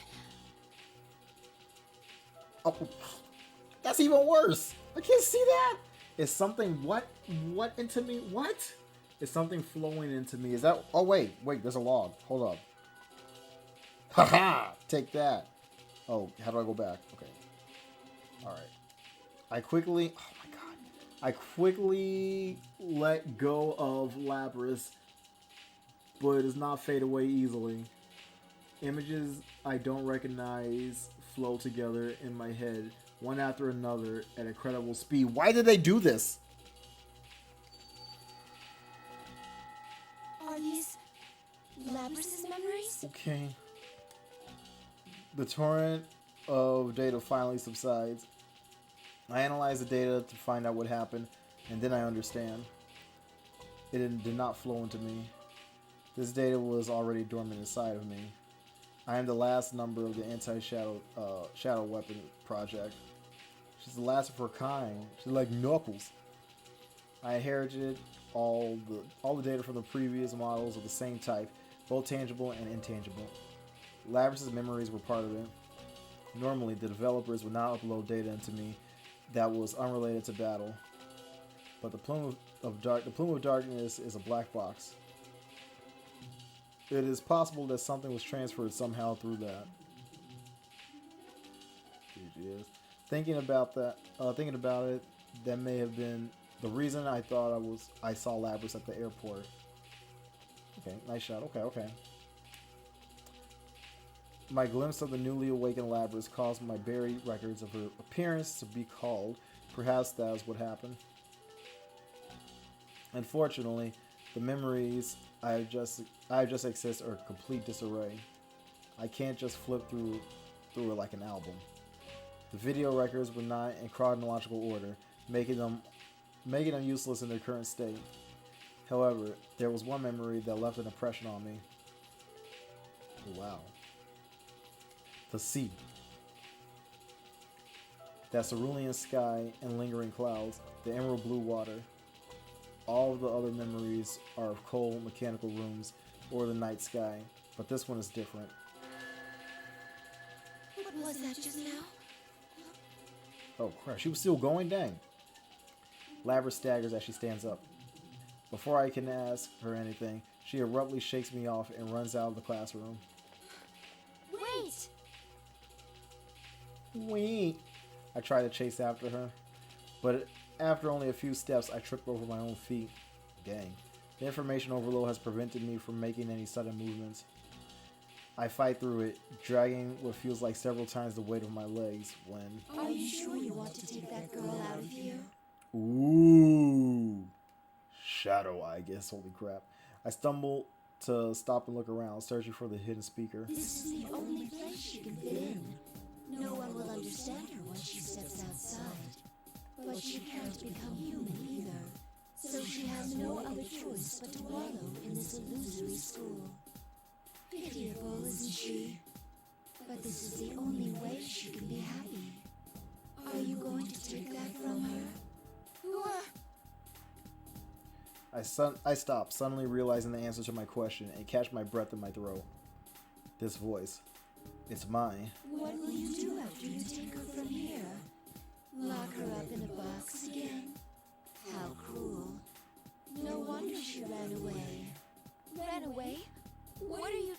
Oh, that's even worse! I can't see that! Is something what into me? What? Is something flowing into me? Is that... Oh, wait, there's a log. Hold up. Haha! Take that. Oh, how do I go back? Okay. Alright. I quickly let go of Lapras, but it does not fade away easily. Images I don't recognize flow together in my head, one after another, at incredible speed. Why did they do this? Are these Lapras' memories? Okay. The torrent of data finally subsides. I analyze the data to find out what happened, and then I understand. It did not flow into me. This data was already dormant inside of me. I am the last number of the anti-shadow shadow weapon project. She's the last of her kind. She's like Knuckles. I inherited all the data from the previous models of the same type, both tangible and intangible. Lapras' memories were part of it. Normally, the developers would not upload data into me that was unrelated to battle. But the Plume of Darkness is a black box. It is possible that something was transferred somehow through that. Here she is. Thinking about it, that may have been the reason I thought I saw Lapras at the airport. Okay, nice shot. Okay. My glimpse of the newly awakened Lapras caused my buried records of her appearance to be called. Perhaps that is what happened. Unfortunately, the memories I just accessed are in complete disarray. I can't just flip through it like an album. The video records were not in chronological order, making them useless in their current state. However, there was one memory that left an impression on me. Wow. The sea. That cerulean sky and lingering clouds, the emerald blue water. All of the other memories are of cold mechanical rooms or the night sky, but this one is different. What was that just now? Oh crap, she was still going? Dang. Lapras staggers as she stands up. Before I can ask her anything, she abruptly shakes me off and runs out of the classroom. Wait! Wee! I try to chase after her, but after only a few steps, I trip over my own feet. Dang. The information overload has prevented me from making any sudden movements. I fight through it, dragging what feels like several times the weight of my legs when... Are you sure you want to take that girl out of here? Ooh! Shadow Eye, I guess. Holy crap. I stumble to stop and look around, searching for the hidden speaker. This is the only place she can fit in. No one will understand her when she steps outside. But she can't become human either. So she has no other choice but to wallow in this illusory school. Pitiable, isn't she? But this is the only way she can be happy. Are you going to take that from her? I stop, suddenly realizing the answer to my question, and catch my breath in my throat. This voice. It's mine. What will you do after you take her from here? Lock her up in a box again? How cruel. No wonder she ran away. Ran away? What are you...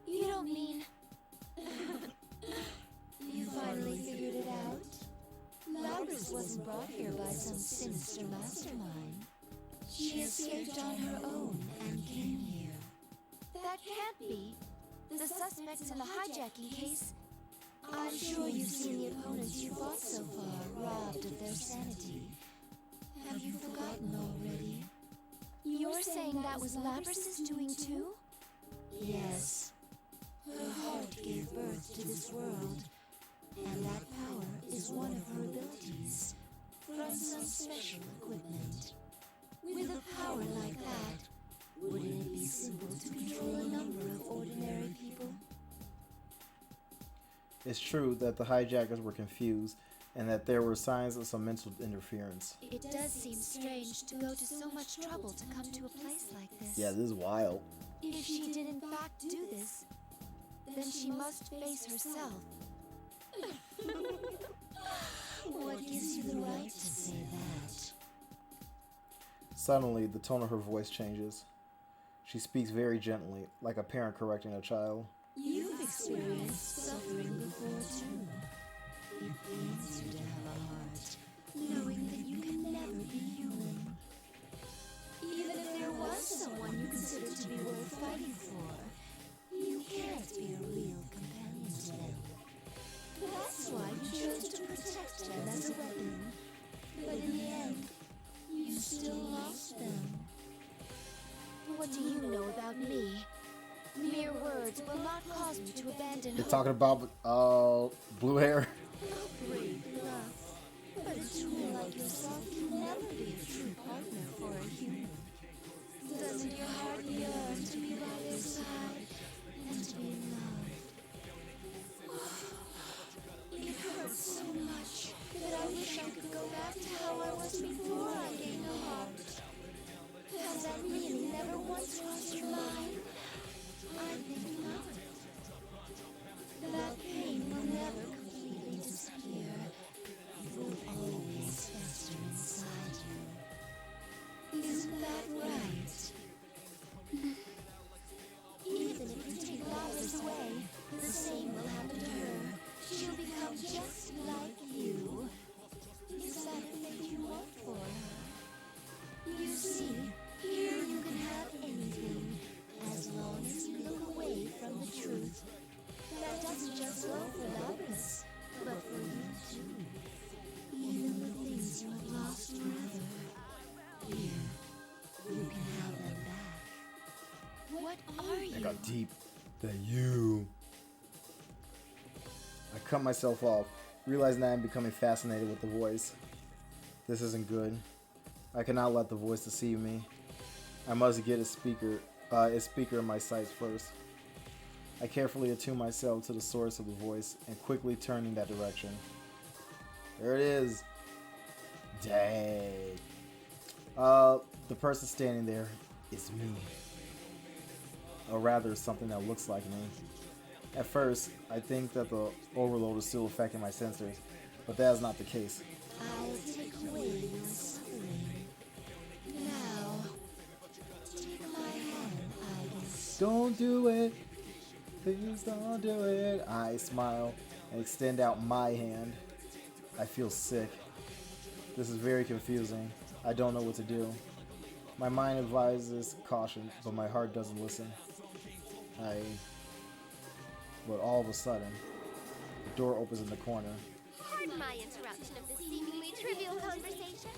You don't mean... You finally figured it out? Labrys wasn't brought here by some sinister mastermind. She escaped on her own and came here. That can't be. The suspects in the hijacking case... I'm sure you've seen the opponents you fought so far robbed of their sanity. Have you forgotten already? You're saying that was Labrys' doing too? Yes. Her heart gave birth to this world, and that power is one of her abilities, from some special equipment. With a power like that, wouldn't it be simple to control a number of ordinary people? It's true that the hijackers were confused, and that there were signs of some mental interference. It does seem strange to go to so much trouble to come to a place like this. Yeah, this is wild. If she did in fact do this, then she must face herself. What gives you the right to say that? Suddenly, the tone of her voice changes. She speaks very gently, like a parent correcting a child. You've experienced suffering before, too. It pains you to have a heart, knowing that you can never be human. Even if there was someone you considered to be worth fighting for, you can't be a real companion to them. That's why you chose to protect them as a weapon. But in the end, you still lost them. What do you know about me? Mere words will not cause me to abandon You're hope. talking about, blue hair? Brave enough, but a tool like yourself can never be a true partner for a human. Doesn't your heart yearn to be by their side and to be loved? It hurts so much that I wish I could go back to how I was before I gained a heart. Has that really never once crossed your mind? I think not. That pain will never completely disappear. It will always fester inside you. Isn't that right? Even if you take Labrys away, the same will happen to her. She'll become just like you. Is that a fate you want for her? You see, here you can have anything, as long as you look away from the truth. That doesn't just go for Labrys, but for you too. Even the things you have lost forever. Here, you can have them back. What are you? I got deep. That you. I cut myself off, realizing that I'm becoming fascinated with the voice. This isn't good. I cannot let the voice deceive me. I must get a speaker in my sights first. I carefully attune myself to the source of the voice and quickly turn in that direction. There it is. Dang. The person standing there is me. Or rather, something that looks like me. At first, I think that the overload is still affecting my sensors, but that is not the case. I'll take away your suffering. Now, take my hand, Ibis. Don't do it. Please don't do it. I smile and extend out my hand. I feel sick. This is very confusing. I don't know what to do. My mind advises caution, but my heart doesn't listen. But all of a sudden, the door opens in the corner. Pardon my interruption of this seemingly trivial conversation.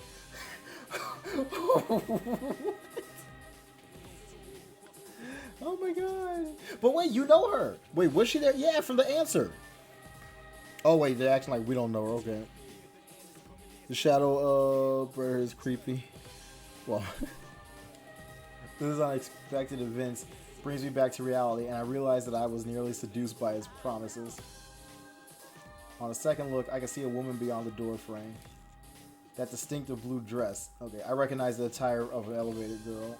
Oh my god. But wait, you know her. Wait, was she there? Yeah, from the answer. Oh wait, they're acting like we don't know her. Okay. The shadow brother is creepy. Well, this is unexpected events brings me back to reality, and I realize that I was nearly seduced by his promises. On a second look, I can see a woman beyond the door frame. That distinctive blue dress. Okay, I recognize the attire of an elevated girl.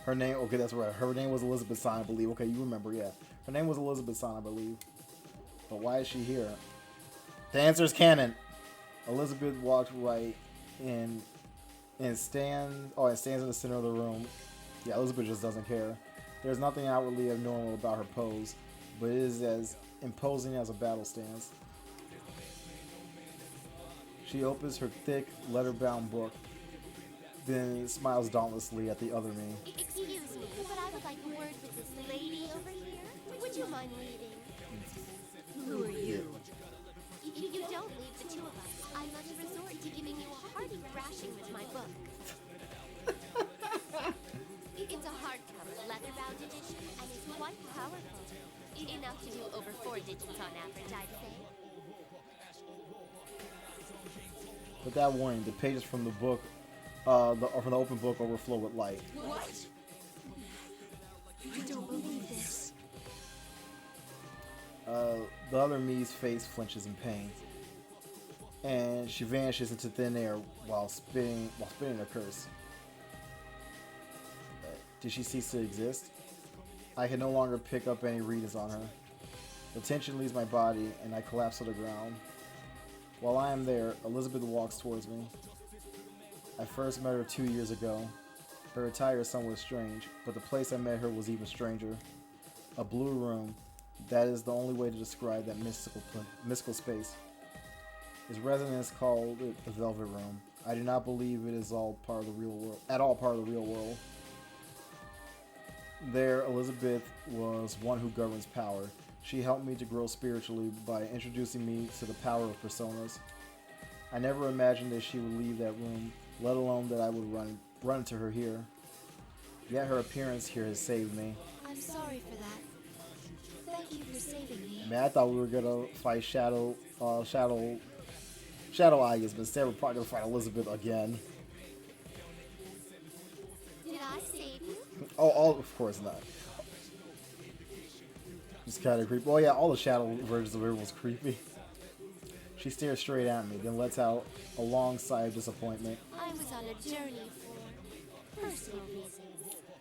Her name, okay, that's right. Her name was Elizabeth Son, I believe. Okay, you remember, yeah. Her name was Elizabeth Son, I believe. But why is she here? The answer is canon. Elizabeth walked right in and stands in the center of the room. Yeah, Elizabeth just doesn't care. There's nothing outwardly abnormal about her pose, but it is as imposing as a battle stance. She opens her thick, leather-bound book, then smiles dauntlessly at the other me. Excuse me, but I would like a word with this lady over here. Would you mind reading? Who are you? If you don't leave the two of us, I must resort to giving you a hearty thrashing with my book. It's a hardcover, leather-bound edition, and it's quite powerful. Enough to do over 4 digits on average, I'd say. With that warning, the pages from the book, from the open book, overflow with light. What? I don't believe this. The other me's face flinches in pain, and she vanishes into thin air while spitting a curse. Did she cease to exist? I can no longer pick up any readings on her. The tension leaves my body, and I collapse to the ground. While I am there, Elizabeth walks towards me. I first met her 2 years ago. Her attire is somewhat strange, but the place I met her was even stranger. A blue room. That is the only way to describe that mystical space. His residence called it the Velvet Room. I do not believe it is all part of the real world. At all part of the real world. There, Elizabeth was one who governs power. She helped me to grow spiritually by introducing me to the power of personas. I never imagined that she would leave that room, let alone that I would run into her here. Yet her appearance here has saved me. I'm sorry for that. Thank you for saving me. Man, I thought we were gonna fight Shadow Eyes, but instead we're probably gonna fight Elizabeth again. Did I save you? Oh, of course not. It's kind of creepy. Oh yeah, all the Shadow versions of her was creepy. She stares straight at me, then lets out a long sigh of disappointment. I was on a journey for personal reasons.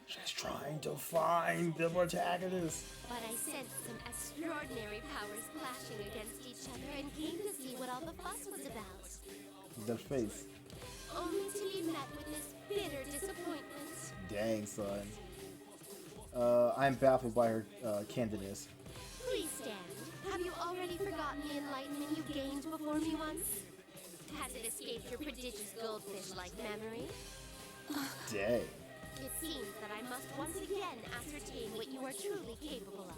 She's trying to find the protagonist. But I sensed some extraordinary powers clashing against each other and came to see what all the fuss was about. That face. Only to be met with this bitter disappointment. Dang, son. I'm baffled by her candidness. Please stand. Have you already forgotten the enlightenment you gained before me once? Has it escaped your prodigious goldfish-like memory? Dang. It seems that I must once again ascertain what you are truly capable of.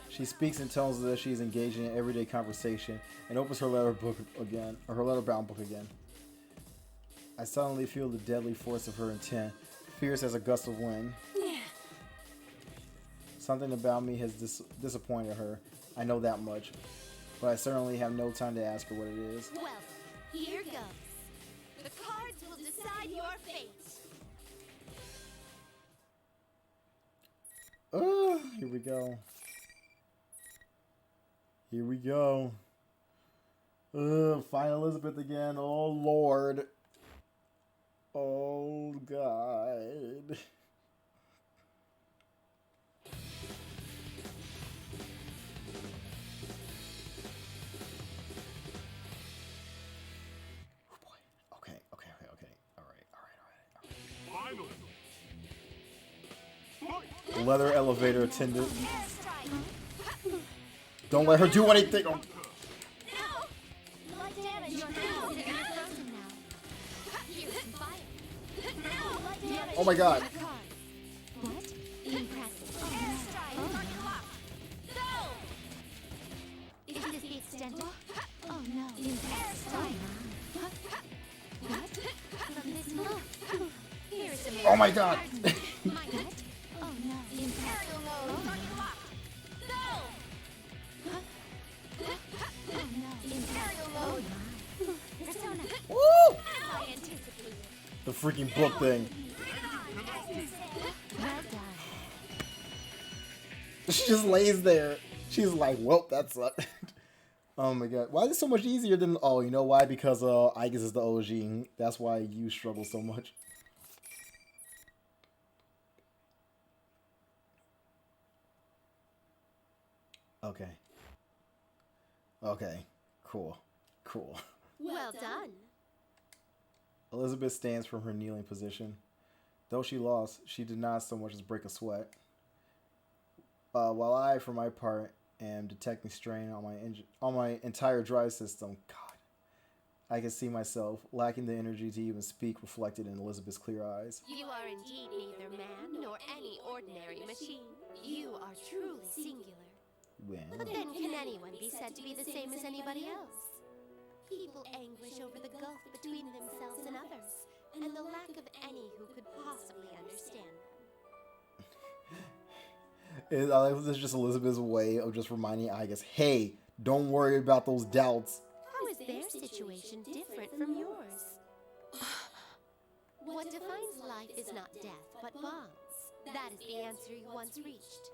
She speaks in tones as if she is engaging in everyday conversation and opens her letter-bound book again. I suddenly feel the deadly force of her intent, fierce as a gust of wind. Something about me has disappointed her. I know that much. But I certainly have no time to ask her what it is. Well, here goes. The cards will decide your fate. Here we go. Here we go. Find Elizabeth again. Oh, Lord. Oh, God. The leather elevator attendant. Don't let her do anything. Oh, Blood damage. You're frozen now. Here's some fire. Blood damage. oh my god. What? Impressive. Is this the extent of... Oh no. Impressive. What? From this move. Here's some... Oh my god. What? Oh no. Imperial mode. Oh no. Imperial mode. Persona. Woo! I anticipated. The freaking book thing. Well done. She just lays there. She's like, well, that sucked. Oh my god. Why is it so much easier than... Oh, you know why? Because Igus is the OG. That's why you struggle so much. Okay. Okay. Cool. Cool. Well done. Elizabeth stands from her kneeling position. Though she lost, she did not so much as break a sweat. While I, for my part, am detecting strain on my entire drive system, God, I can see myself lacking the energy to even speak reflected in Elizabeth's clear eyes. You are indeed neither man nor any ordinary machine. You are truly singular. But then can anyone be said to be the same as anybody else? People anguish over the gulf between themselves and others, and the lack of any who could possibly understand them. This is just Elizabeth's way of just reminding Igus, hey, don't worry about those doubts. How is their situation different from yours? What defines life is not death, but bonds. That is the answer you once reached.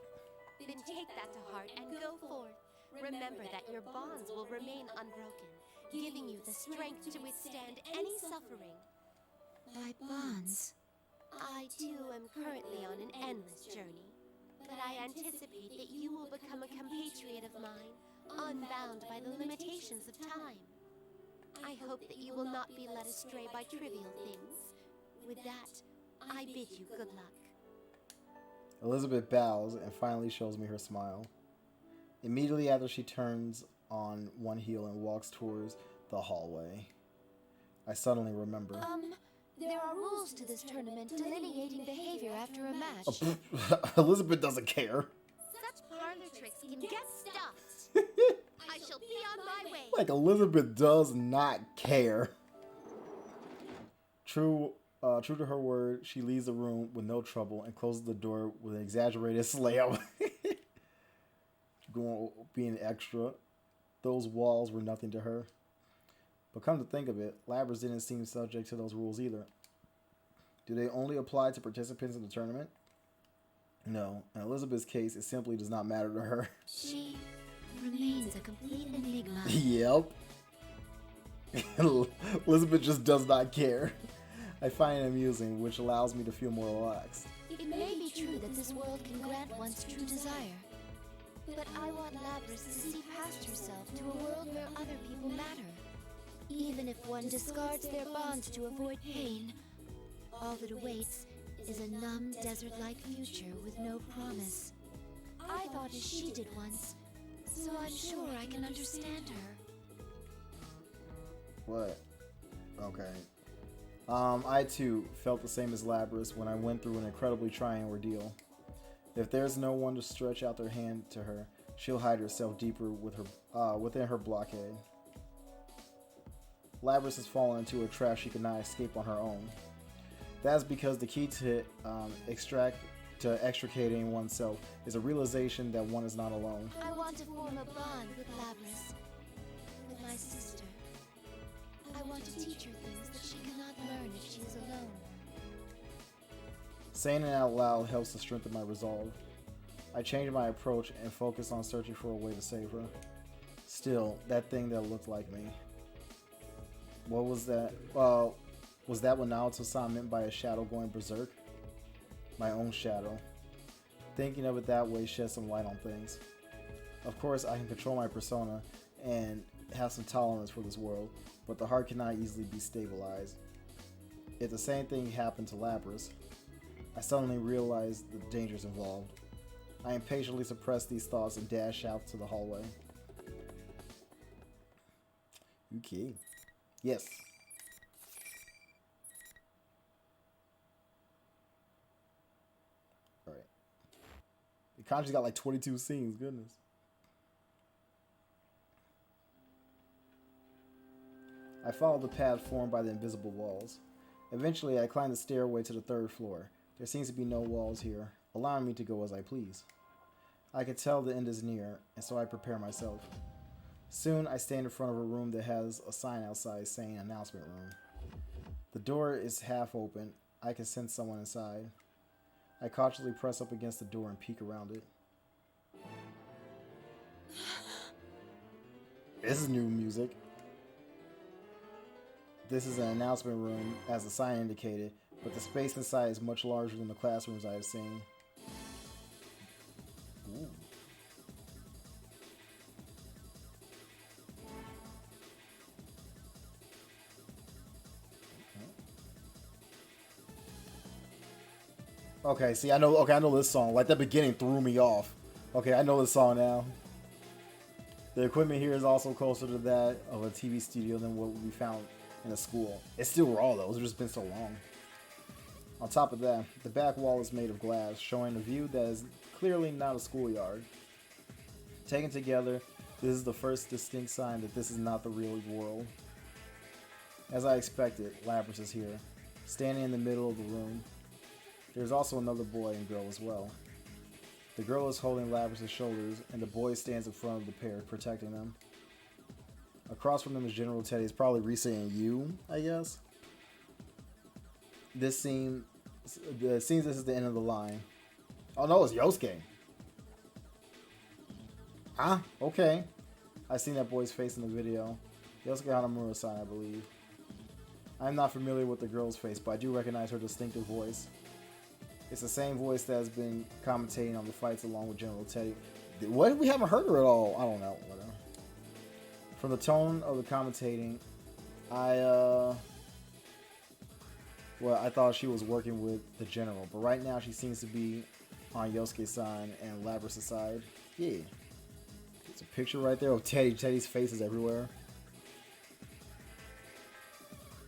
Then take that to heart and go forth. Remember that your bonds will remain unbroken, giving you the strength to withstand any suffering. My bonds? I too am currently on an endless journey, but I anticipate that you will become a compatriot of mine, unbound by the limitations of time. I hope that you will not be led astray by trivial things. With that, I bid you good luck. Elizabeth bows and finally shows me her smile. Immediately after, she turns on one heel and walks towards the hallway. I suddenly remember. There are rules to this tournament delineating behavior after a match. Elizabeth doesn't care. Such parlor tricks can get stuffed. I shall be on my way. Like, Elizabeth does not care. True to her word, she leaves the room with no trouble and closes the door with an exaggerated slam. Being extra, those walls were nothing to her. But come to think of it, Labrys didn't seem subject to those rules either. Do they only apply to participants in the tournament? No. In Elizabeth's case, it simply does not matter to her. She remains a complete enigma. Yep. Elizabeth just does not care. I find it amusing, which allows me to feel more relaxed. It may be true that this world can grant one's true desire. But I want Labrys to see past herself to a world where other people matter. Even if one discards their bonds to avoid pain, all that awaits is a numb, desert-like future with no promise. I thought as she did once, so I'm sure I can understand her. What? Okay. I too felt the same as Labrys when I went through an incredibly trying ordeal. If there's no one to stretch out their hand to her, she'll hide herself deeper within her blockade. Labrys has fallen into a trap she could not escape on her own. That's because the key to extricating oneself is a realization that one is not alone. I want to form a bond with Labrys, with my sister. I want to teach her things that she cannot learn if she is alone. Saying it out loud helps to strengthen my resolve. I change my approach and focus on searching for a way to save her. Still, that thing that looked like me. What was that? Was that what Naoto-san meant by a shadow going berserk? My own shadow. Thinking of it that way sheds some light on things. Of course, I can control my persona and have some tolerance for this world, but the heart cannot easily be stabilized. If the same thing happened to Labrys, I suddenly realized the dangers involved. I impatiently suppress these thoughts and dash out to the hallway. Okay. Yes. Alright. The Kanji's got like 22 scenes, goodness. I followed the path formed by the invisible walls. Eventually, I climbed the stairway to the 3rd floor. There seems to be no walls here, allowing me to go as I please. I can tell the end is near, and so I prepare myself. Soon, I stand in front of a room that has a sign outside saying announcement room. The door is half open. I can sense someone inside. I cautiously press up against the door and peek around it. This is new music. This is an announcement room, as the sign indicated, but the space inside is much larger than the classrooms I have seen. Ooh. Okay, see, I know this song. Like, the beginning threw me off. Okay, I know this song now. The equipment here is also closer to that of a TV studio than what we found in a school. It's still raw, though. It's just been so long. On top of that, the back wall is made of glass, showing a view that is clearly not a schoolyard. Taken together, this is the first distinct sign that this is not the real world. As I expected, Lapras is here, standing in the middle of the room. There's also another boy and girl as well. The girl is holding Lapras' shoulders, and the boy stands in front of the pair, protecting them. Across from them is General Teddy. It's probably re-saying you, I guess. It seems this is the end of the line. Oh no, it's Yosuke. Huh? Okay. I've seen that boy's face in the video. Yosuke Hanamura-san, I believe. I'm not familiar with the girl's face, but I do recognize her distinctive voice. It's the same voice that has been commentating on the fights along with General Teddy. What? We haven't heard her at all. I don't know. Whatever. From the tone of the commentating, I thought she was working with the general, but right now she seems to be on Yosuke's side and Lapras' side. Yeah. There's a picture right there of Teddy. Teddy's face is everywhere.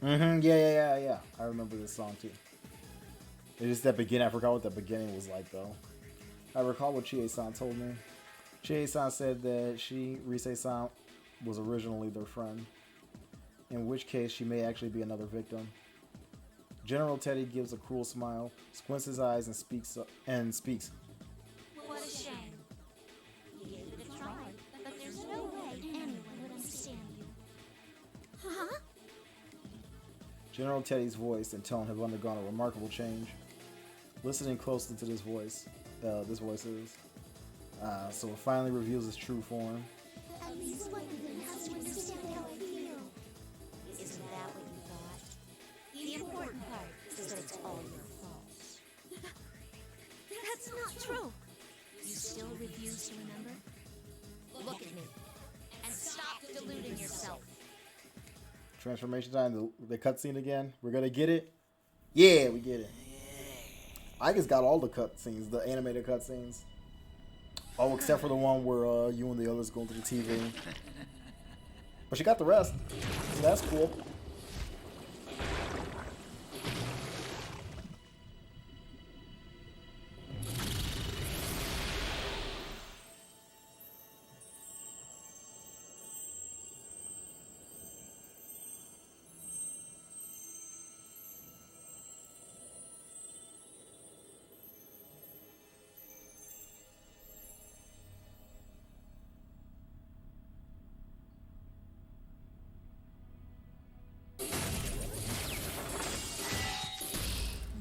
Yeah. I remember this song too. It's just that beginning. I forgot what that beginning was like, though. I recall what Chie-san told me. Chie-san said that Rise-san, was originally their friend. In which case, she may actually be another victim. General Teddy gives a cruel smile, squints his eyes, and speaks. What a shame. You gave it a try, but there's no way anyone would understand you. Huh? General Teddy's voice and tone have undergone a remarkable change. Listening closely to this voice is. So it finally reveals its true form. At least one of them has to understand how I feel. Isn't that what you thought? The important part is that it's all your fault. That's not true. You still refuse to remember? Look at me. And stop deluding yourself. Transformation time, the cutscene again. We're gonna get it? Yeah, we get it. I just got all the cutscenes, the animated cutscenes. Oh, except for the one where you and the others go into the TV. But she got the rest. So that's cool.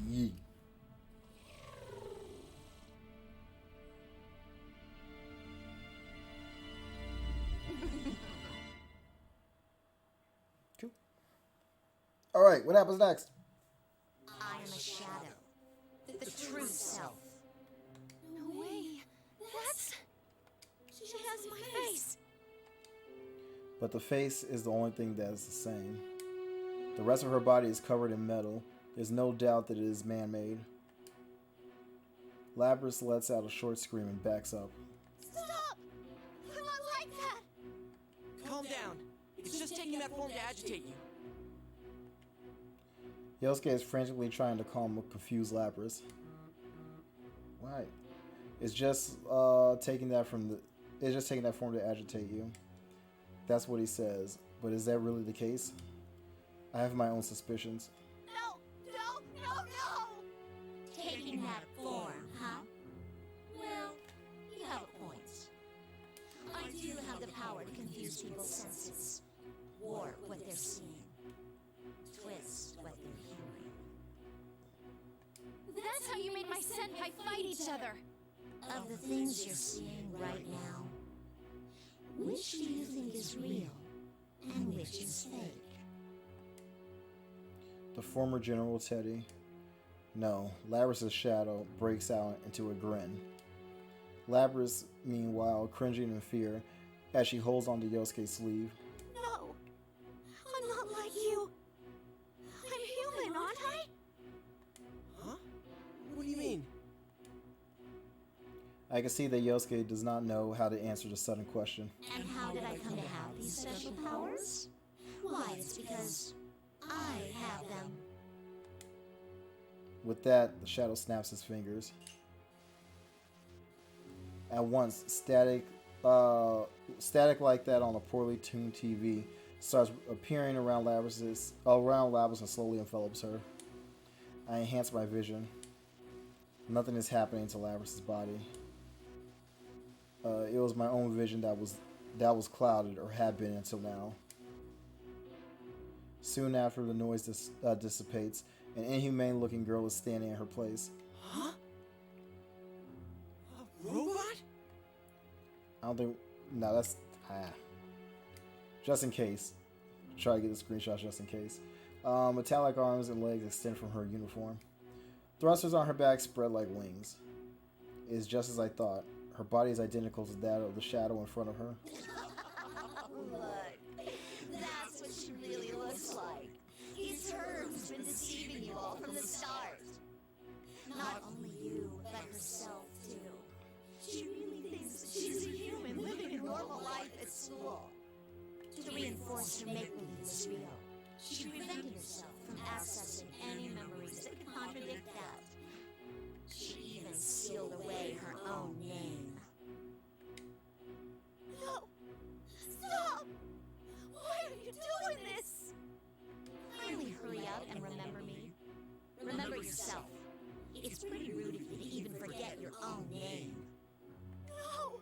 Yee. Cool. All right, what happens next? I am a shadow. The true self. No way. That's... She has my face. But the face is the only thing that is the same. The rest of her body is covered in metal. There's no doubt that it is man-made. Lapras lets out a short scream and backs up. Stop! I'm not like that. Calm down. It's just taking that form to agitate you. Yosuke is frantically trying to calm a confused Lapras. Right. It's just taking that form to agitate you. That's what he says. But is that really the case? I have my own suspicions. No! Taking that form, huh? Well, you have a point. I do have the power to confuse people's senses, warp what they're seeing, twist what they're hearing. That's how you made my senpai fight each other. Of the things you're seeing right now, which do you think is real and which is fake? The former General Teddy. No, Lapras' shadow breaks out into a grin. Lapras, meanwhile, cringing in fear as she holds onto Yosuke's sleeve. No! I'm not like you. I'm human, aren't I? Huh? What do you mean? I can see that Yosuke does not know how to answer the sudden question. And how did I come to have these special powers? Why, it's because I have them. With that, the shadow snaps his fingers. At once, static like that on a poorly tuned TV starts appearing around Lapras and slowly envelops her. I enhance my vision. Nothing is happening to Lapras' body. It was my own vision that was clouded, or had been until now. Soon after the noise dissipates, an inhumane-looking girl is standing in her place. Huh? A robot? I don't think... No, that's... Just in case. Try to get the screenshot just in case. Metallic arms and legs extend from her uniform. Thrusters on her back spread like wings. It is just as I thought. Her body is identical to that of the shadow in front of her. Look, that's what she really looks like. It's her who's been deceiving you all from the start. Not only you, but herself, too. She really thinks that she's a human living a normal life at school. To reinforce her make-believe is real, she prevented herself from accessing any memories that could contradict that. She even sealed away her own name. No! Stop! Why are you doing this? Kindly hurry up and remember me. Remember yourself. It's pretty rude of you to even forget your own name. No!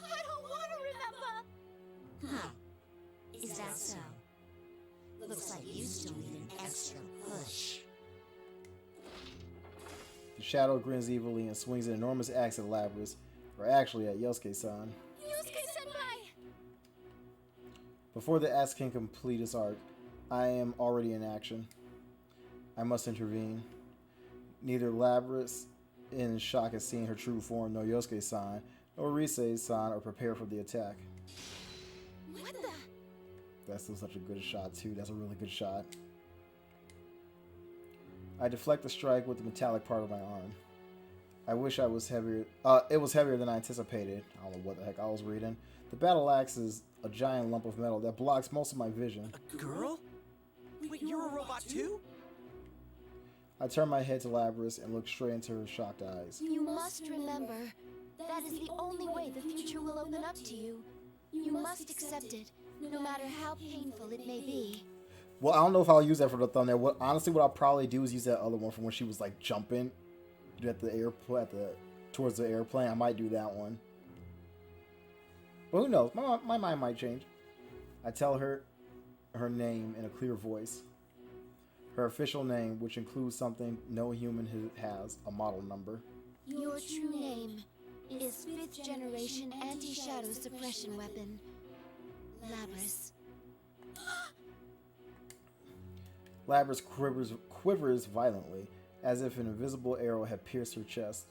I don't want to remember! Huh. Is that so? Looks like you still need an extra push. The shadow grins evilly and swings an enormous axe at Lapras, or actually at Yosuke-san. Yosuke-senpai! Before the axe can complete its arc, I am already in action. I must intervene. Neither Lapras, in shock at seeing her true form, nor Yosuke-san, nor Rise-san are prepared for the attack. What the? That's still such a good shot, too. That's a really good shot. I deflect the strike with the metallic part of my arm. I wish I was heavier. It was heavier than I anticipated. I don't know what the heck I was reading. The battle axe is a giant lump of metal that blocks most of my vision. A girl? Wait, you're a robot too? I turn my head to Lapras and look straight into her shocked eyes. You must remember, that is the only way the future will open up to you. You must accept it, no matter how painful it may be. Well, I don't know if I'll use that for the thumbnail. Honestly, what I'll probably do is use that other one from when she was like jumping at the airport, towards the airplane. I might do that one. But who knows? My mind might change. I tell her her name in a clear voice. Her official name, which includes something no human has, a model number. Your true name is 5th generation anti-shadow suppression weapon, Lapras. Lapras quivers violently, as if an invisible arrow had pierced her chest.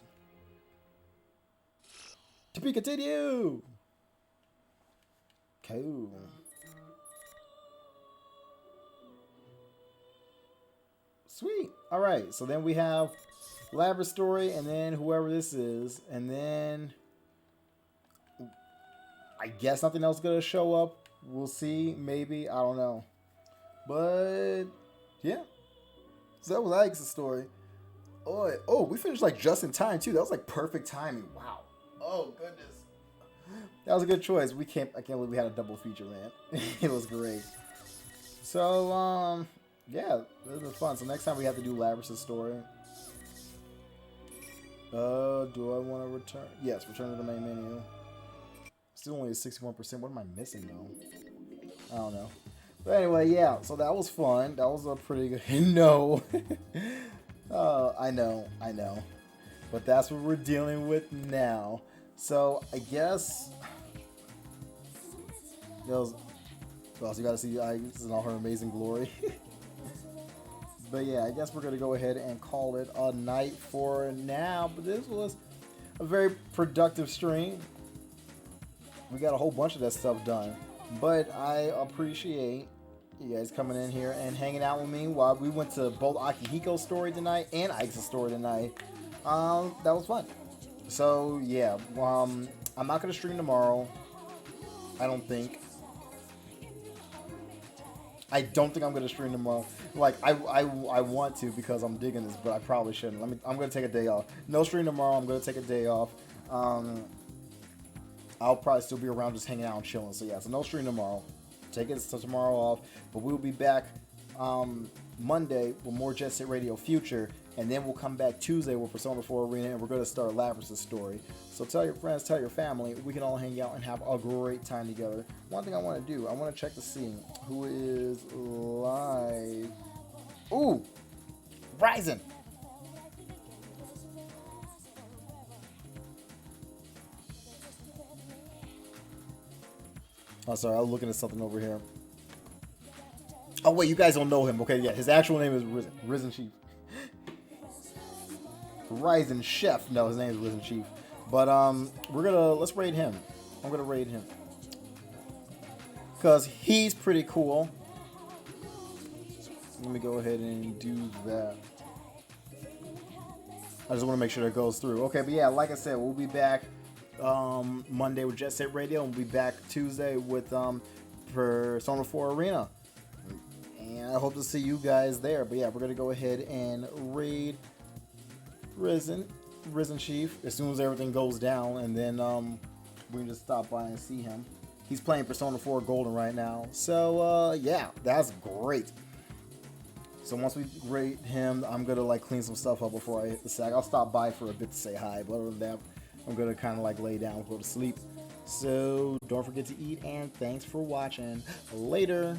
To be continued! Cool. Sweet. Alright, so then we have Lapras story, and then whoever this is, and then I guess nothing else gonna show up We'll see. Maybe. I don't know. But yeah. So that was Alex's story. Oh, we finished like just in time too. That was like perfect timing. Wow. Oh goodness. That was a good choice. I can't believe we had a double feature, man. It was great. So yeah, this was fun. So next time we have to do Labrys' story. Do I want to return? Yes, return to the main menu. Still only at 61%. What am I missing though? I don't know. But anyway, yeah. So that was fun. That was a pretty good. No. I know. But that's what we're dealing with now. So I guess. You gotta see Ice in all her amazing glory. But yeah, I guess we're gonna go ahead and call it a night for now. But this was a very productive stream. We got a whole bunch of that stuff done. But I appreciate you guys coming in here and hanging out with me while we went to both Akihiko's story tonight and Ike's story tonight. That was fun. So yeah, I'm not gonna stream tomorrow. I don't think I'm gonna stream tomorrow. Like I want to because I'm digging this, but I probably shouldn't. I'm gonna take a day off. No stream tomorrow. I'm gonna take a day off. I'll probably still be around just hanging out and chilling. So yeah, so no stream tomorrow. Take it tomorrow off, but we'll be back Monday with more Jet Set Radio Future, and then we'll come back Tuesday with Persona 4 Arena, and we're going to start Labrys' story. So tell your friends, tell your family, we can all hang out and have a great time together. One thing I want to do, I want to check to see who is live. Ooh, Ryzen. Oh, sorry, I was looking at something over here. Oh, wait, you guys don't know him. Okay, yeah, his actual name is Risen. Risen Chief. Ryzen Chef. No, his name is Risen Chief. But, let's raid him. I'm gonna raid him. Because he's pretty cool. Let me go ahead and do that. I just want to make sure that goes through. Okay, but yeah, like I said, we'll be back Monday with Jet Set Radio, and we'll be back Tuesday with Persona 4 Arena. And I hope to see you guys there. But yeah, we're gonna go ahead and raid Risen Chief as soon as everything goes down, and then we can just stop by and see him. He's playing Persona 4 Golden right now. So yeah, that's great. So once we rate him, I'm gonna like clean some stuff up before I hit the sack. I'll stop by for a bit to say hi, but other than that, I'm gonna kind of like lay down and go to sleep. So don't forget to eat, and thanks for watching. Later.